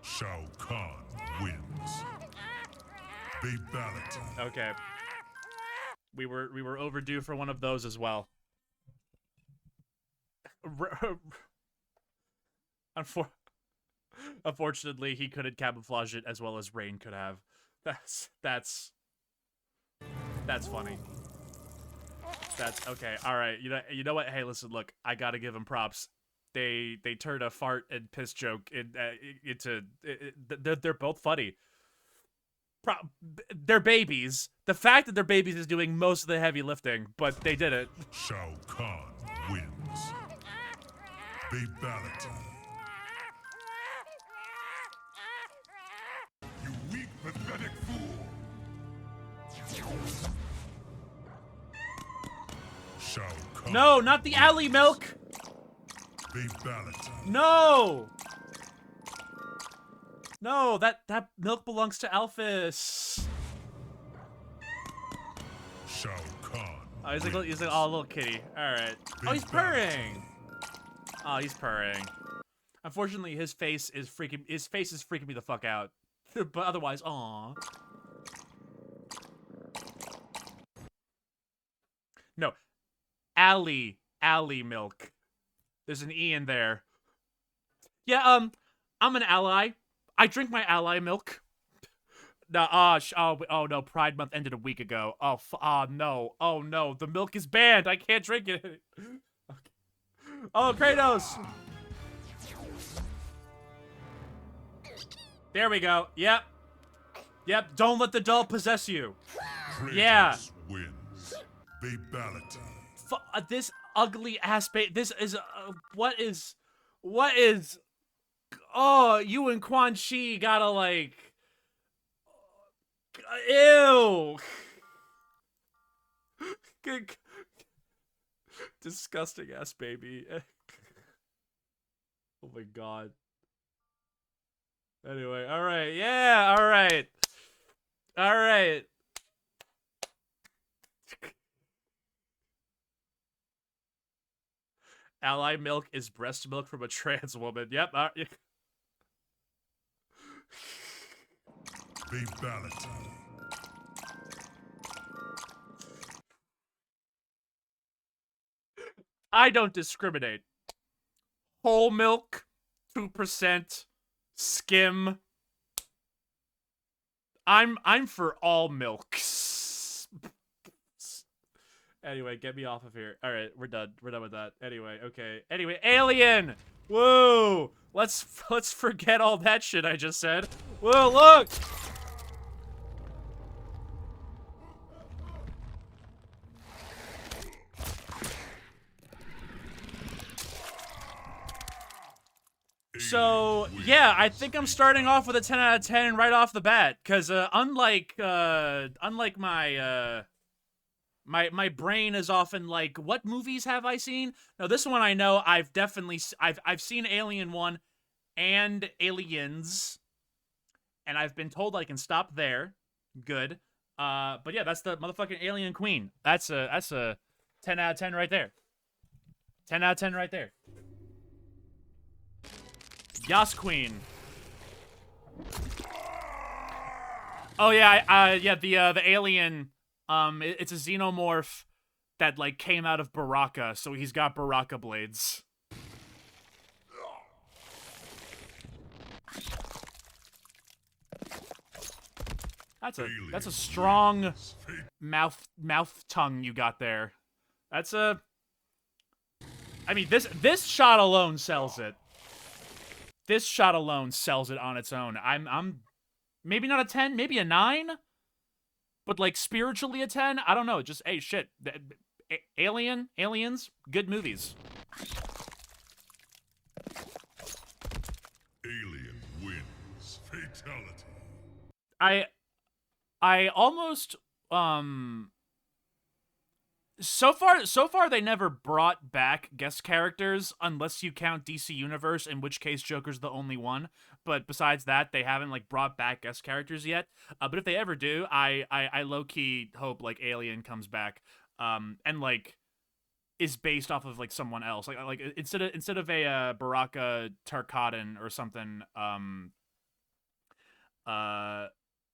Shao Kahn wins. Fatality. Okay. We were overdue for one of those as well. Unfortunately, he couldn't camouflage it as well as Rain could have. That's funny. That's okay. All right. You know what? Hey, listen. Look, I gotta give him props. They turned a fart and piss joke into they're both funny. They're babies. The fact that they're babies is doing most of the heavy lifting, but they did it. Shao Kahn wins. Fatality. You weak, pathetic fool. Shao Kahn. No, not the alley milk. Fatality. No! No, that milk belongs to Alphys. Shao Kahn. Oh, he's like, oh, little kitty. All right. Oh, he's purring. Oh, he's purring. Unfortunately, his face is freaking me the fuck out. But otherwise, aw. No, Alley milk. There's an E in there. Yeah, I'm an ally. I drink my ally milk. No, oh no, Pride Month ended a week ago. Oh, no. Oh no, the milk is banned. I can't drink it. Okay. Oh, Kratos. There we go. Yep. Don't let the doll possess you. Kratos Yeah. wins. Fatality. This ugly ass this is what is oh, you and Quan Chi gotta like ew. Disgusting ass baby. Oh my god. Anyway, all right. Yeah, all right. All right. Ally milk is breast milk from a trans woman. Yep. Fatality. I don't discriminate. Whole milk, 2%, skim. I'm for all milks. Anyway, get me off of here. All right, we're done. We're done with that. Anyway, okay. Anyway, Alien. Whoa. Let's forget all that shit I just said. Whoa, look. So, yeah, I think I'm starting off with a 10 out of 10 right off the bat, because unlike my my brain is often like, what movies have I seen? No, this one I know I've definitely I've seen Alien 1 and Aliens, and I've been told I can stop there. Good. But yeah, that's the motherfucking Alien Queen. That's a 10 out of 10 right there. 10 out of 10 right there. Yas Queen. Oh yeah, yeah, the alien, it's a xenomorph that like came out of Baraka, so he's got Baraka blades. That's a strong mouth tongue you got there. That's a I mean this shot alone sells it. This shot alone sells it on its own. I'm maybe not a 10, maybe a 9, but like spiritually a 10. I don't know. Just hey, shit. Aliens, good movies. Alien wins. Fatality. I almost so far they never brought back guest characters unless you count DC Universe, in which case Joker's the only one. But besides that, they haven't like brought back guest characters yet. But if they ever do, I low-key hope like Alien comes back and like is based off of like someone else. Like instead of a Baraka Tarkatan or something,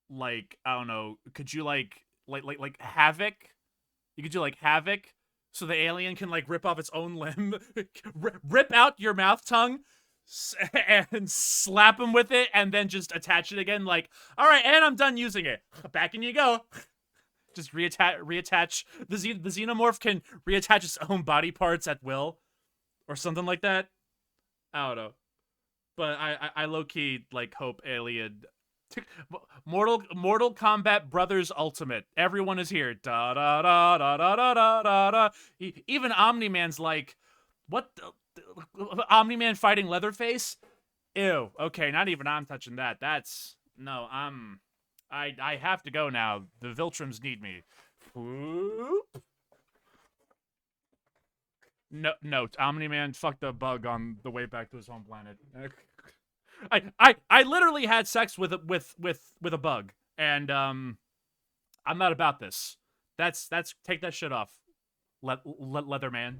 like I don't know, could you like Havoc? You could do like Havoc, so the alien can like rip off its own limb, rip out your mouth tongue, and slap him with it, and then just attach it again. Like, all right, and I'm done using it. Back in you go. Just reattach. The xenomorph can reattach its own body parts at will, or something like that. I don't know, but I low key like hope Alien. Mortal Kombat Brothers Ultimate. Everyone is here. Da da da da da da da da. Even Omni-Man's like, what? Omni-Man fighting Leatherface? Ew. Okay, not even I'm touching that. That's no. I have to go now. The Viltrums need me. Whoop. Note: Omni-Man fucked a bug on the way back to his home planet. I literally had sex with a bug, and I'm not about this. That's take that shit off, Leatherman.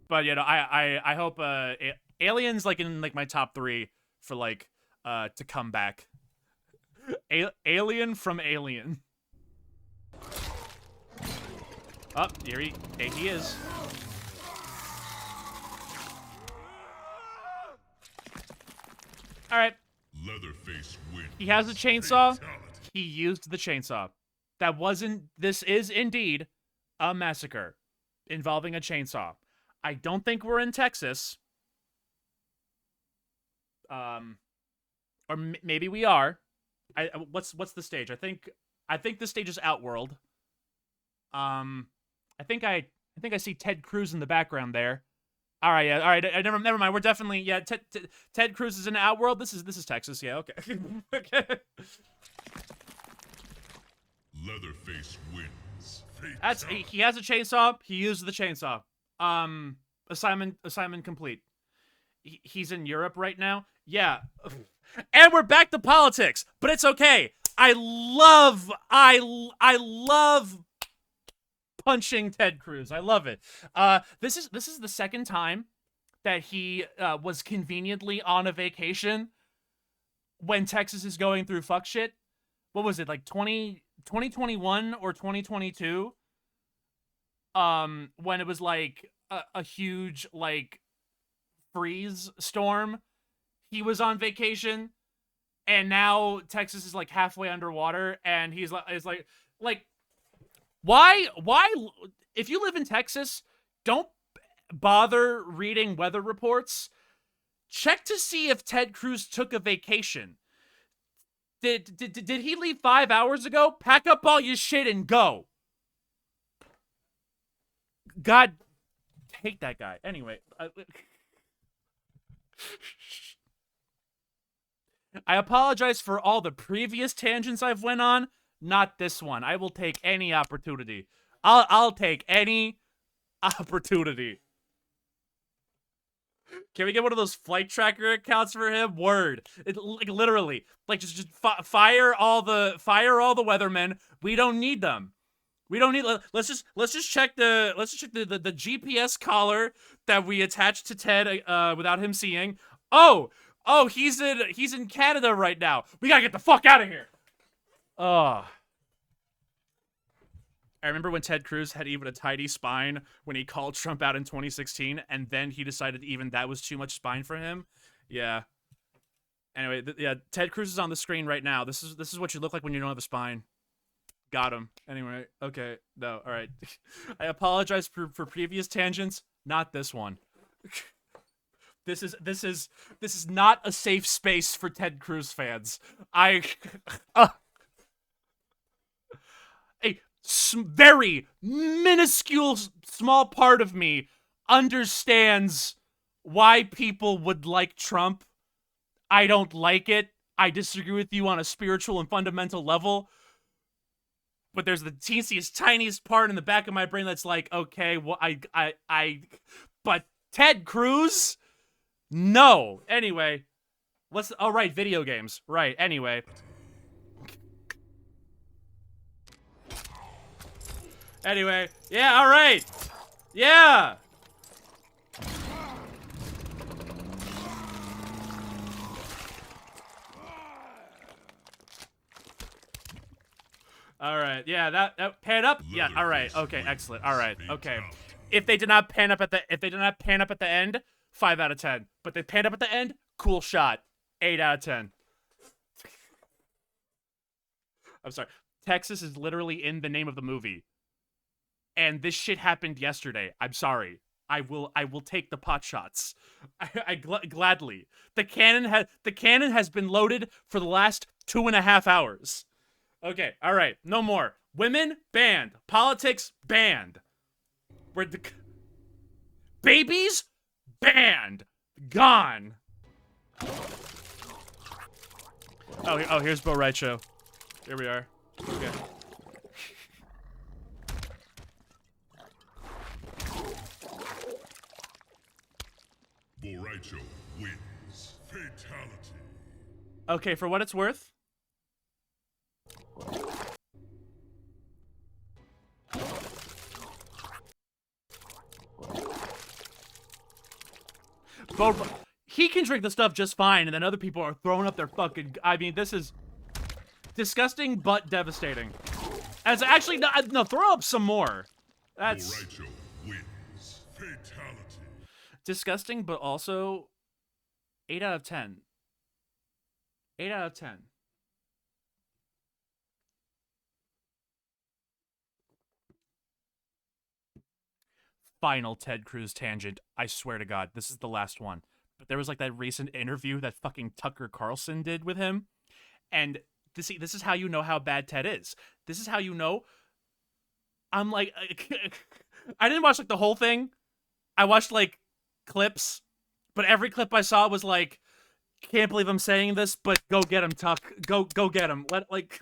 But you know, I hope Alien's like in like my top 3 for like to come back. Alien from Alien. Oh, here he is. All right. Leatherface wins. He has a chainsaw. Fatality. He used the chainsaw. That wasn't. This is indeed a massacre involving a chainsaw. I don't think we're in Texas. Or maybe we are. What's the stage? I think the stage is Outworld. I think I see Ted Cruz in the background there. All right, yeah, all right. Never mind. We're definitely Ted Cruz is in Outworld. This is Texas. Yeah, okay. Okay. Leatherface wins. That's Fatality. he has a chainsaw. He uses the chainsaw. Assignment complete. He's in Europe right now. Yeah. And we're back to politics, but it's okay. I love punching Ted Cruz. I love it. This is the second time that he was conveniently on a vacation when Texas is going through fuck shit. What was it, like 2021 or 2022? When it was like a huge like freeze storm. He was on vacation, and now Texas is like halfway underwater, and he's like why if you live in Texas, don't bother reading weather reports. Check to see if Ted Cruz took a vacation. Did he leave 5 hours ago? Pack up all your shit and go. God, hate that guy. Anyway, I apologize for all the previous tangents I've went on. Not this one. I will take any opportunity. I'll take any opportunity. Can we get one of those flight tracker accounts for him? Word. Like literally, like just fire all the weathermen. We don't need them. We don't need. Let's just check the GPS collar that we attached to Ted without him seeing. Oh, he's in Canada right now. We gotta get the fuck out of here. I remember when Ted Cruz had even a tidy spine when he called Trump out in 2016, and then he decided even that was too much spine for him. Yeah. Anyway, yeah, Ted Cruz is on the screen right now. This is what you look like when you don't have a spine. Got him. Anyway, okay, no, all right. I apologize for previous tangents. Not this one. This is not a safe space for Ted Cruz fans. A very minuscule small part of me understands why people would like Trump. I don't like it. I disagree with you on a spiritual and fundamental level. But there's the teeniest, tiniest part in the back of my brain that's like, okay, well, but Ted Cruz? No. Anyway, oh, right, video games. Right, anyway. Anyway, yeah, all right. Yeah. All right, yeah, that pan up. Yeah, all right, okay, excellent. All right, okay. If they did not pan up at the end, 5 out of 10. But they panned up at the end, cool shot, 8 out of 10. I'm sorry. Texas is literally in the name of the movie. And this shit happened yesterday. I'm sorry. I will take the pot shots. Gladly. The cannon has been loaded for the last 2.5 hours. Okay, all right, no more. Women banned. Politics banned. Babies banned. Gone. Oh, here's Bo Right Show. Here we are. Okay. Rachel wins. Fatality. Okay, for what it's worth. But he can drink the stuff just fine, and then other people are throwing up their fucking... I mean, this is disgusting but devastating. As actually, no, throw up some more. That's Rachel wins. Fatality. disgusting, but also 8 out of 10. 8 out of 10. Final Ted Cruz tangent. I swear to God, this is the last one. But there was like that recent interview that fucking Tucker Carlson did with him. And this is how you know how bad Ted is. This is how you know. I'm like, I didn't watch like the whole thing. I watched like clips, but every clip I saw was like, can't believe I'm saying this, but go get him, Tuck. Go get him. Let like.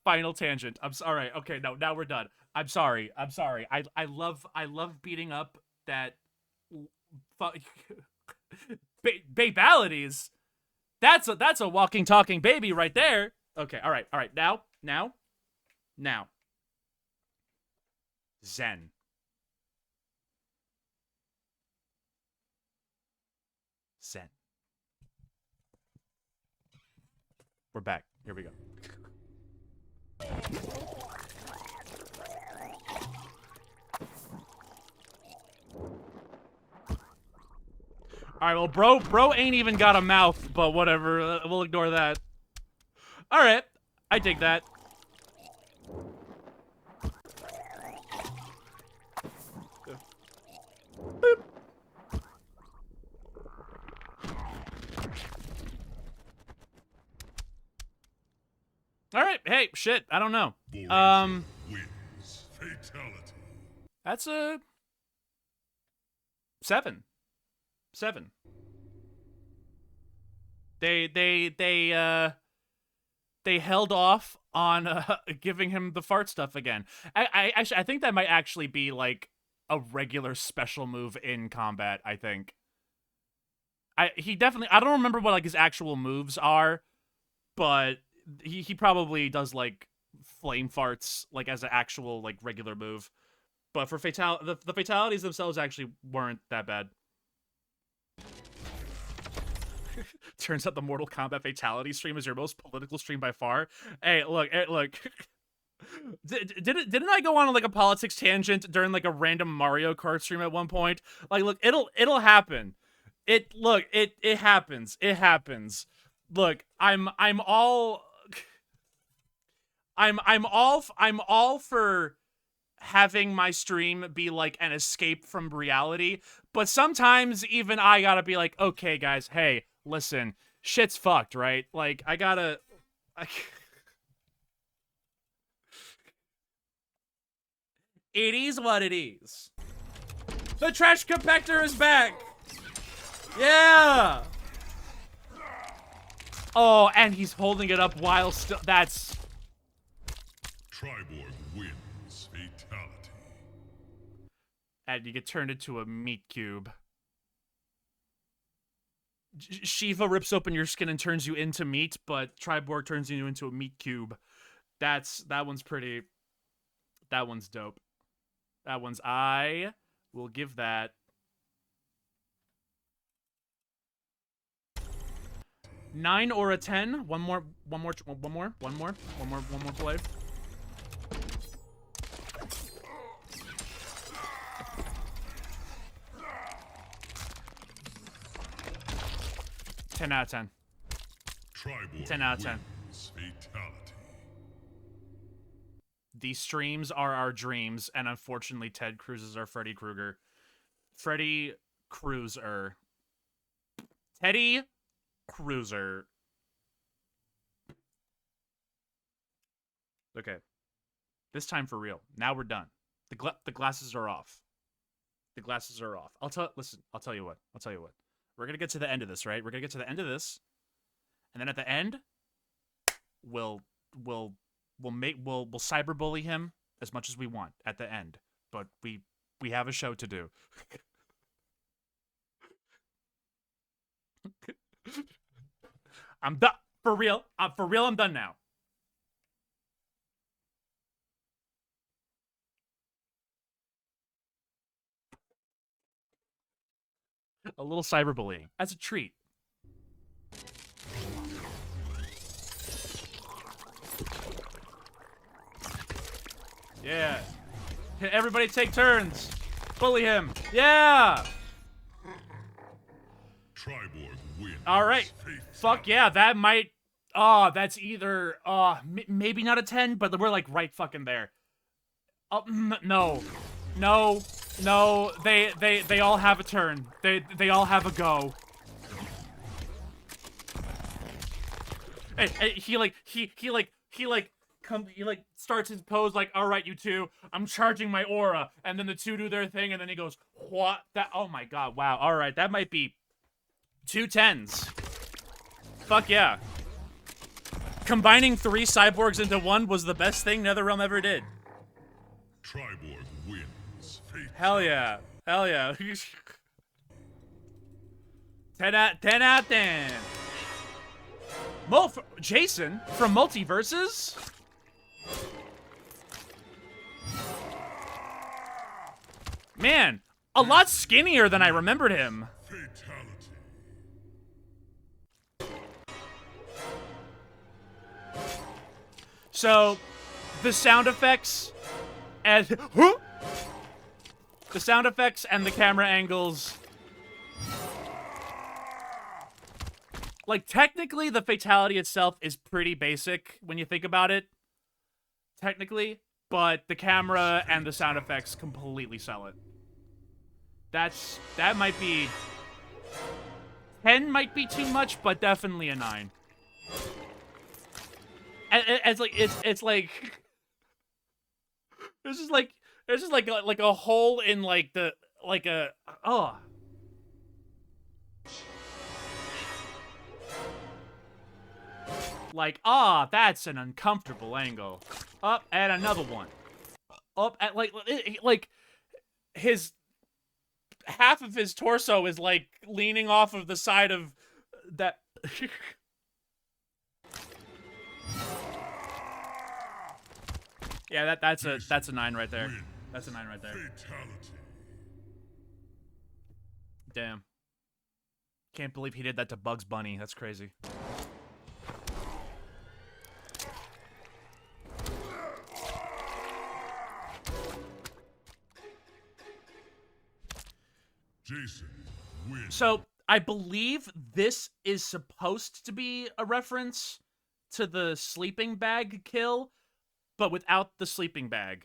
Final tangent. I'm sorry. Okay, no, now we're done. I'm sorry. I love beating up that babalities. That's a walking talking baby right there. Okay, all right. Now. Zen. We're back. Here we go. Alright, well, bro ain't even got a mouth, but whatever. We'll ignore that. Alright, I dig that. Boop. Alright, hey, shit, I don't know. Wins. Fatality. That's a 7. 7. They held off on giving him the fart stuff again. I think that might actually be like a regular special move in Kombat, I think. He definitely, I don't remember what like his actual moves are, but he probably does like flame farts like as an actual like regular move. But for the fatalities themselves actually weren't that bad. Turns out the Mortal Kombat Fatality stream is your most political stream by far. Hey, look. Didn't I go on like a politics tangent during like a random Mario Kart stream at one point? Like, look, it'll happen. It happens. It happens. Look, I'm all for having my stream be like an escape from reality, but sometimes even I gotta be like, okay, guys, hey, listen, shit's fucked, right? Like, it is what it is. The trash compactor is back! Yeah! Oh, and he's holding it up while still. That's. Triborg wins. Fatality. And you get turned into a meat cube. Shiva rips open your skin and turns you into meat, but Triborg turns you into a meat cube. That one's pretty. That one's dope. I will give that 9 or a 10. One more play. Ten out of 10. Triborg 10 out of 10. wins. Fatality. These streams are our dreams, and unfortunately, Ted Cruz is our Freddy Krueger. Freddy Cruiser. Teddy Cruiser. Okay. This time for real. Now we're done. The glasses are off. The glasses are off. I'll tell you what. We're gonna get to the end of this, right? We're gonna get to the end of this, and then at the end, we'll cyberbully him as much as we want at the end. But we have a show to do. I'm done. For real. For real, I'm done now. A little cyberbullying as a treat. Yeah. Everybody take turns. Bully him. Yeah. Triborg wins. All right. Fuck yeah. That might. Oh, that's either. Maybe not a 10, but we're like right fucking there. Oh, no. No. No. They all have a turn. They all have a go. Hey, he starts his pose like, all right, you two, I'm charging my aura, and then the two do their thing, and then he goes, what? That, oh my god, wow, all right, that might be 2 10s. Fuck yeah. Combining 3 cyborgs into 1 was the best thing NetherRealm ever did. Triborg wins. Hell yeah. Hell yeah. 10 out 10. Jason from Multiverses? Man, a lot skinnier than I remembered him. Fatality. So, the sound effects and the sound effects and the camera angles. Like, technically, the fatality itself is pretty basic when you think about it. Technically. But the camera and the sound effects completely sell it. That might be... 10 might be too much, but definitely a 9. It's like... It's like... There's just like a hole in, like, the... Like a... Oh... Like, that's an uncomfortable angle. Up at another one. Up at, like, his... Half of his torso is, like, leaning off of the side of that... Yeah, that's a 9 right there. That's a 9 right there. Fatality. Damn. Can't believe he did that to Bugs Bunny. That's crazy. Jason wins. So, I believe this is supposed to be a reference to the sleeping bag kill, but without the sleeping bag.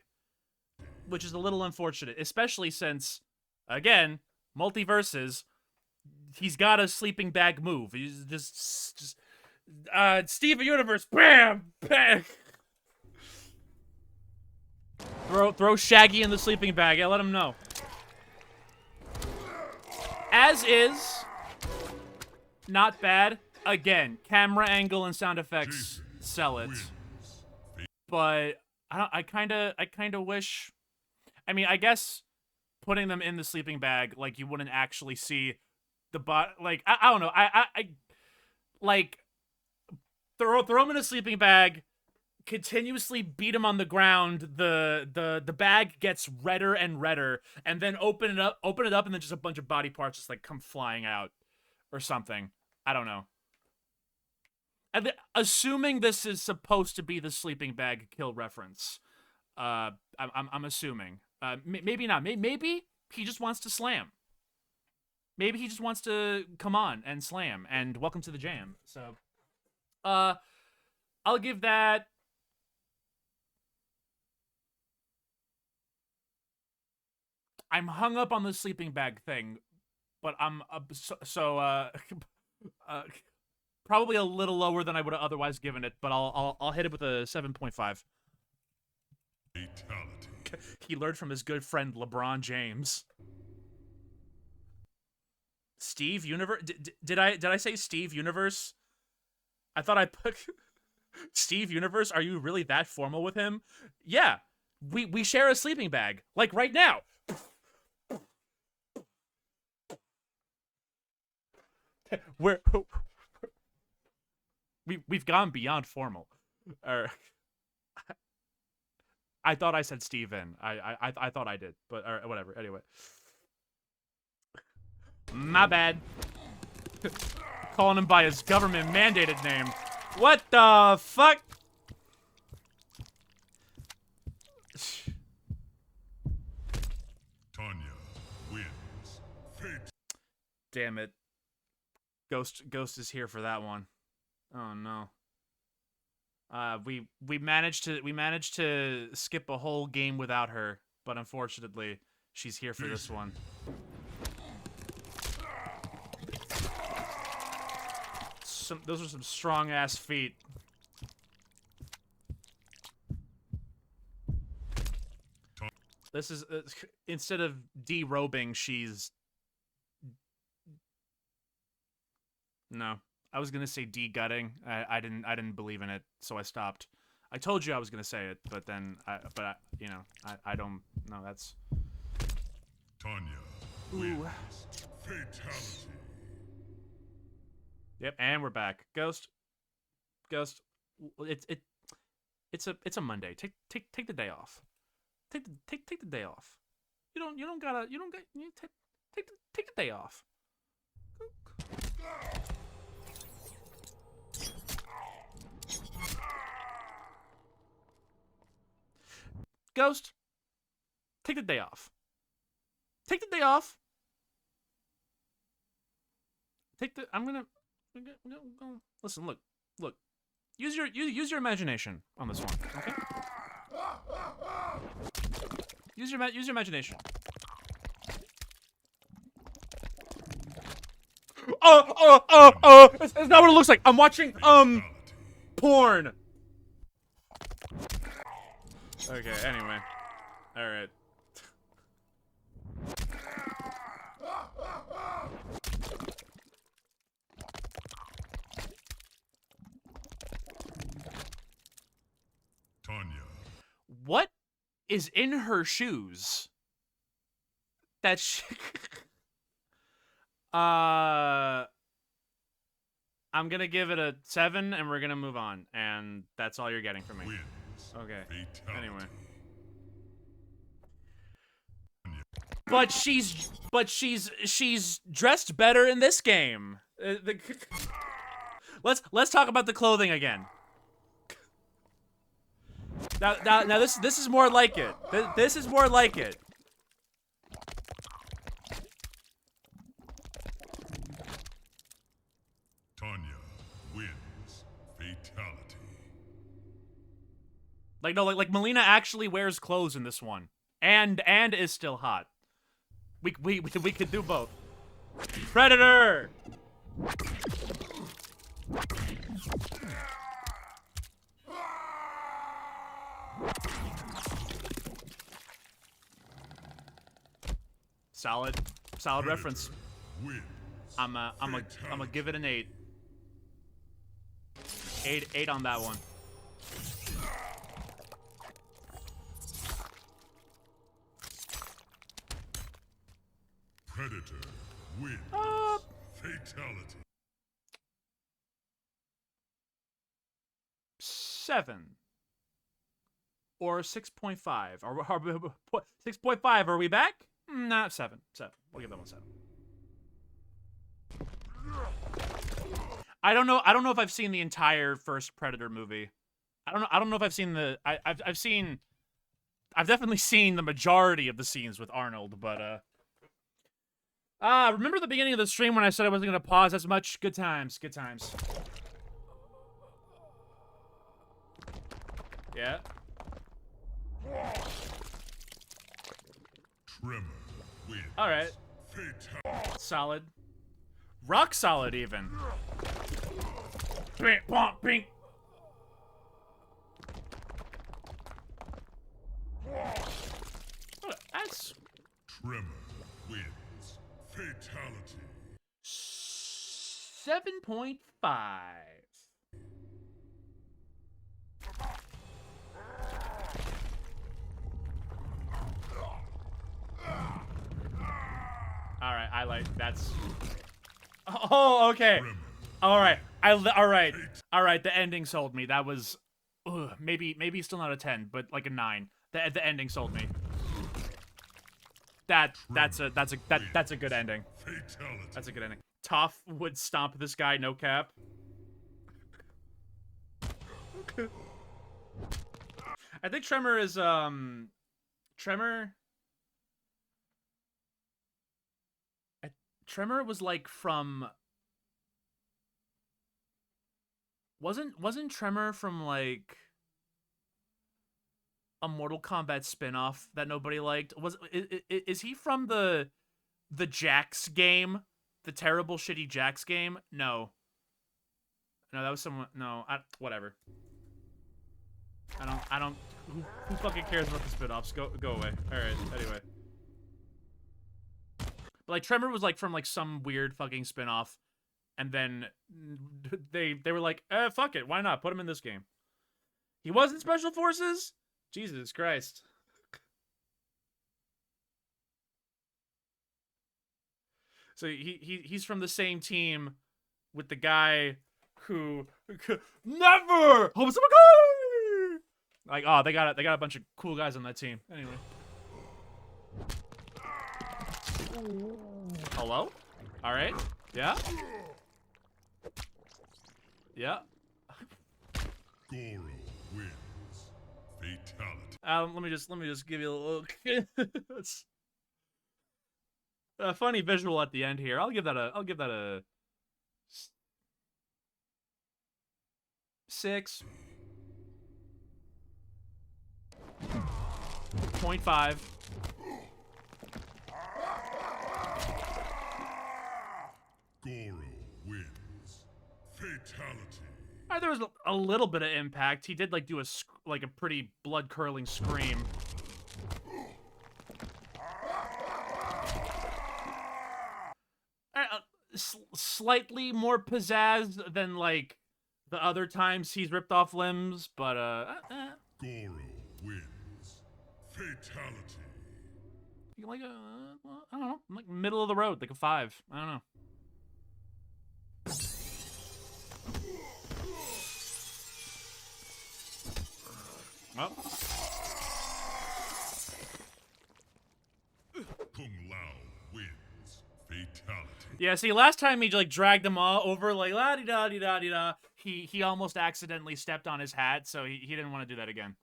Which is a little unfortunate, especially since, again, Multiverses, he's got a sleeping bag move. He's just Steven Universe, bam, bam. Throw Shaggy in the sleeping bag. Yeah, let him know. As is, not bad. Again, camera angle and sound effects sell it. But I kind of wish. I mean, I guess putting them in the sleeping bag, like, you wouldn't actually see the like, I don't know. I like throw him in a sleeping bag, continuously beat him on the ground. The bag gets redder and redder, and then open it up, and then just a bunch of body parts just like come flying out or something. I don't know. And assuming this is supposed to be the sleeping bag kill reference, I'm assuming. Maybe not. Maybe he just wants to slam. Maybe he just wants to come on and slam and welcome to the jam. So, I'll give that. I'm hung up on the sleeping bag thing, but I'm probably a little lower than I would have otherwise given it, but I'll hit it with a 7.5. Fatality. He learned from his good friend LeBron James. Steve Universe? Did I say Steve Universe? I thought I put Steve Universe. Are you really that formal with him? Yeah, we share a sleeping bag, like right now. we've gone beyond formal. I thought I said Steven. I thought I did, but whatever. Anyway, my bad. Calling him by his government mandated name. What the fuck? Tanya wins. Fate. Damn it. Ghost is here for that one. Oh no. We managed to skip a whole game without her, but unfortunately, she's here for this one. Those are some strong ass feet. This is instead of derobing, she's no. I was gonna say de-gutting. I didn't believe in it, so I stopped. I told you I was gonna say it, but then you know, I don't know. That's Tanya wins. Fatality. Yep, and we're back. Ghost, it's a Monday. Take the day off. Take the day off. You take the day off. Ghost, take the day off. Take the day off. I'm gonna listen. Look. Use your imagination on this one. Okay. Use your imagination. Oh! It's not what it looks like. I'm watching porn. Okay. Anyway. All right. Tanya. What is in her shoes? That I'm gonna give it a 7, and we're gonna move on, and that's all you're getting from me. Wins. Okay. Fatality. Anyway. But she's dressed better in this game. Let's talk about the clothing again. Now this is more like it. This is more like it. Tanya wins. Fatality. Like no, like Melina actually wears clothes in this one, and is still hot. We could do both. Predator. Solid reference. Wins. I'm gonna give it an 8. 8 on that one. Predator wins. Fatality. 7 or 6.5 or 6.5. Are we back? Nah, 7. We'll give that one 7. I don't know if I've seen the entire first Predator movie. I don't know if I've seen the I've definitely seen the majority of the scenes with Arnold, but remember the beginning of the stream when I said I wasn't gonna pause as much? Good times. Yeah. Tremor wins. All right. Fatality. Solid. Rock solid even. Bing, bong, bing. That's Tremor wins. Fatality. 7.5. All right, I like that's. Oh, okay. All right. All right. The ending sold me. That was maybe still not a 10, but like a 9. The ending sold me. That's a good ending. Fatality. That's a good ending. Toph would stomp this guy, no cap. I think Tremor is Tremor. Tremor was like from. Wasn't Tremor from like a Mortal Kombat spin-off that nobody liked? Is he from the Jax game? The terrible shitty Jax game? No. No, that was someone. No, whatever. I don't. Who fucking cares about the spin-offs? Go away. All right. Anyway, but like Tremor was like from like some weird fucking spin-off, and then they were like, fuck it, why not put him in this game? He was in Special Forces. Jesus Christ. So he's from the same team with the guy who never. Like, oh, they got a bunch of cool guys on that team. Anyway. Hello? All right. Yeah. Yeah. Goro wins. Fatality. Let me just give you a little. It's a funny visual at the end here. I'll give that a 6. 0.5. Goro wins. Fatality. There was a little bit of impact. He did like do a pretty blood curdling scream. Slightly more pizzazz than like the other times he's ripped off limbs, but Goro wins. Fatality. like well, I don't know, like middle of the road, like a 5. I don't know. Well, Kung Lao wins. Fatality. yeah. See, last time he like dragged them all over, like la di da di da di da. He almost accidentally stepped on his hat, so he didn't want to do that again.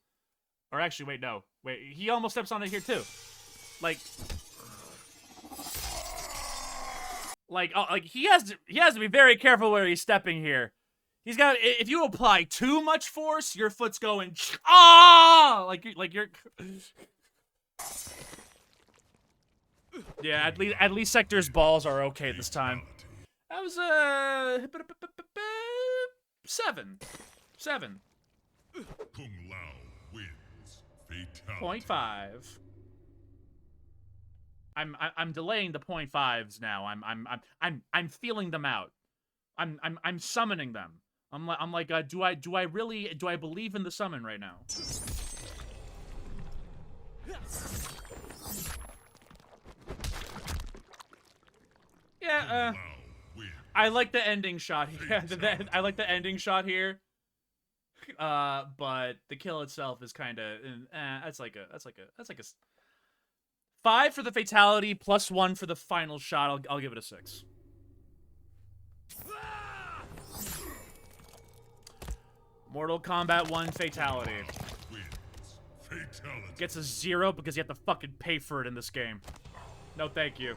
Or actually, wait, no, wait. He almost steps on it here too. Like he has to be very careful where he's stepping here. He's got, if you apply too much force, your foot's going like you're yeah, at least Sector's balls are okay this time. That was 7. Kung Lao wins. Fatality. 0.5. I'm delaying the 0.5s now. I'm feeling them out. I'm summoning them. I'm like do I really believe in the summon right now? Yeah, I like the ending shot here. I like the ending shot here. But the kill itself is kind of that's like a 5 for the fatality plus 1 for the final shot. I'll give it a 6. Mortal Kombat 1 fatality. Fatality. Gets a 0 because you have to fucking pay for it in this game. No, thank you.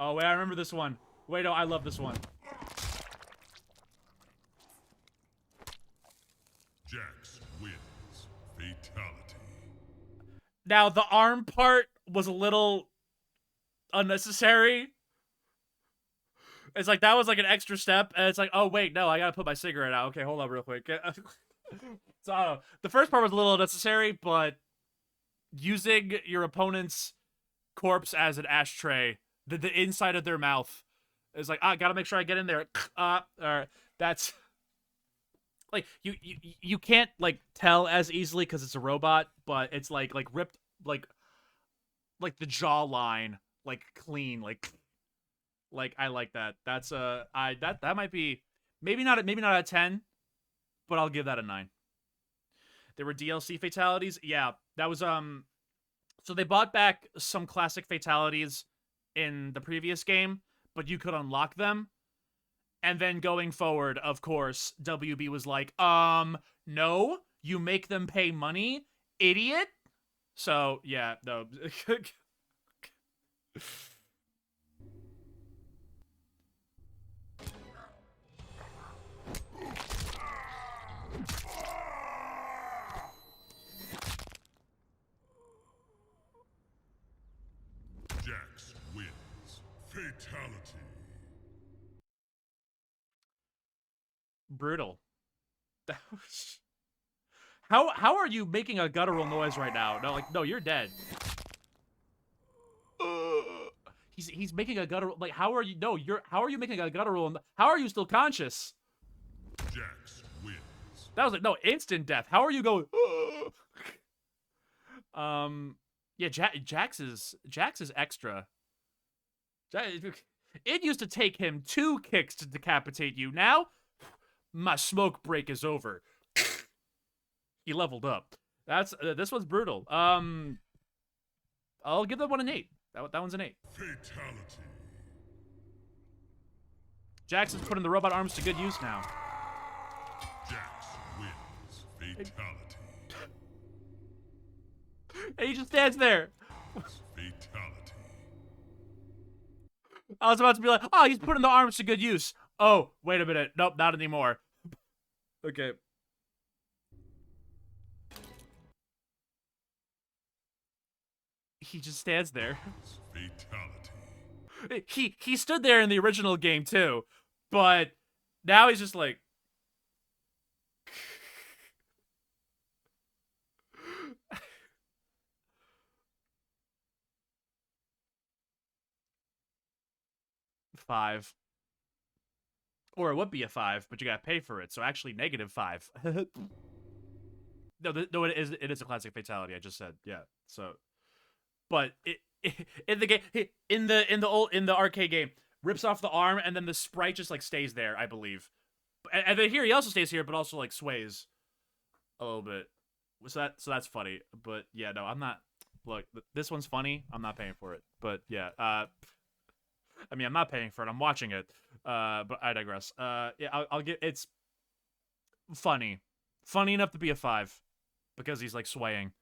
Oh, wait, I remember this one. Wait, no, I love this one. Jax wins. Fatality. Now, the arm part was a little unnecessary. It's like, that was like an extra step, and it's like, oh, wait, no, I gotta put my cigarette out. Okay, hold on real quick. So, I don't know. The first part was a little unnecessary, but using your opponent's corpse as an ashtray, the inside of their mouth, is like, I gotta make sure I get in there. Alright, that's... Like, you can't, like, tell as easily because it's a robot, but it's, like ripped, like the jawline, like, clean, like... Like, I like that. That's that might be maybe not a 10, but I'll give that a 9. There were DLC fatalities. Yeah, that was so they brought back some classic fatalities in the previous game, but you could unlock them. And then going forward, of course, WB was like, no, you make them pay money, idiot. So, yeah, no. Jax wins. Fatality. Brutal. That was... How are you making a guttural noise right now? No, like, no, you're dead. He's making a guttural, like, how are you, no, how are you making a guttural, how are you still conscious? Jax wins. That was like, no, instant death. How are you going? Yeah, Jax is extra. It used to take him 2 kicks to decapitate you. Now, my smoke break is over. He leveled up. That's this one's brutal. I'll give that one an 8. That one's an 8. Fatality. Jackson's putting the robot arms to good use now. Jax wins. Fatality. And he just stands there. Fatality. I was about to be like, oh, he's putting the arms to good use. Oh, wait a minute. Nope, not anymore. Okay. He just stands there. Fatality. He stood there in the original game too, but now he's just like... $5. Or it would be a 5, but you gotta pay for it, so actually -5. No, it is a classic fatality, I just said. Yeah, so... But in the game, in the arcade game, rips off the arm and then the sprite just like stays there, I believe. And then here he also stays here, but also like sways a little bit. So that's funny. But yeah, no, I'm not. Look, this one's funny. I'm not paying for it. But yeah, I mean, I'm not paying for it. I'm watching it. But I digress. Yeah, I'll get. It's funny enough to be a 5 because he's like swaying.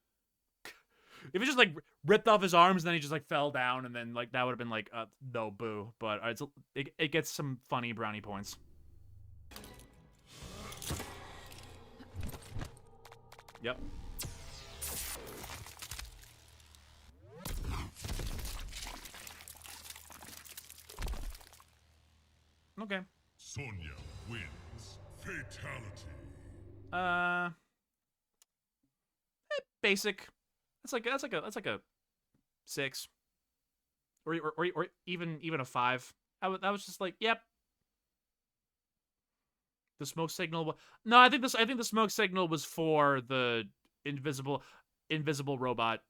If it just like ripped off his arms and then he just like fell down and then like that would have been like no boo, but it gets some funny brownie points. Yep. Okay. Sonya wins. Fatality. Basic. That's like a 6, or even a 5. I was just like, yep. The smoke signal. No, I think the smoke signal was for the invisible robot.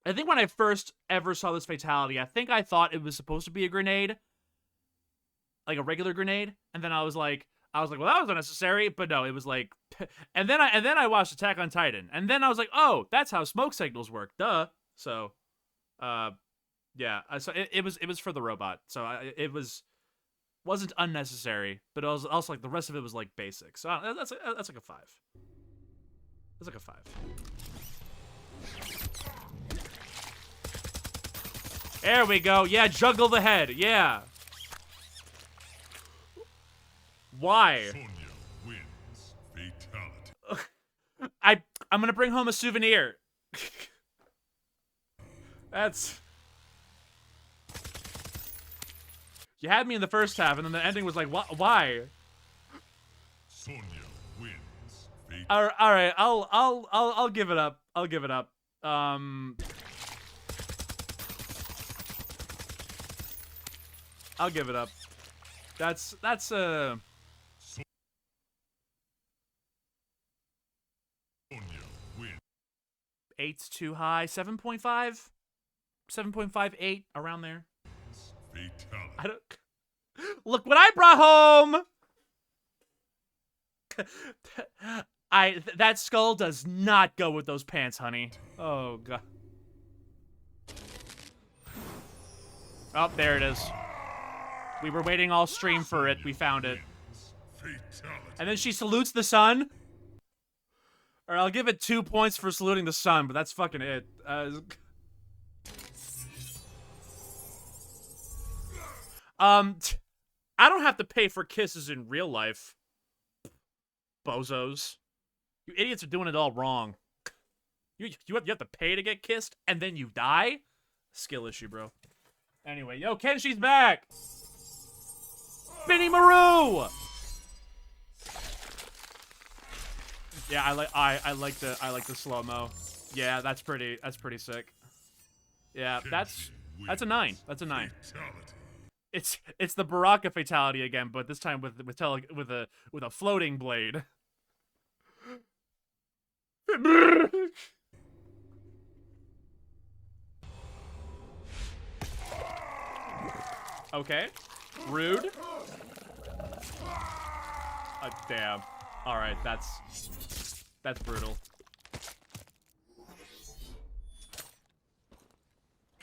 I think when I first ever saw this fatality, I think I thought it was supposed to be a grenade, like a regular grenade, and then I was like, well, that was unnecessary, but no, it was like, and then I watched Attack on Titan, and then I was like, oh, that's how smoke signals work, duh. So, yeah, so it was for the robot, so it wasn't unnecessary, but it was also like the rest of it was like basic. So that's like a 5. That's like a 5. There we go. Yeah, juggle the head. Yeah. Why? Sonya wins. Fatality. I'm gonna bring home a souvenir. That's... You had me in the first half, and then the ending was like, why? Sonya wins. Fatality. All right, I'll give it up. I'll give it up. I'll give it up. That's Sonya wins. 8's too high. 7.5, 7.58, around there. Fatality. I don't. Look what I brought home. That skull does not go with those pants, honey. Oh god. Oh, there it is. We were waiting all stream for it. We found it. Fatality. And then she salutes the sun. Or I'll give it 2 points for saluting the sun, but that's fucking it. I don't have to pay for kisses in real life. Bozos. You idiots are doing it all wrong. You have to pay to get kissed, and then you die? Skill issue, bro. Anyway, yo, Kenshi's back! Benny Maru! Yeah, I like the slow-mo. Yeah, that's pretty sick. Yeah, that's a 9. That's a 9. Fatality. It's the Baraka fatality again, but this time with a floating blade. Okay. Rude. Damn. All right, that's brutal.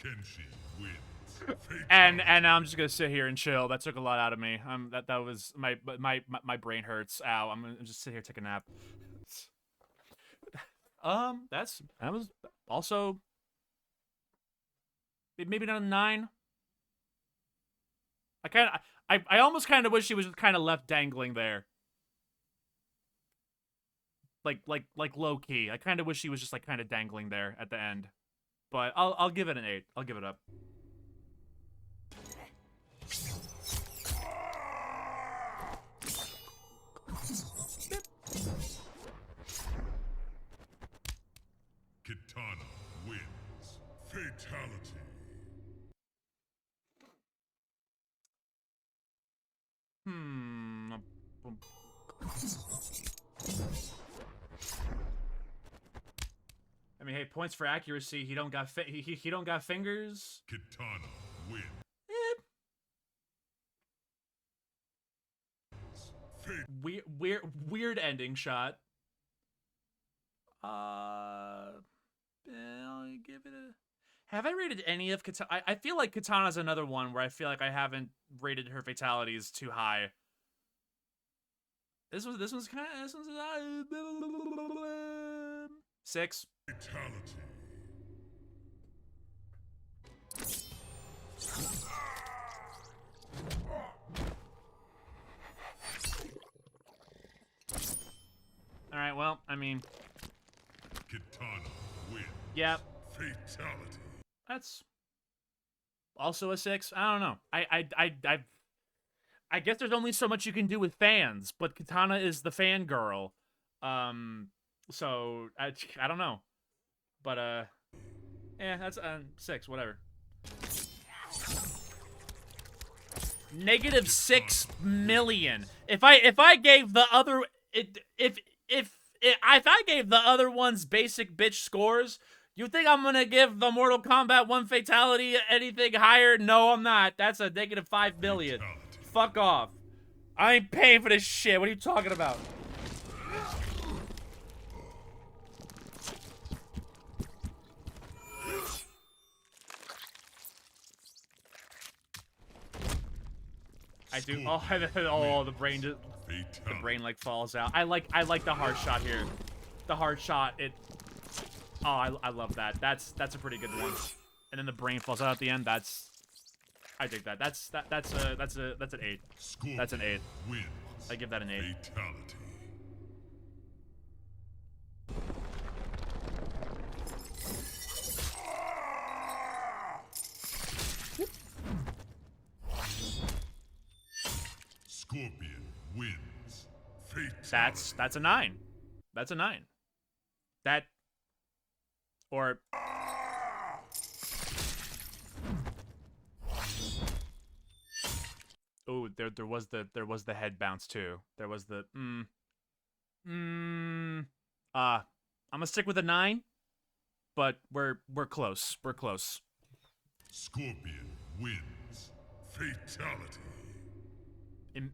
Kenshi wins. Fatality. And I'm just gonna sit here and chill. That took a lot out of me. That was my brain hurts. Ow. I'm gonna just sit here, take a nap. That was also maybe not a 9. I almost kind of wish he was just kind of left dangling there. Like low key. I kind of wish he was just like kind of dangling there at the end. But I'll give it an 8. I'll give it up. Kitana wins. Fatality. I mean, hey, points for accuracy. He don't got he don't got fingers. Kitana wins. Weird ending shot. I'll give it a. Have I rated any of Katana? I feel like Katana's another one where I feel like I haven't rated her fatalities too high. This one's 6. Fatality. All right, well, I mean, Kitana wins. yeah, Fatality. that's also a 6. I don't know. I guess there's only so much you can do with fans, but Katana is the fangirl. So I don't know. But yeah, that's 6, whatever. Negative 6 million. If I gave the other if I gave the other ones basic bitch scores, you think I'm gonna give the Mortal Kombat 1 fatality anything higher? No, I'm not. That's a negative 5 million. Fatality. Fuck off. I ain't paying for this shit. What are you talking about? I do. Oh, the brain just. The brain like falls out. I like the hard shot here. The hard shot. Oh, I love that. That's a pretty good one. And then the brain falls out at the end. I dig that. That's an 8. Scorpion That's an 8. wins. I give that an 8. Fatality. Scorpion wins. Fatality. That's a 9. That's a 9. That or oh, there was the head bounce too. There was the I'm gonna stick with a 9, but we're close. We're close. Scorpion wins. Fatality.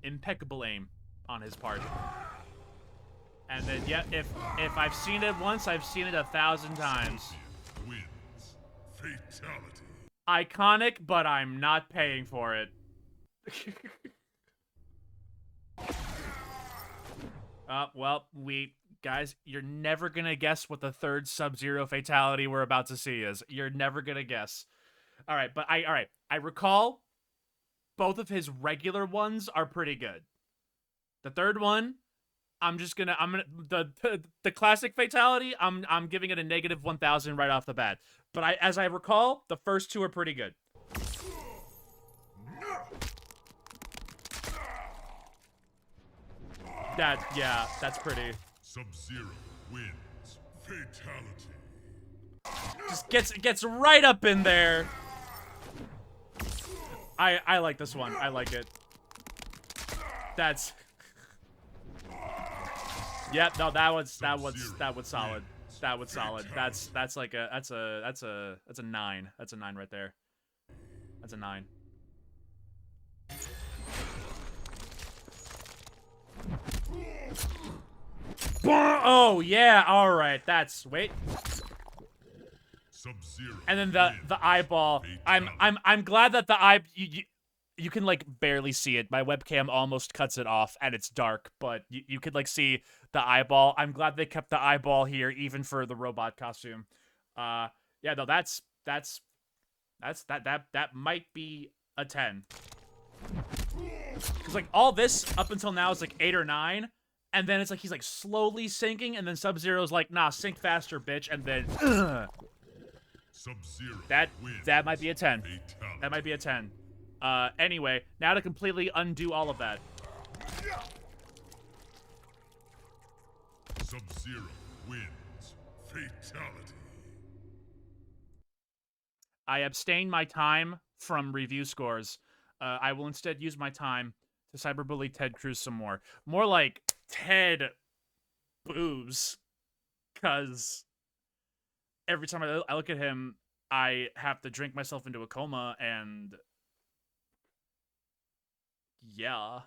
Impeccable aim on his part. And then, yeah, if I've seen it once, I've seen it 1,000 times. Scorpion wins. Fatality. Iconic, but I'm not paying for it. Well, guys, you're never gonna guess what the third Sub-Zero fatality we're about to see is. You're never gonna guess. All right, but I recall both of his regular ones are pretty good. The third one, the classic fatality, I'm giving it a negative 1,000 right off the bat. But as I recall, the first two are pretty good. That's pretty. Sub-Zero wins. Fatality. Just gets right up in there. I like this one. I like it. That's. Yep. No, that was solid. That was solid. That's a 9. That's a 9 right there. That's a 9. Oh yeah. All right. Wait. And then the eyeball. I'm glad that the eye you can like barely see it. My webcam almost cuts it off and it's dark, but you could like see the eyeball. I'm glad they kept the eyeball here even for the robot costume. Yeah, no, that might be a 10. Cuz like all this up until now is like 8 or 9. And then it's like he's like slowly sinking, and then Sub-Zero's like, nah, sink faster, bitch, and then Sub-Zero that might be a 10. fatality. That might be a 10. Anyway, now to completely undo all of that. Sub-Zero wins. Fatality. I abstain my time from review scores. I will instead use my time to cyberbully Ted Cruz some more. More like Ted boobs. Because every time I look at him, I have to drink myself into a coma, and yeah.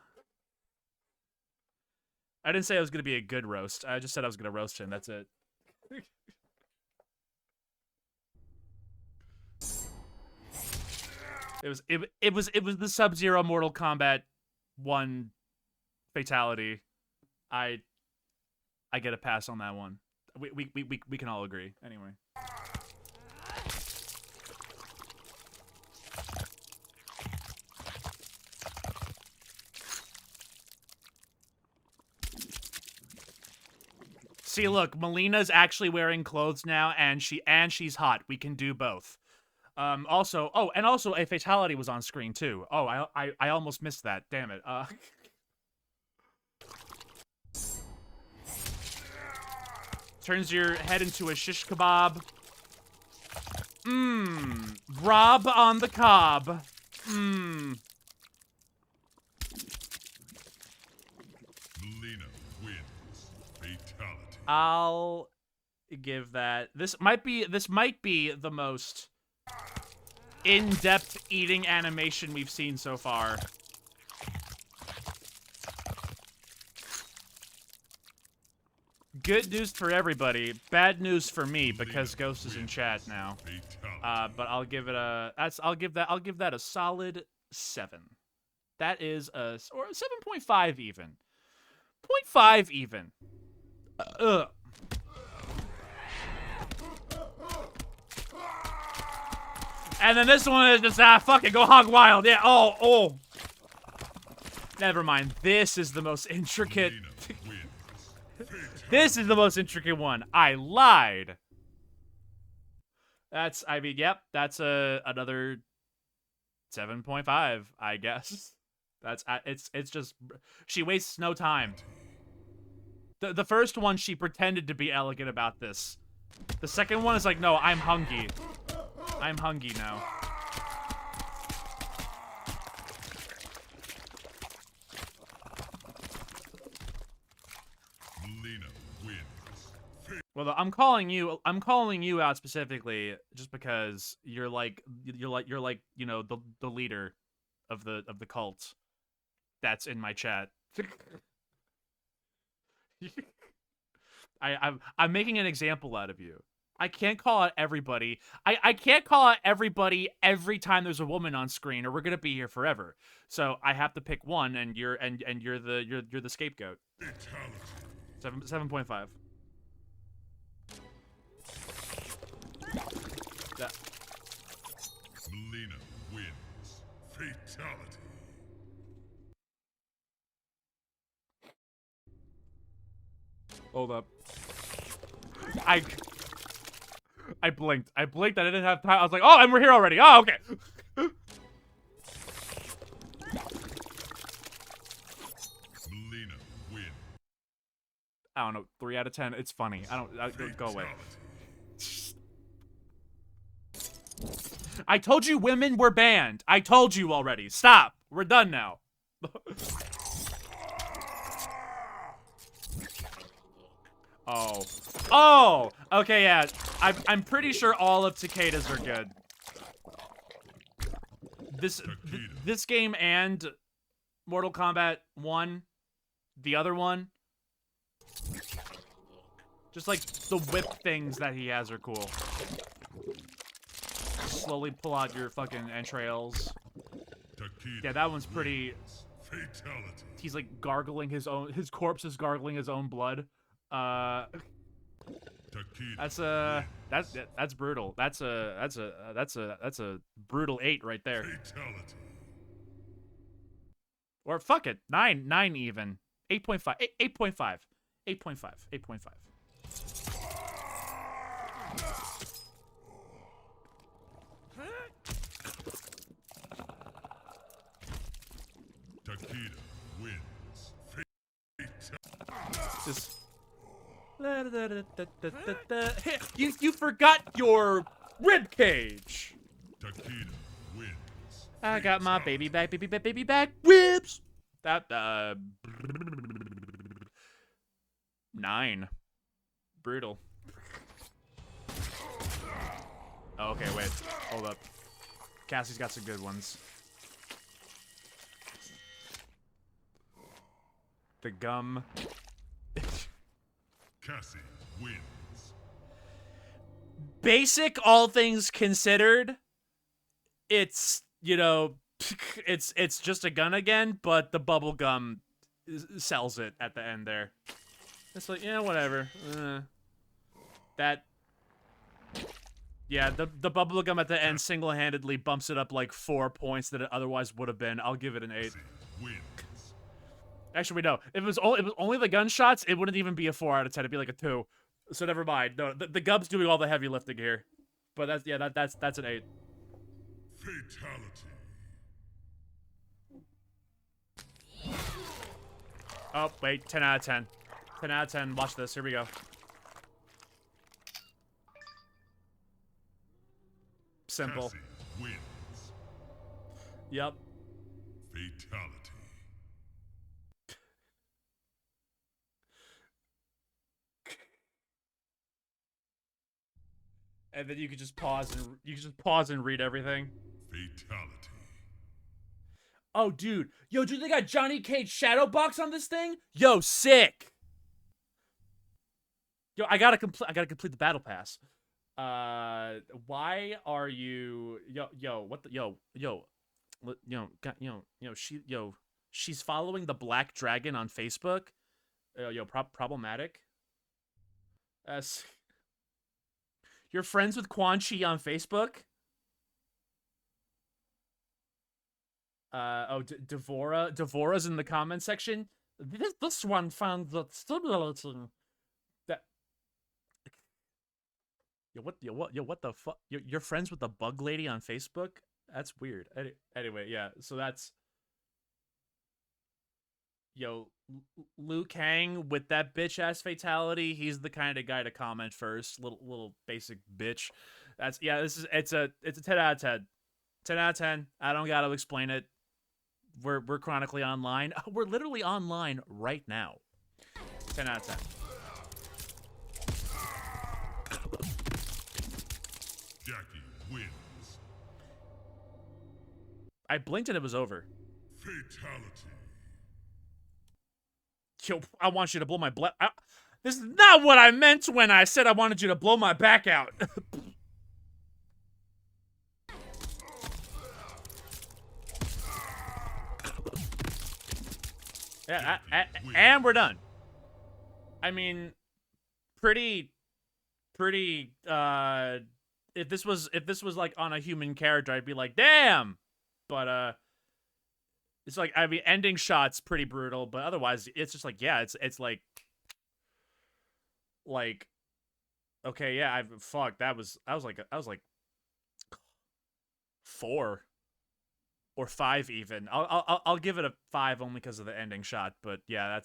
I didn't say I was going to be a good roast. I just said I was going to roast him. That's it. It was the Sub-Zero Mortal Kombat 1 fatality. I get a pass on that one. We can all agree. Anyway. See, look, Melina's actually wearing clothes now, and she's hot. We can do both. Also a fatality was on screen too. Oh, I almost missed that. Damn it. Turns your head into a shish kebab. Rob on the cob. Melina wins. Fatality. I'll give that. This might be the most in-depth eating animation we've seen so far. Good news for everybody, bad news for me because Ghost is in chat now. But I'll give it a I'll give that a solid 7. That is or 7.5 even. 0.5 even. And then this one is just, fuck it, go hog wild. Yeah, oh. Never mind. This is the most intricate. This is the most intricate one. I lied. That's, I mean, yep, that's another 7.5, I guess. That's, it's just, she wastes no time. The first one, she pretended to be elegant about this. The second one is like, no, I'm hungry. I'm hungry now. Melina wins. Well, I'm calling you out specifically just because you're like, you know, the leader the cult that's in my chat. I'm making an example out of you. I can't call out everybody. I can't call out everybody every time there's a woman on screen, or we're gonna be here forever. So I have to pick one, and you're the scapegoat. 7.5. That. Melina wins. Fatality. Hold up. I blinked. I blinked. I didn't have time. I was like, oh, and we're here already. Oh, okay. Melina wins. I don't know. 3 out of 10. It's funny. Go away. I told you women were banned. I told you already. Stop. We're done now. Oh. Oh! Okay, yeah. I'm pretty sure all of Takeda's are good. This game and Mortal Kombat 1, the other one, just like the whip things that he has are cool. Slowly pull out your fucking entrails. Yeah, that one's pretty. Fatality. He's like gargling his corpse is gargling his own blood. That's brutal. That's a brutal 8 right there. Fatality. Or fuck it, 9 even. 8.5. 8.5. 8.5. 8.5. Takeda wins. Just you forgot your rib cage. Takeda wins. I got my baby back ribs. That 9. Brutal. Oh, okay, wait. Hold up. Cassie's got some good ones. The gum. Cassie wins. Basic, all things considered, it's, you know, it's just a gun again, but the bubble gum sells it at the end there. It's like, yeah, whatever. Yeah, the bubble gum at the end single-handedly bumps it up like 4 points that it otherwise would have been. I'll give it an 8. Wins. Actually, no. If it was only the gunshots, it wouldn't even be a 4 out of 10. It'd be like a 2. So never mind. No, the gub's doing all the heavy lifting here. But that's an 8. Fatality. Oh, wait. 10 out of 10. 10 out of 10. Watch this. Here we go. Simple. Cassie wins. Yep. Fatality. And then you could just pause and read everything. Fatality. Oh, dude. Yo, dude, they got Johnny Cage Shadow Box on this thing? Yo, sick. Yo, I gotta complete the battle pass. Why are you she's following the Black Dragon on Facebook. Problematic. You're friends with Quan Chi on Facebook? Devora's in the comment section. This one found that stimulating. That. What the fuck? You're friends with the bug lady on Facebook? That's weird. Anyway, yeah. So that's. Liu Kang with that bitch ass fatality. He's the kind of guy to comment first. Little basic bitch. It's a 10 out of 10. 10 out of 10. I don't gotta explain it. We're chronically online. We're literally online right now. 10 out of 10. Jackie wins. I blinked and it was over. Fatality. Yo, I want you to blow my this is not what I meant when I said I wanted you to blow my back out. Yeah, and we're done. I mean, pretty, if this was like on a human character, I'd be like, damn. But it's like, I mean, ending shot's pretty brutal, but otherwise, it's just like, yeah, it's like, okay, yeah, I was like 4 or 5 even. I'll give it a 5 only because of the ending shot, but yeah,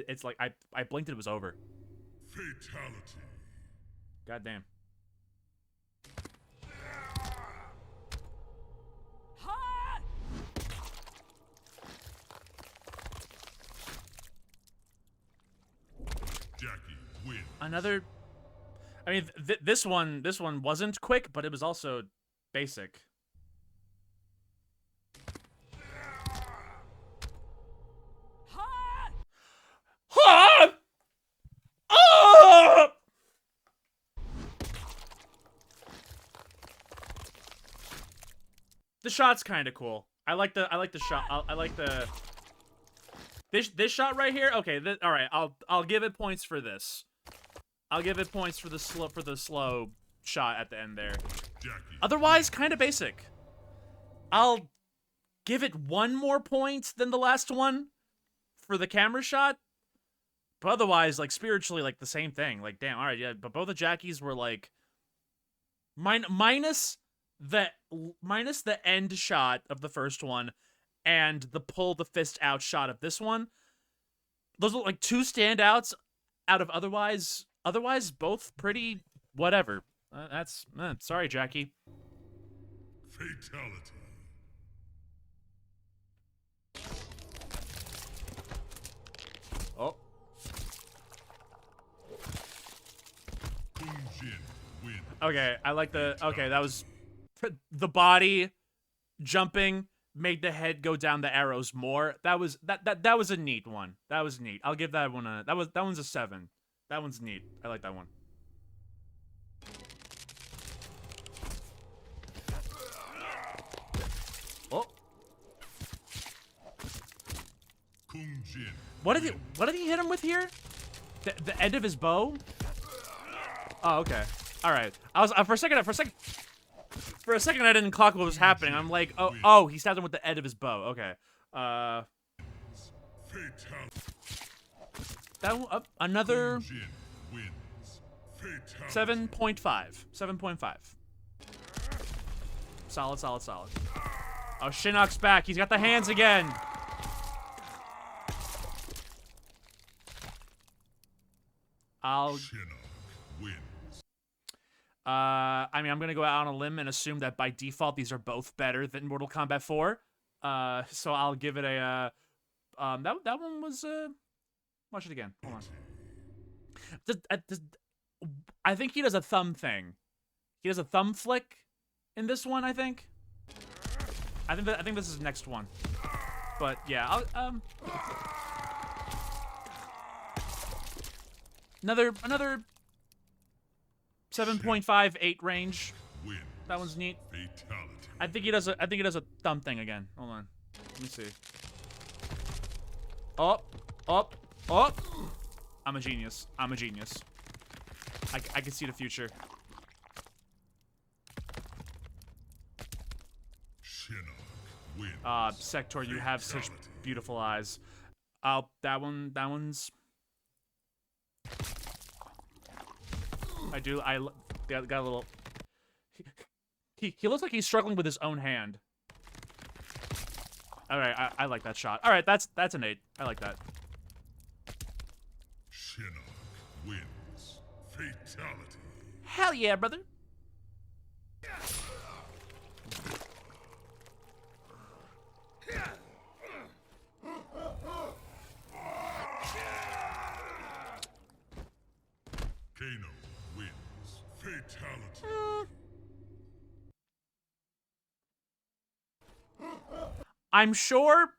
it's like I blinked and it was over. Fatality. Goddamn. Jackie wins. Another. I mean, this one wasn't quick, but it was also basic. Ah! Ah! The shot's kind of cool. I like the shot. I like the this shot right here. Okay, all right. I'll give it points for this. I'll give it points for the slow shot at the end there. Jackie. Otherwise, kind of basic. I'll give it 1 more point than the last one for the camera shot. But otherwise, like, spiritually, like, the same thing. Like, damn, all right, yeah. But both the Jackies were like minus the end shot of the first one and the pull the fist out shot of this one. Those are like 2 standouts out of otherwise both pretty whatever. Sorry, Jackie. Fatality. Oh. Kung Jin wins. Okay, I like the. Okay, that was the body jumping made the head go down the arrows more. That was a neat one. That was neat. I'll give that one a. That one's a 7. That one's neat. I like that one. Oh. Kung Jin. What did he hit him with here? The end of his bow? Oh, okay. All right. I was for a second I didn't clock what was happening. I'm like, oh, he stabbed him with the end of his bow. Okay. Fatality. That another Kung Jin wins. Fatality. 7.5. 7.5. Solid. Oh, Shinnok's back. He's got the hands again. Shinnok wins. I mean, I'm gonna go out on a limb and assume that by default these are both better than Mortal Kombat 4. So I'll give it a that one was watch it again. Hold on. I think he does a thumb thing. He does a thumb flick in this one, I think. I think this is the next one. But yeah, I'll another 7.58 range. Wins. That one's neat. Fatality. I think he does a thumb thing again. Hold on. Let me see. Up. I'm a genius. I can see the future. Shinnok wins. Sector, you have such beautiful eyes. That one's. I got a little. He looks like he's struggling with his own hand. All right, I like that shot. All right, that's an 8. I like that. Shinnok wins. Fatality. Hell yeah, brother. Kano wins. Fatality. I'm sure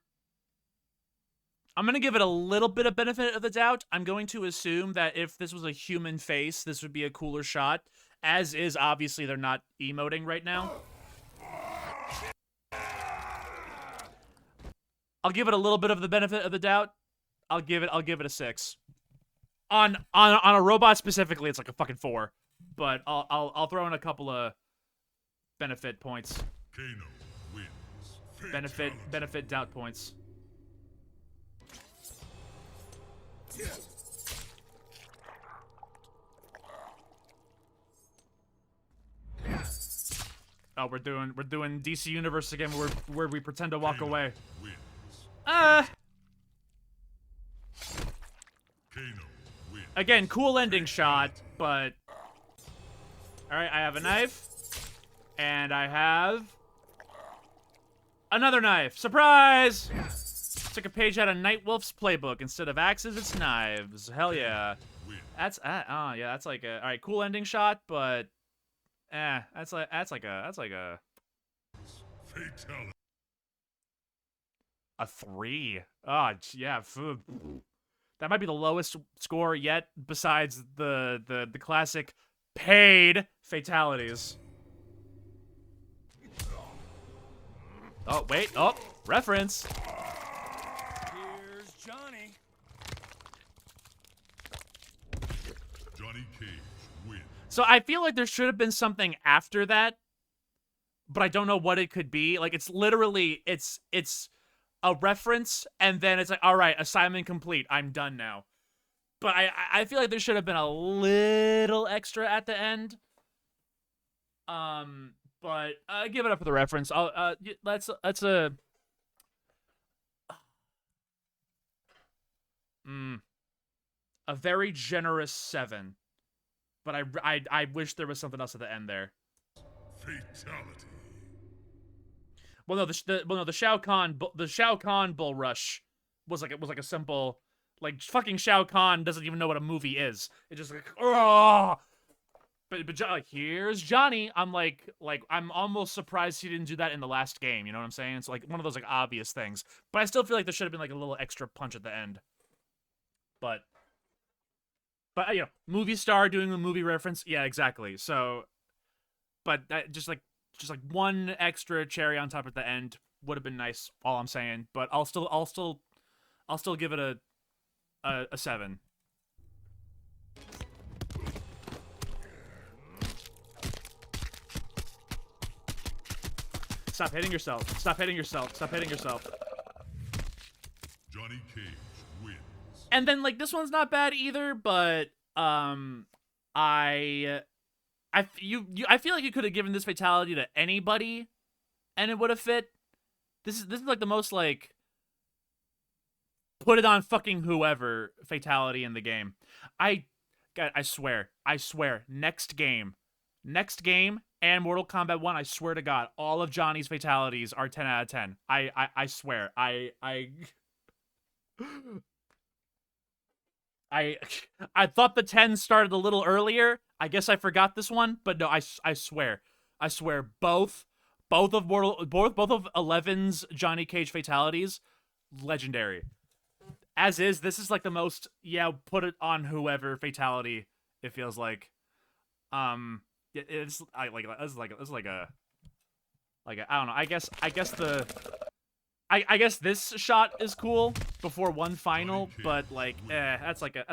I'm going to give it a little bit of benefit of the doubt. I'm going to assume that if this was a human face, this would be a cooler shot. As is, obviously, they're not emoting right now. I'll give it a little bit of the benefit of the doubt. I'll give it a 6. On a robot specifically, it's like a fucking 4. But I'll throw in a couple of benefit points. Kano wins. Benefit doubt points. Oh, we're doing DC Universe again, where we pretend to walk away. Wins. Kano wins. Again, cool ending shot, but all right, I have a knife, and I have another knife. Surprise! Took a page out of Nightwolf's playbook. Instead of axes, it's knives. Hell yeah. That's yeah, that's like a all right, cool ending shot, but that's like a Fatality. a 3. Oh, yeah. That might be the lowest score yet, besides the classic paid fatalities. Oh, wait. Oh, reference. Here's Johnny. Johnny Cage wins. So I feel like there should have been something after that, but I don't know what it could be. Like, it's literally, it's a reference, and then it's like, all right, assignment complete. I'm done now. But I feel like there should have been a little extra at the end. But give it up for the reference. That's a very generous 7. But I wish there was something else at the end there. Fatality. Well, no, the Shao Kahn bull rush was like a simple, like, fucking Shao Kahn doesn't even know what a movie is. It's just like, oh. But like, here's Johnny. I'm like I'm almost surprised he didn't do that in the last game. You know what I'm saying? It's like one of those like obvious things. But I still feel like there should have been like a little extra punch at the end. But you know, movie star doing a movie reference. Yeah, exactly. So, but that just like one extra cherry on top at the end would have been nice. All I'm saying. But I'll still give it a 7. Stop hitting yourself. Stop hitting yourself. Stop hitting yourself. Johnny Cage wins. And then like this one's not bad either, but I feel like you could have given this fatality to anybody and it would have fit. This is like the most like put it on fucking whoever fatality in the game. I swear, next game and Mortal Kombat 1, I swear to God, all of Johnny's fatalities are 10 out of 10. I swear. I thought the 10 started a little earlier. I guess I forgot this one, but no, I swear. Both of 11's Johnny Cage fatalities, legendary. As is, this is like the most, yeah, put it on whoever fatality, it feels like. It's I don't know. I guess this shot is cool before one final, but like it's like a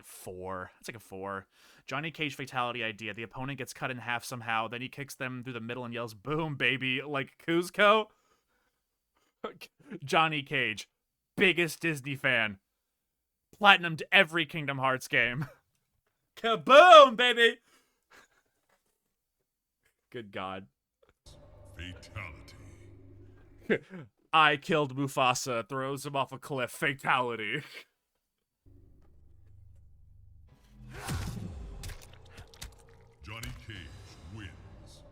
4. It's like a 4. Johnny Cage fatality idea. The opponent gets cut in half somehow, then he kicks them through the middle and yells, "Boom, baby!" like Kuzco. Johnny Cage, biggest Disney fan. Platinumed every Kingdom Hearts game. Kaboom, baby! Good God. Fatality. I killed Mufasa, throws him off a cliff. Fatality. Johnny Cage wins.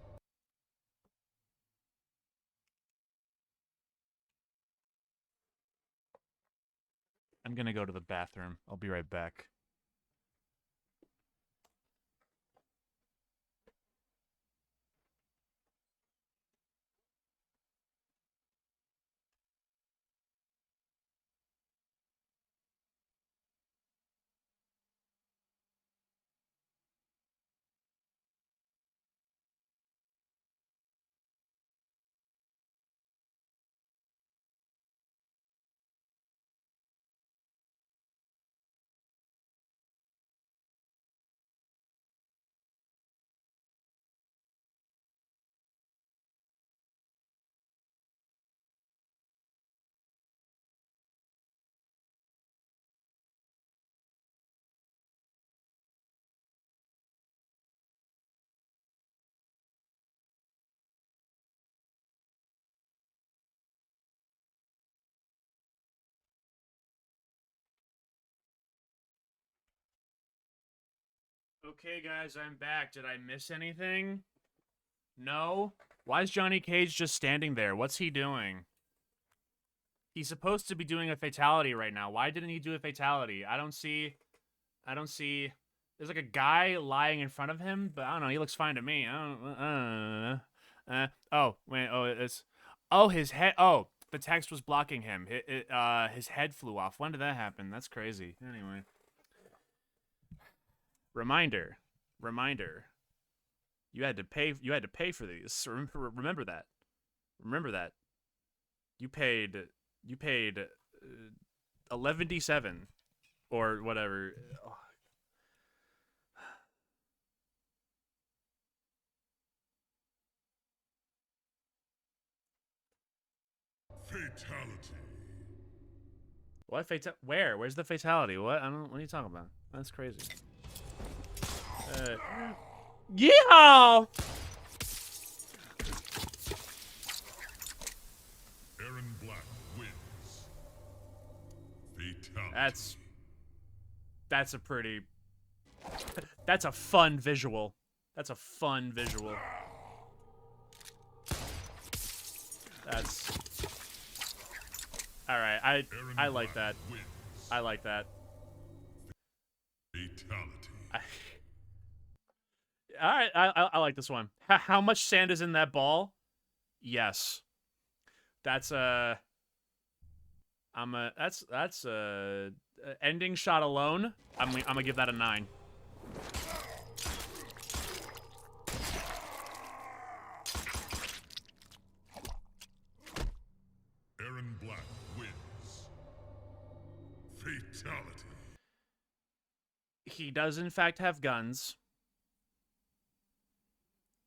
I'm gonna go to the bathroom. I'll be right back. Okay, guys, I'm back. Did I miss anything? No? Why is Johnny Cage just standing there? What's he doing? He's supposed to be doing a fatality right now. Why didn't he do a fatality? I don't see... There's like a guy lying in front of him, but I don't know. He looks fine to me. I don't... oh, wait. Oh, it's... Oh, his head... Oh, the text was blocking him. His head flew off. When did that happen? That's crazy. Anyway. Reminder. You had to pay for these. Remember that. Remember that. You paid 11.7 or whatever. Oh. Fatality. What where? Where's the fatality? What? I don't. What are you talking about? That's crazy. Yeah. Aaron Black wins. Fatality. That's a pretty. That's a fun visual. That's a fun visual. That's. All right. I like that. Wins. I like that. Fatality. All right, I like this one. How much sand is in that ball? Yes. That's ending shot alone. I'm gonna give that a 9. Aaron Black wins. Fatality. He does in fact have guns.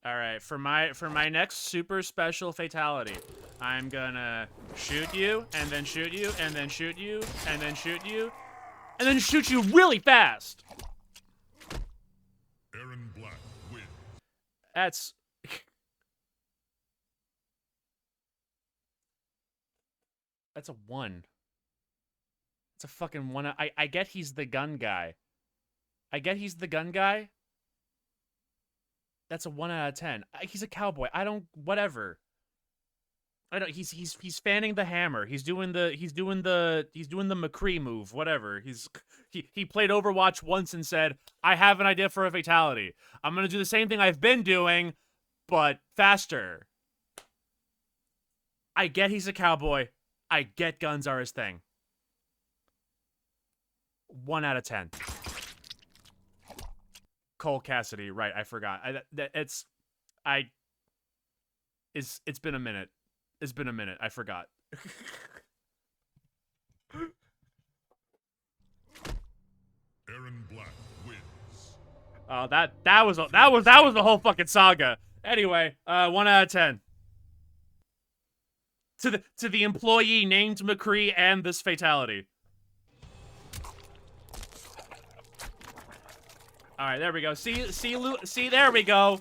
All right, for my next super special fatality, I'm gonna shoot you, and then shoot you, and then shoot you, and then shoot you, and then shoot you really fast. Aaron Black wins. That's that's a 1. It's a fucking 1. I get he's the gun guy. That's a 1 out of 10. He's a cowboy. I don't. Whatever. I don't. He's fanning the hammer. He's doing the McCree move. Whatever. He played Overwatch once and said, "I have an idea for a fatality. I'm gonna do the same thing I've been doing, but faster." I get he's a cowboy. I get guns are his thing. 1 out of 10. Cole Cassidy, right? I forgot. It's been a minute. It's been a minute. I forgot. Aaron Black wins. That was the whole fucking saga. Anyway, 1 out of 10. To the employee named McCree and this fatality. All right, there we go. See, there we go.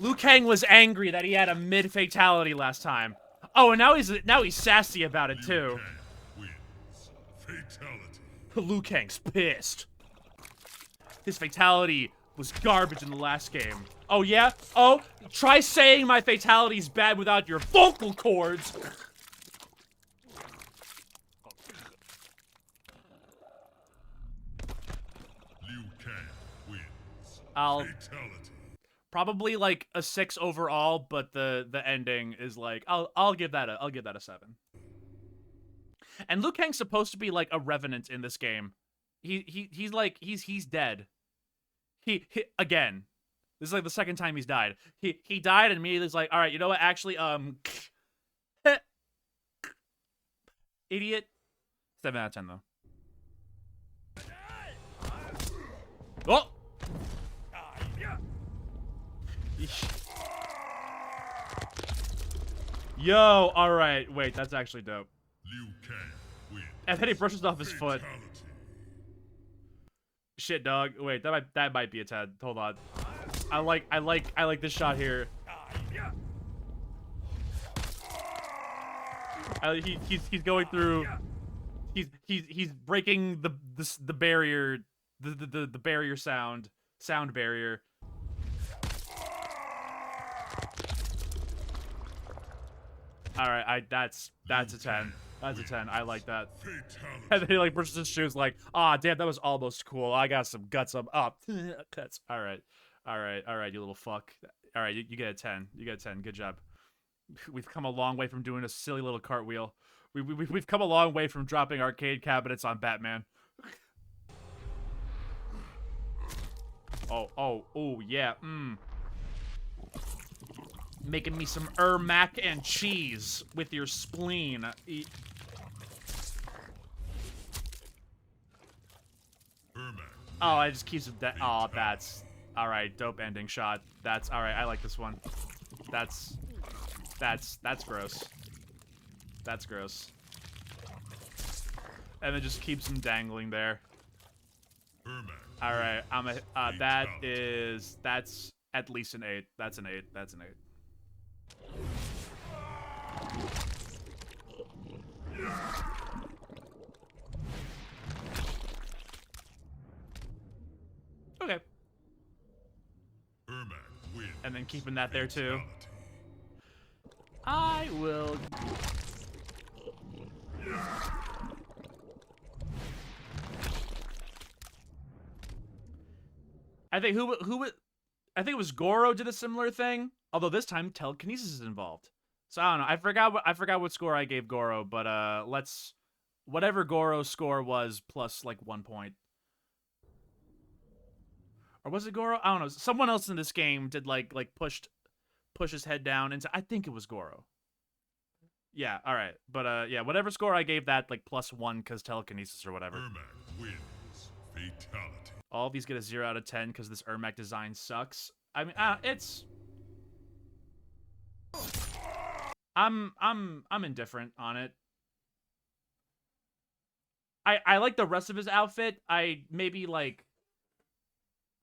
Liu Kang was angry that he had a mid fatality last time. Oh, and now he's sassy about it too. Liu Kang wins. Fatality. Liu Kang's pissed. His fatality was garbage in the last game. Oh yeah? Oh, try saying my fatality's bad without your vocal cords. Liu Kang wins. I'll Fatality. probably like a 6 overall, but the ending is like I'll give that a 7. And Liu Kang's supposed to be like a revenant in this game. He's dead. He again. This is like the second time he's died. He died and immediately was like, all right, you know what? Actually, idiot. 7 out of 10 though. Oh. Yo, all right. Wait, that's actually dope. Liu Kang wins. And then he brushes off his foot. Fatality. Shit, dog. Wait, that might be a tad. Hold on. I like this shot here. He's going through. He's breaking the barrier, the barrier sound. Sound barrier. All right, that's a 10. That's a 10. I like that. Fatality. And then he like brushes his shoes like, ah, damn, that was almost cool. I got some guts. I'm up. Cuts. All right, you little fuck. All right, you get a 10. You get a 10. Good job. We've come a long way from doing a silly little cartwheel. We've come a long way from dropping arcade cabinets on Batman. Oh, yeah. Making me some mac and cheese with your spleen. Oh, I just keep some. Oh, that's all right. Dope ending shot. That's all right. I like this one. That's gross. That's gross. And then just keeps him dangling there. All right, that's at least an 8. That's an 8. That's an 8. Okay. And then keeping that there too. I will. I think I think it was Goro did a similar thing. Although this time telekinesis is involved. So I don't know. I forgot what score I gave Goro, but let's whatever Goro's score was plus like 1 point. Or was it Goro? I don't know. Someone else in this game did like push his head down into. I think it was Goro. Yeah, all right. But yeah, whatever score I gave that like plus 1 cuz telekinesis or whatever. Ermac wins. Fatality. All of these get a 0 out of 10 cuz this Ermac design sucks. I mean, it's I'm indifferent on it. I like the rest of his outfit. I maybe like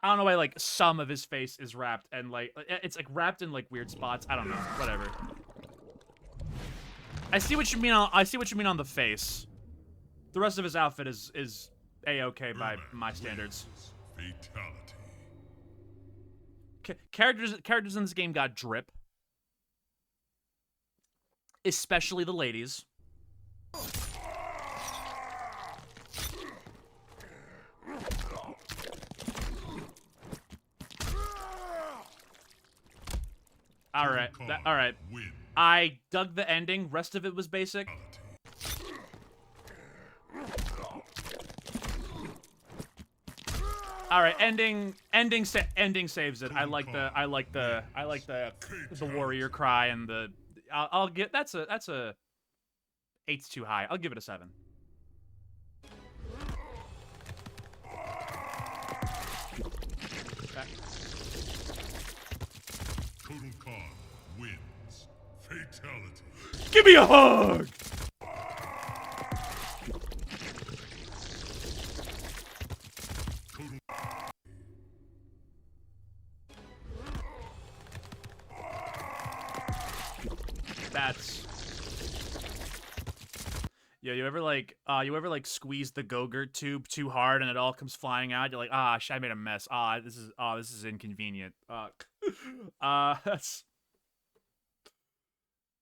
I don't know why like some of his face is wrapped and like it's like wrapped in like weird spots. I don't know. Whatever. I see what you mean on the face. The rest of his outfit is a-okay by my standards. Fatality. Characters in this game got drip. Especially the ladies. All right. All right. I dug the ending. Rest of it was basic. All right, ending saves it. I like the warrior cry and the I'll get that's a 8's too high. I'll give it a 7. Total Khan wins. Fatality. Give me a hug. That's yeah. You ever like squeeze the Go-Gurt tube too hard and it all comes flying out? You're like, I made a mess. This is inconvenient. That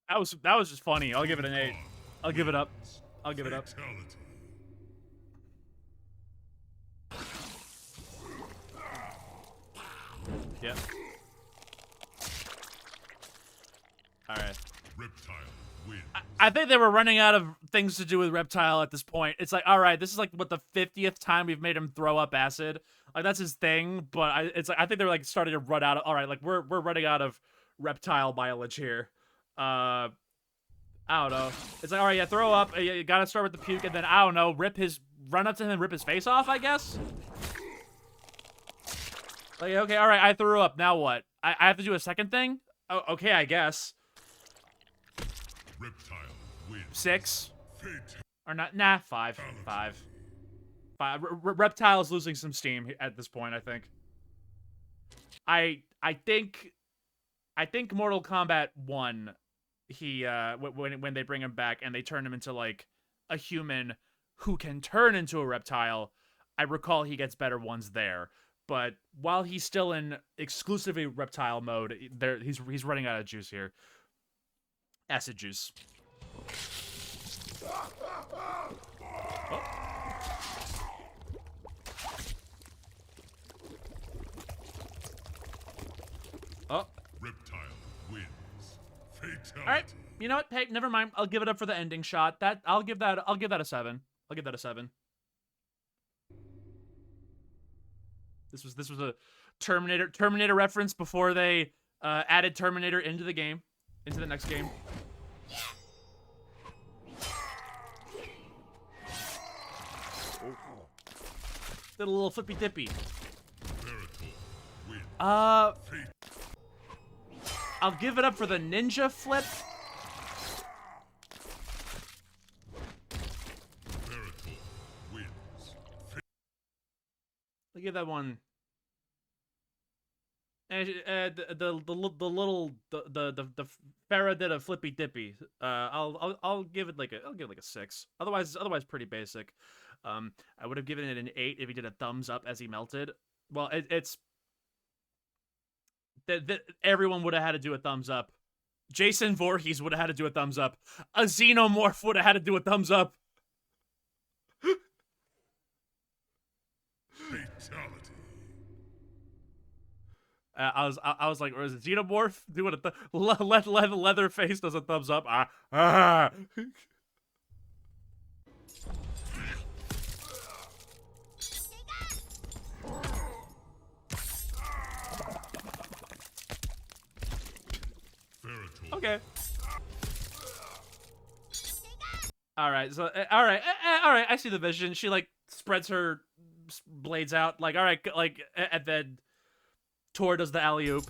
was just funny. I'll give it an 8. I'll give it up. I'll give it up. Yep. All right. Reptile wins. I think they were running out of things to do with Reptile at this point. It's like, all right, this is like what the 50th time we've made him throw up acid. Like that's his thing, but I think they're like starting to run out of. All right, like we're running out of Reptile mileage here. I don't know. It's like, all right, yeah, throw up. You gotta start with the puke, and then I don't know, run up to him and rip his face off. I guess. Like, okay, all right, I threw up. Now what? I have to do a second thing? Oh, okay, I guess. Reptile wins. 6 Fatality. or not? Nah, 5. Reptile's losing some steam at this point. I think. I think Mortal Kombat 1. He when they bring him back and they turn him into like a human who can turn into a reptile. I recall he gets better ones there. But while he's still in exclusively reptile mode, he's running out of juice here. Acid juice. Oh. Reptile wins. Fatality. All right. You know what? Hey, never mind. I'll give it up for the ending shot. I'll give that a 7. I'll give that a 7. This was a Terminator reference before they added Terminator into the game, into the next game. Did a little flippy dippy. I'll give it up for the ninja flip. I'll give that one. And the Farah did a flippy dippy. I'll give it like a 6. Otherwise pretty basic. I would have given it an 8 if he did a thumbs up as he melted. Well, it's that everyone would have had to do a thumbs up. Jason Voorhees would have had to do a thumbs up. A Xenomorph would have had to do a thumbs up. Fatality. I was like, or is it Xenomorph doing a Leatherface does a thumbs up? Okay. All right. So all right. I see the vision. She like spreads her blades out. Like all right. Like and then Tor does the alley oop.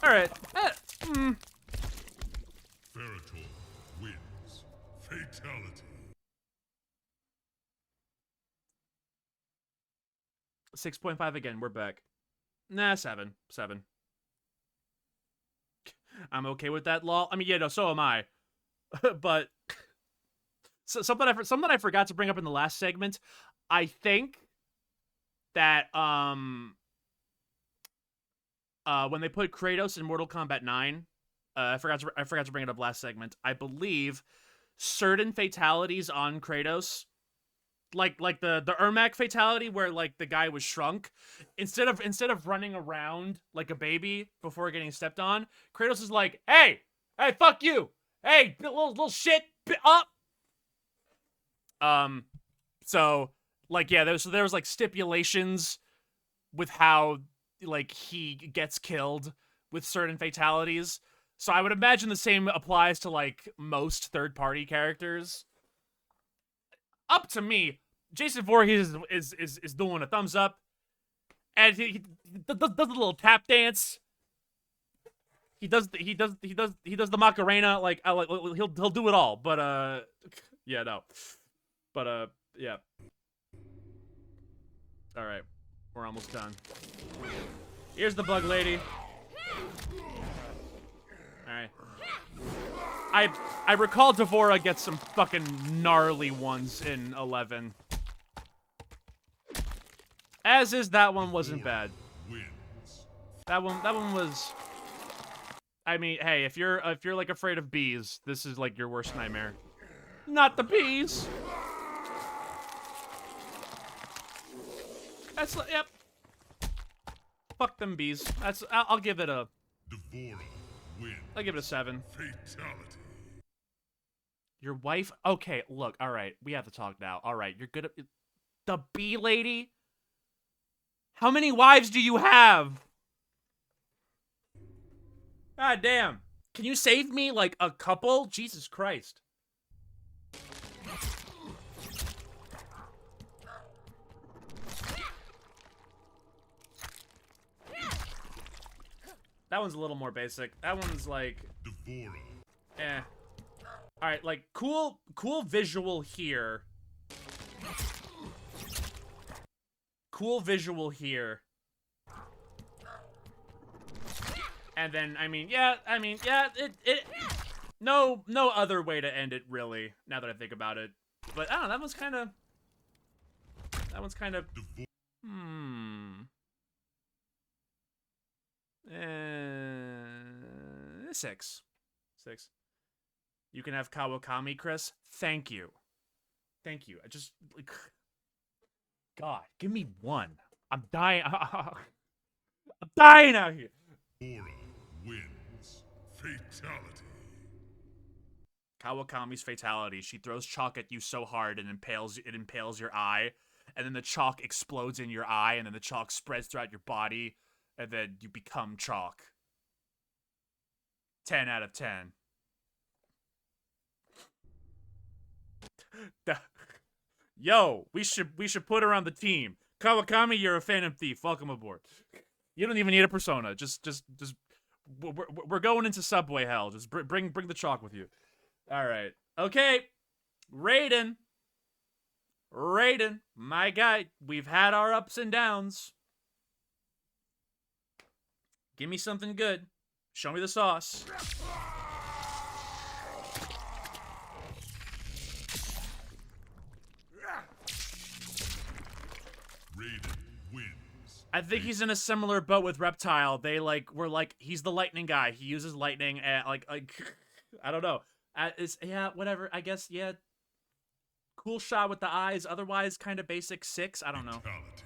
All right. Ferritor wins. Fatality. 6.5 again. We're back. Nah, 7. I'm okay with that, lol. I mean, yeah, no, so am I. But something I forgot to bring up in the last segment. I think that when they put Kratos in Mortal Kombat 9, I forgot to bring it up last segment. I believe certain fatalities on Kratos, like the Ermac fatality where like the guy was shrunk, instead of running around like a baby before getting stepped on, Kratos is like, hey, fuck you, hey, little shit, up. So like yeah, there was like stipulations with how like he gets killed with certain fatalities. So I would imagine the same applies to like most third-party characters. Up to me, Jason Voorhees is doing a thumbs up, and he does a little tap dance. He does the Macarena. Like he'll do it all. But yeah, no. But yeah. All right, we're almost done. Here's the bug lady. All right. I recall Devora gets some fucking gnarly ones in 11. As is that one wasn't bad. That one was. I mean, hey, if you're like afraid of bees, this is like your worst nightmare. Not the bees. That's yep. Fuck them bees. That's I'll give it a. Devora wins. I'll give it a 7. Fatality. Your wife? Okay, look, all right, we have to talk now. All right, you're good at the bee lady? How many wives do you have? God damn. Can you save me like a couple? Jesus Christ. That one's a little more basic. That one's like Devora. eh. All right, like cool visual here. Cool visual here. And then yeah, it no other way to end it really, now that I think about it. But I don't know, that That one's kind of... Divorce. Six. You can have Kawakami, Chris. Thank you. Thank you. I just... like, God, give me one. I'm dying. I'm dying out here. Aura wins. Fatality. Kawakami's fatality. She throws chalk at you so hard and it impales your eye, and then the chalk explodes in your eye, and then the chalk spreads throughout your body, and then you become chalk. 10 out of 10. Yo, we should put her on the team. Kawakami, you're a phantom thief. Welcome aboard. You don't even need a persona. Just we're going into subway hell. Just bring the chalk with you. All right. Okay. Raiden, my guy. We've had our ups and downs. Give me something good. Show me the sauce. Raiden wins. I think he's in a similar boat with Reptile. They were he's the lightning guy. He uses lightning at like I don't know. Yeah, whatever. I guess yeah. Cool shot with the eyes. Otherwise, kind of basic 6. I don't know. Fatality.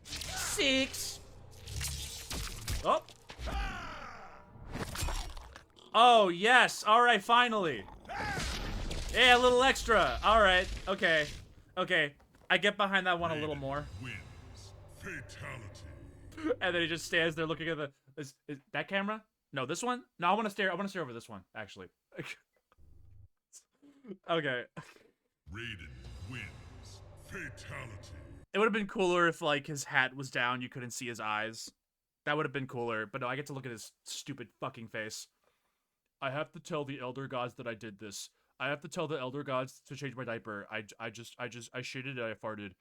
6. Oh. Oh yes. All right. Finally. Yeah, a little extra. All right. Okay. I get behind that one a little more. Wins. Fatality. And then he just stands there looking at the... Is that camera? No, this one? No, I want to stare over this one, actually. Okay. Raiden wins. Fatality. It would have been cooler if, like, his hat was down, you couldn't see his eyes. That would have been cooler, but no, I get to look at his stupid fucking face. I have to tell the Elder Gods that I did this. I have to tell the Elder Gods to change my diaper. I shitted and I farted.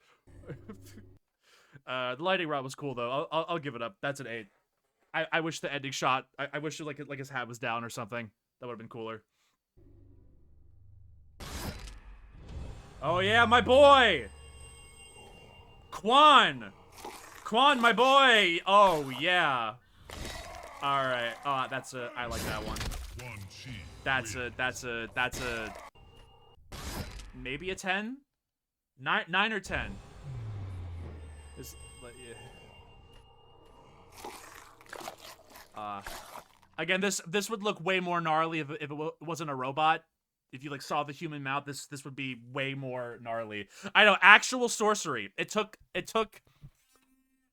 The lighting rod was cool, though. I'll give it up. That's an 8. I wish the ending shot. I wish like his hat was down or something. That would have been cooler. Oh yeah, my boy, Quan, my boy. Oh yeah. All right. That's a. I like that one. That's a. Maybe a 10. 9 or 10. Again, this would look way more gnarly if it wasn't a robot. If you like saw the human mouth, this would be way more gnarly. I know, actual sorcery. It took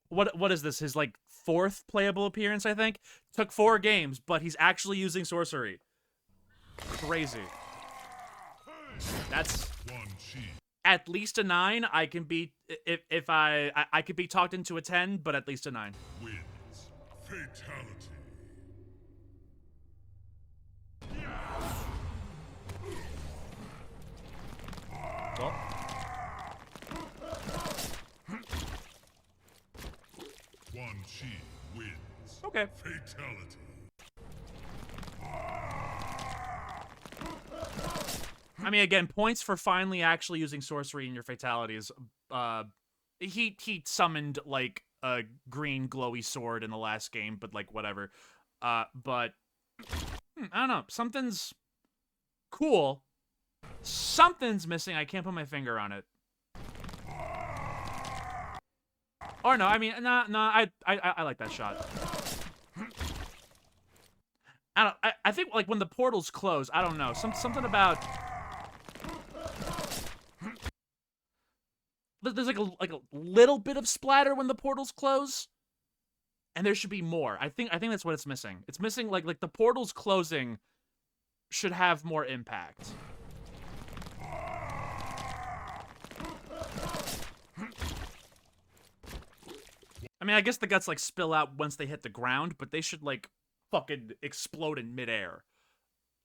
what is this? His like 4th playable appearance, I think. Took 4 games, but he's actually using sorcery. Crazy. That's at least a 9. I can be if I could be talked into a 10, but at least a 9. Wins. Fatality. Well. Quan Chi wins. Okay. Fatality. I mean, again, points for finally actually using sorcery in your fatalities. He summoned like a green glowy sword in the last game, but like whatever. But I don't know. Something's cool. Something's missing. I can't put my finger on it. Or no, I mean, I like that shot. I think like when the portals close, I don't know, something about. There's like a little bit of splatter when the portals close, and there should be more. I think that's what it's missing. It's missing like the portals closing should have more impact. I mean, I guess the guts like spill out once they hit the ground, but they should like fucking explode in midair.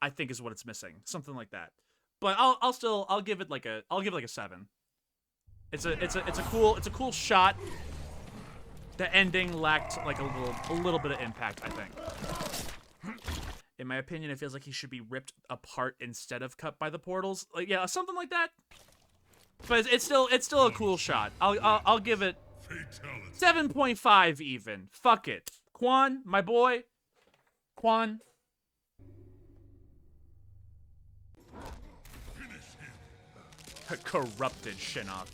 I think is what it's missing, something like that. But I'll give it like a 7. It's a cool shot. The ending lacked like a little bit of impact, I think. In my opinion, it feels like he should be ripped apart instead of cut by the portals. Like yeah, something like that. But it's still a cool shot. I'll give it Fatality. 7.5 even. Fuck it. Quan, my boy. Quan. Finish him. Corrupted Shinnok.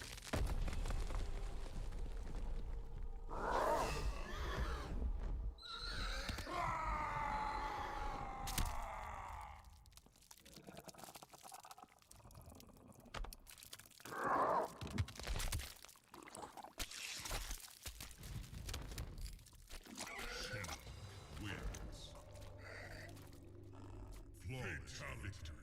Wins. Flawless victory.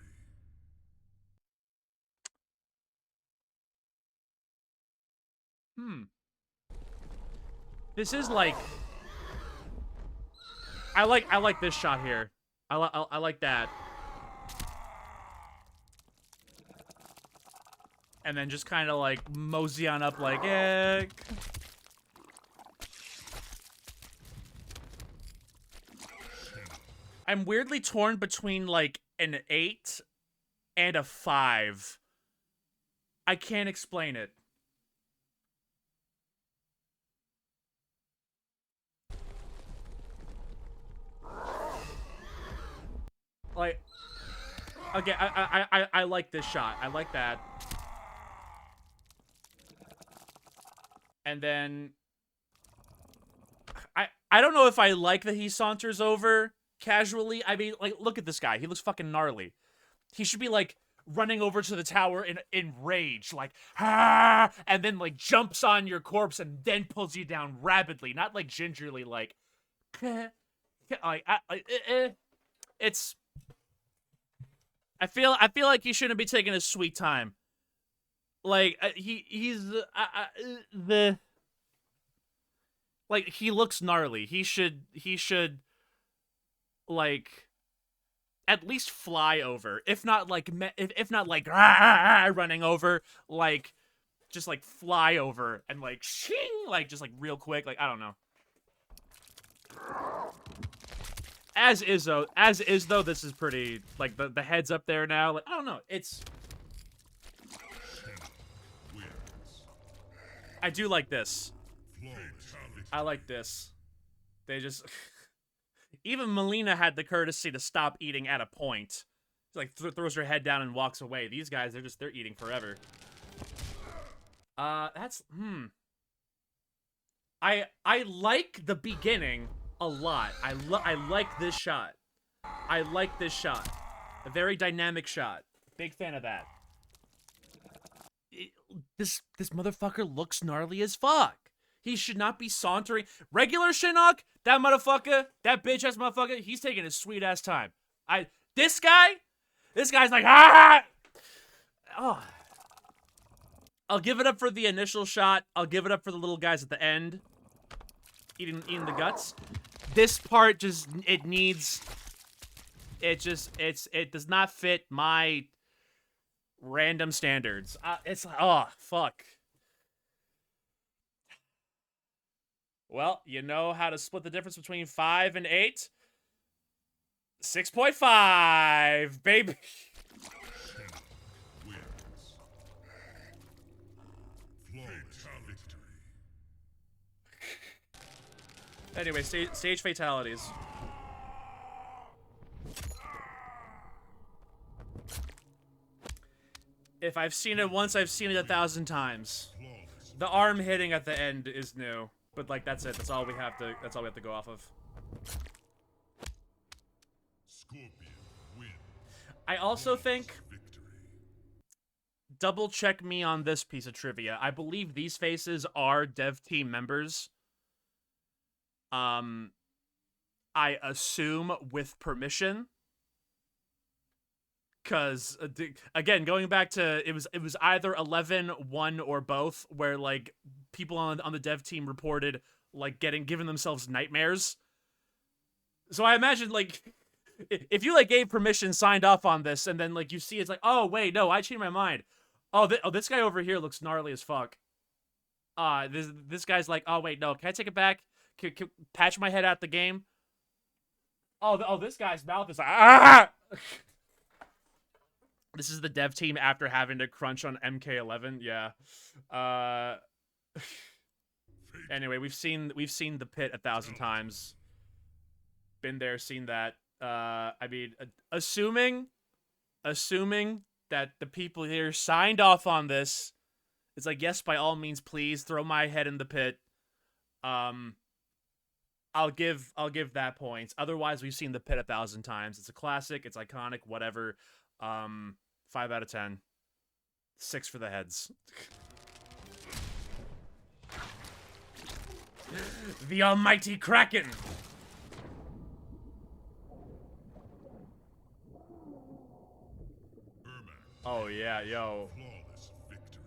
This is like I like this shot here. I like that. And then just kind of like mosey on up like, eh. I'm weirdly torn between like an 8 and a 5. I can't explain it. Like, okay, I like this shot. I like that. And then I don't know if I like that he saunters over casually. I mean, like, look at this guy. He looks fucking gnarly. He should be like running over to the tower in rage, like, ah, and then like jumps on your corpse and then pulls you down rapidly, not like gingerly, like, like it's. I feel like he shouldn't be taking his sweet time. Like he's the like he looks gnarly. He should like at least fly over, if not like if not like running over, like just like fly over and like shing, like just like real quick, like I don't know. As is though, this is pretty, like, the head's up there now. Like, I don't know. It's... I do like this. I like this. They just... Even Melina had the courtesy to stop eating at a point. She, like, throws her head down and walks away. These guys, they're eating forever. That's... I like the beginning a lot. I like this shot. I like this shot. A very dynamic shot. Big fan of that. This motherfucker looks gnarly as fuck. He should not be sauntering. Regular Shinnok, that motherfucker, that bitch ass motherfucker, he's taking his sweet ass time. This guy's like, ah! Oh. I'll give it up for the initial shot. I'll give it up for the little guys at the end. Eating the guts. This part just, it does not fit my random standards. It's, oh, fuck. Well, you know how to split the difference between 5 and 8? 6.5, baby. Anyway, stage fatalities. If I've seen it once, I've seen it 1,000 times. The arm hitting at the end is new, but like that's it. That's all we have to go off of. Scorpion wins. I also think, double check me on this piece of trivia. I believe these faces are dev team members. I assume with permission. Cause again, going back to it was either 11, 1, or both, where like people on the dev team reported like giving themselves nightmares. So I imagine like if you like gave permission, signed off on this, and then like you see it's like, oh wait, no, I changed my mind. Oh, this guy over here looks gnarly as fuck. This guy's like, oh wait, no, can I take it back? Can patch my head out the game. Oh, this guy's mouth is like, ah! This is the dev team after having to crunch on MK11. Yeah. Anyway, we've seen the pit 1,000 times. Been there, seen that. I mean, assuming that the people here signed off on this, it's like, yes, by all means, please throw my head in the pit. I'll give that points. Otherwise, we've seen the pit 1,000 times. It's a classic. It's iconic. Whatever. 5 out of 10. 6 for the heads. The almighty Kraken. Oh yeah, yo. Flawless victory.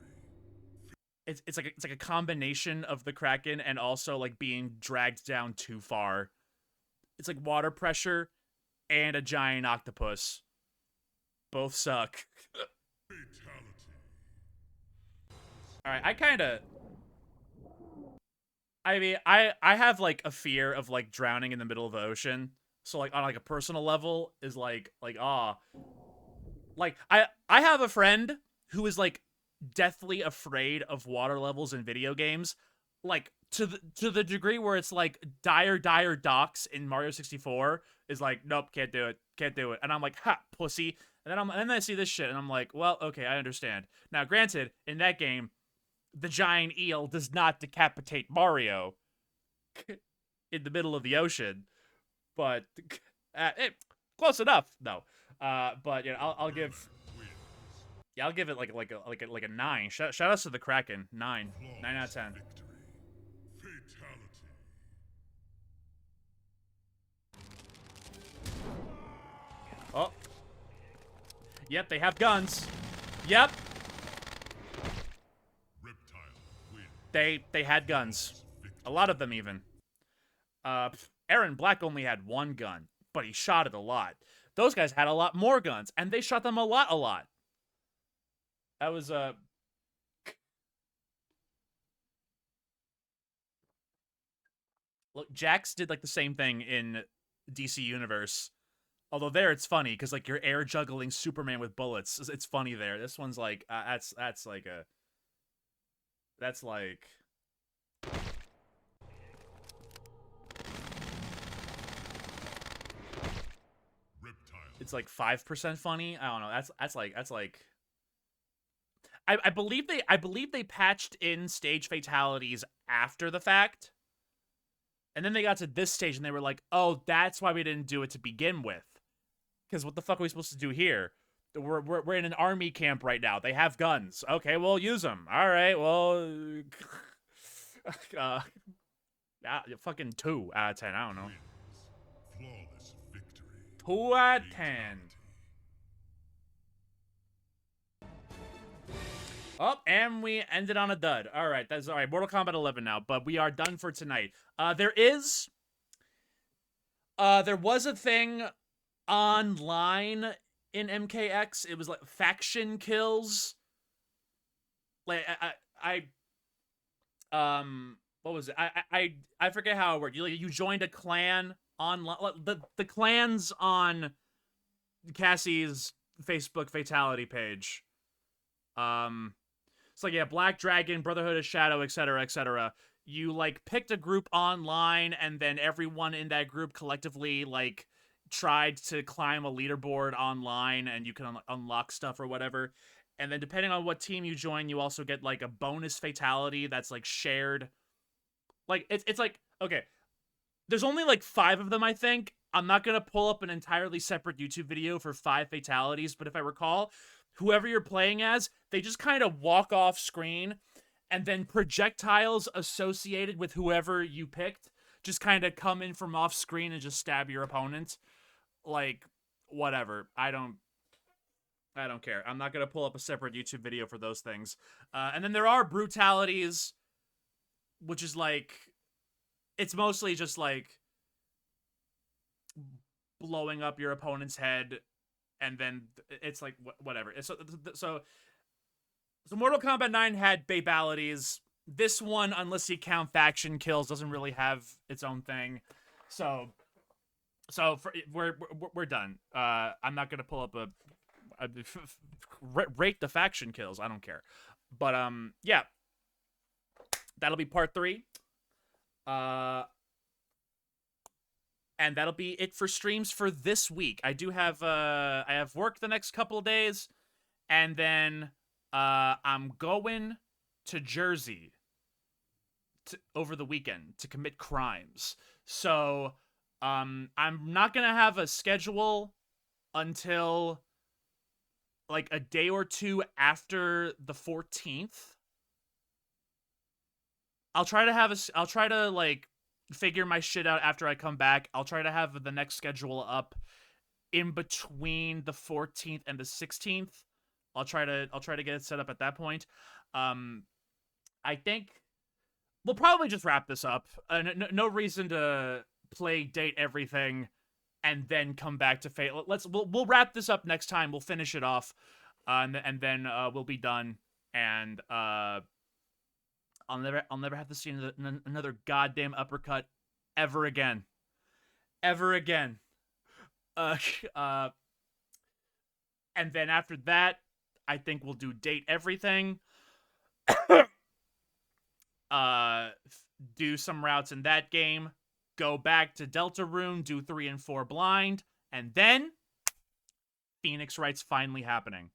It's like a combination of the Kraken and also like being dragged down too far. It's like water pressure and a giant octopus. Both suck. Fatality. All right, I mean, I have like a fear of like drowning in the middle of the ocean. So like on like a personal level is like like I have a friend who is like deathly afraid of water levels in video games, like to the degree where it's like dire docks in Mario 64 is like, nope, can't do it, and I'm like, ha, pussy. And then I see this shit and I'm like, well, okay, I understand. Now granted, in that game, the giant eel does not decapitate Mario in the middle of the ocean, but close enough though. But yeah, I'll give. Yeah, I'll give it like a 9. Shout outs to the Kraken. 9 out of 10. Victory. Fatality. Oh. Yep, they have guns. Yep, Reptile win. they had guns. A lot of them even. Aaron Black only had 1 gun, but he shot it a lot. Those guys had a lot more guns, and they shot them a lot. That was Look, Jax did like the same thing in DC Universe. Although there it's funny because like you're air juggling Superman with bullets. It's funny there. This one's like that's like Reptile. it's like 5% funny. I don't know. That's like I believe they patched in stage fatalities after the fact. And then they got to this stage and they were like, "Oh, that's why we didn't do it to begin with. Cuz what the fuck are we supposed to do here? We're in an army camp right now. They have guns. Okay, we'll use them. All right. Well, fucking 2 out of 10. I don't know. Wins. Flawless victory. 2 out of 10. Oh, and we ended on a dud. All right, that's all right. Mortal Kombat 11 now, but we are done for tonight. There was a thing online in MKX. It was like faction kills. Like what was it? I forget how it worked. You joined a clan online. The clans on Cassie's Facebook Fatality page. It's like, yeah, Black Dragon, Brotherhood of Shadow, etc., etc. You, like, picked a group online, and then everyone in that group collectively, like, tried to climb a leaderboard online, and you can unlock stuff or whatever. And then depending on what team you join, you also get, like, a bonus fatality that's, like, shared. Like, it's like, okay, there's only, like, 5 of them, I think. I'm not gonna pull up an entirely separate YouTube video for 5 fatalities, but if I recall, whoever you're playing as, they just kind of walk off screen, and then projectiles associated with whoever you picked just kind of come in from off screen and just stab your opponent. Like, whatever. I don't care. I'm not gonna pull up a separate YouTube video for those things. And then there are brutalities, which is like, it's mostly just like blowing up your opponent's head. And then it's like, whatever. So Mortal Kombat 9 had babalities. This one, unless you count faction kills, doesn't really have its own thing. So we're done. I'm not gonna pull up rate the faction kills. I don't care. But yeah, that'll be part 3. And that'll be it for streams for this week. I do have I have work the next couple of days, and then I'm going to Jersey over the weekend to commit crimes. So I'm not gonna have a schedule until like a day or two after the 14th. I'll try to like figure my shit out after I come back. I'll try to have the next schedule up in between the 14th and the 16th. I'll try to get it set up at that point. I think we'll probably just wrap this up. No reason to play date everything and then come back to Fate. We'll wrap this up next time. We'll finish it off, and then we'll be done. And I'll never have to see another goddamn uppercut ever again. Ever again. And then after that, I think we'll do date everything. Do some routes in that game. Go back to Deltarune, do 3 and 4 blind, and then Phoenix Wright's finally happening.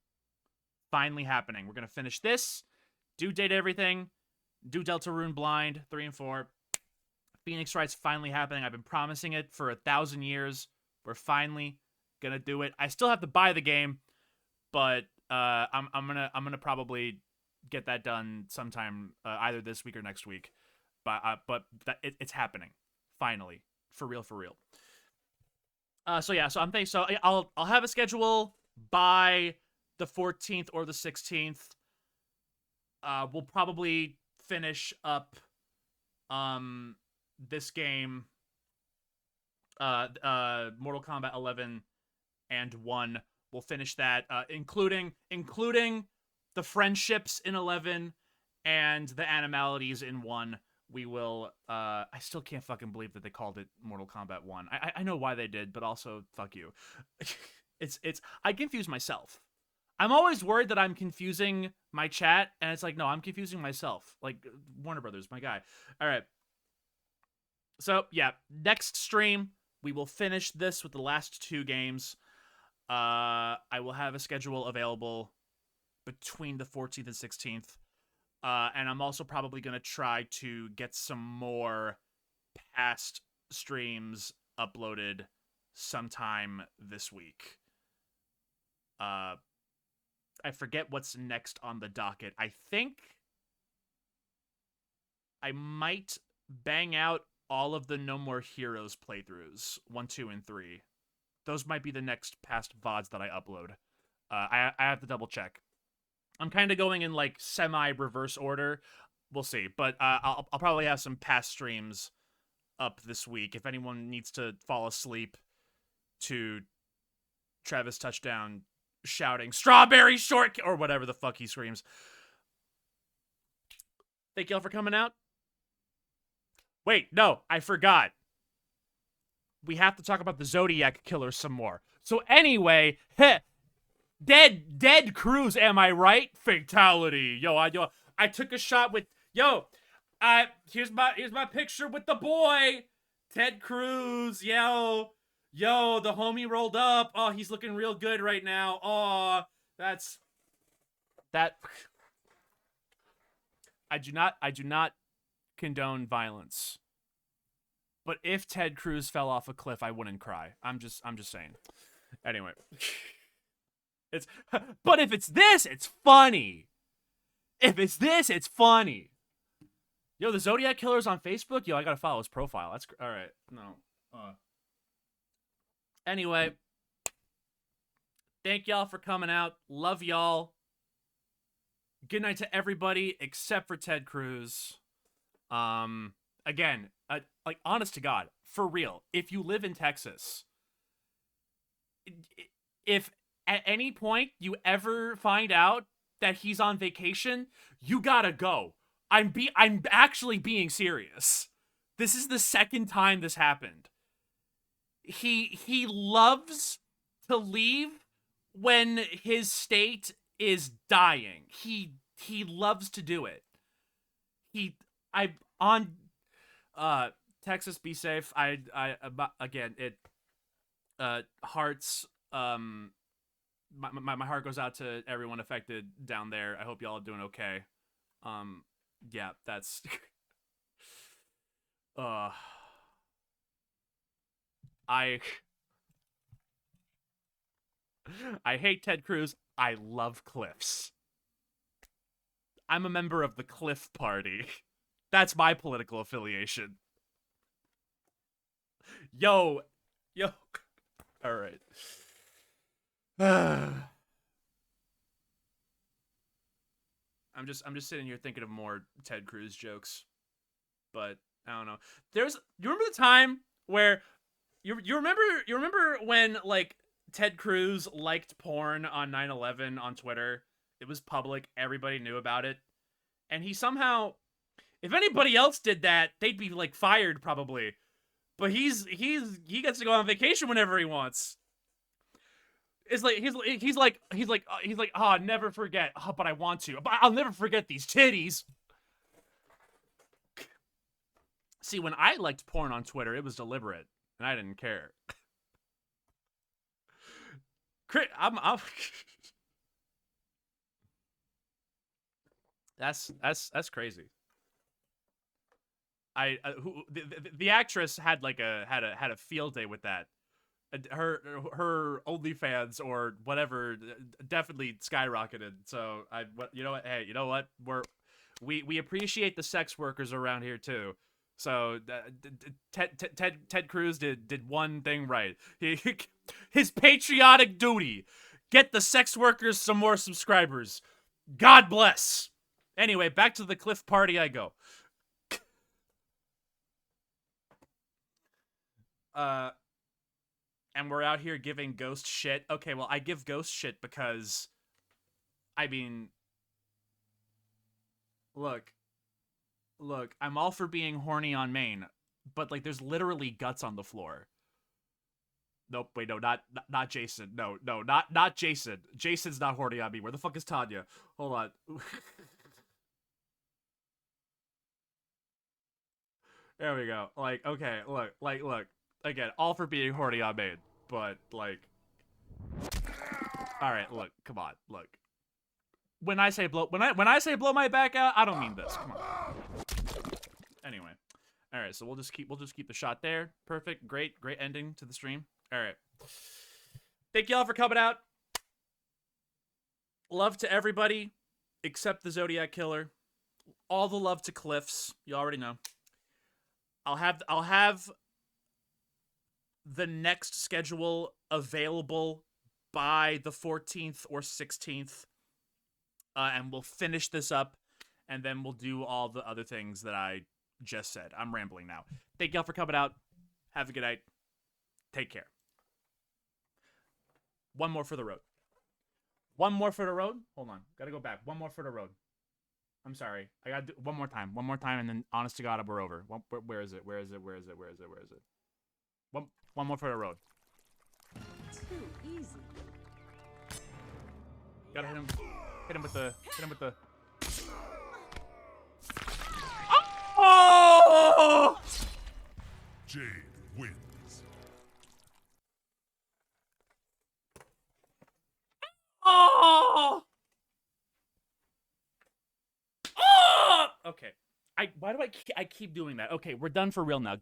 Finally happening. We're gonna finish this, do date everything, do Deltarune blind, 3 and 4. Phoenix Wright's finally happening. I've been promising it for 1,000 years. We're finally gonna do it. I still have to buy the game, but I'm gonna probably get that done sometime either this week or next week. But it's happening finally, for real. So yeah, so I'm thinking. So I'll have a schedule by the 14th or the 16th. We'll probably finish up this game, Mortal Kombat 11 and 1. We'll finish that, including the friendships in 11 and the animalities in 1. We will, I still can't fucking believe that they called it Mortal Kombat 1. I know why they did, but also, fuck you. I confuse myself. I'm always worried that I'm confusing my chat, and it's like, no, I'm confusing myself. Like, Warner Brothers, my guy. All right. So, yeah, next stream, we will finish this with the last 2 games. I will have a schedule available between the 14th and 16th. And I'm also probably going to try to get some more past streams uploaded sometime this week. I forget what's next on the docket. I think I might bang out all of the No More Heroes playthroughs, 1, 2, and 3. Those might be the next past VODs that I upload. I have to double check. I'm kind of going in like semi-reverse order. We'll see, but I'll probably have some past streams up this week. If anyone needs to fall asleep to Travis Touchdown shouting "Strawberry Short" or whatever the fuck he screams. Thank y'all for coming out. Wait, no, I forgot. We have to talk about the Zodiac Killer some more. So anyway, Dead Cruz, am I right? Fatality. Yo, I took a shot with here's my picture with the boy, Ted Cruz. Yo, the homie rolled up. Oh, he's looking real good right now. Oh, that. I do not condone violence. But if Ted Cruz fell off a cliff, I wouldn't cry. I'm just saying. Anyway. But if it's this, it's funny. If it's this, it's funny. Yo, the Zodiac Killer's on Facebook? Yo, I gotta follow his profile. That's all right. No. Anyway. Thank y'all for coming out. Love y'all. Good night to everybody except for Ted Cruz. Again, like, honest to God, for real, if you live in Texas, if at any point you ever find out that he's on vacation, you gotta go. I'm actually being serious. This is the second time this happened. He loves to leave when his state is dying. He loves to do it. I on Texas, be safe. Again, it hearts my heart goes out to everyone affected down there. I hope y'all are doing okay. Yeah, that's I hate Ted Cruz. I love Cliffs. I'm a member of the Cliff Party. That's my political affiliation. Yo. All right. I'm just sitting here thinking of more Ted Cruz jokes, but I don't know. You remember the time where you remember when like Ted Cruz liked porn on 9/11 on Twitter? It was public, everybody knew about it. And he somehow, if anybody else did that, they'd be like fired probably. But he gets to go on vacation whenever he wants. It's like he's like oh, never forget. Oh, but I want to. But I'll never forget these titties. See, when I liked porn on Twitter, it was deliberate, and I didn't care. I'm that's crazy. The actress had like had a field day with that. Her OnlyFans or whatever definitely skyrocketed. So you know what? Hey, you know what? We appreciate the sex workers around here too. So Ted Cruz did one thing right. His patriotic duty: get the sex workers some more subscribers. God bless. Anyway, back to the Cliff Party I go. And we're out here giving Ghost shit. Okay, well, I give Ghost shit because, I mean, look, I'm all for being horny on main, but like, there's literally guts on the floor. Nope, wait, no, not Jason. No, not Jason. Jason's not horny on me. Where the fuck is Tanya? Hold on. There we go. Like, okay, look. Again, all for being horny on main, but like, all right, look, come on, look. When I say blow my back out, I don't mean this. Come on. Anyway, all right, so we'll just keep the shot there. Perfect, great ending to the stream. All right, thank y'all for coming out. Love to everybody except the Zodiac Killer. All the love to Cliffs. You already know. I'll have the next schedule available by the 14th or 16th, and we'll finish this up, and then we'll do all the other things that I just said. I'm rambling now. Thank y'all for coming out. Have a good night. Take care. One more for the road. One more for the road. Hold on. Gotta go back. One more for the road. I'm sorry. I gotta do one more time. One more time, and then honest to God, we're over. Where is it? One more for the road. Too easy. Gotta hit him with the. Oh! Jade wins. Oh! Oh! Okay. Why do I keep doing that? Okay, we're done for real now.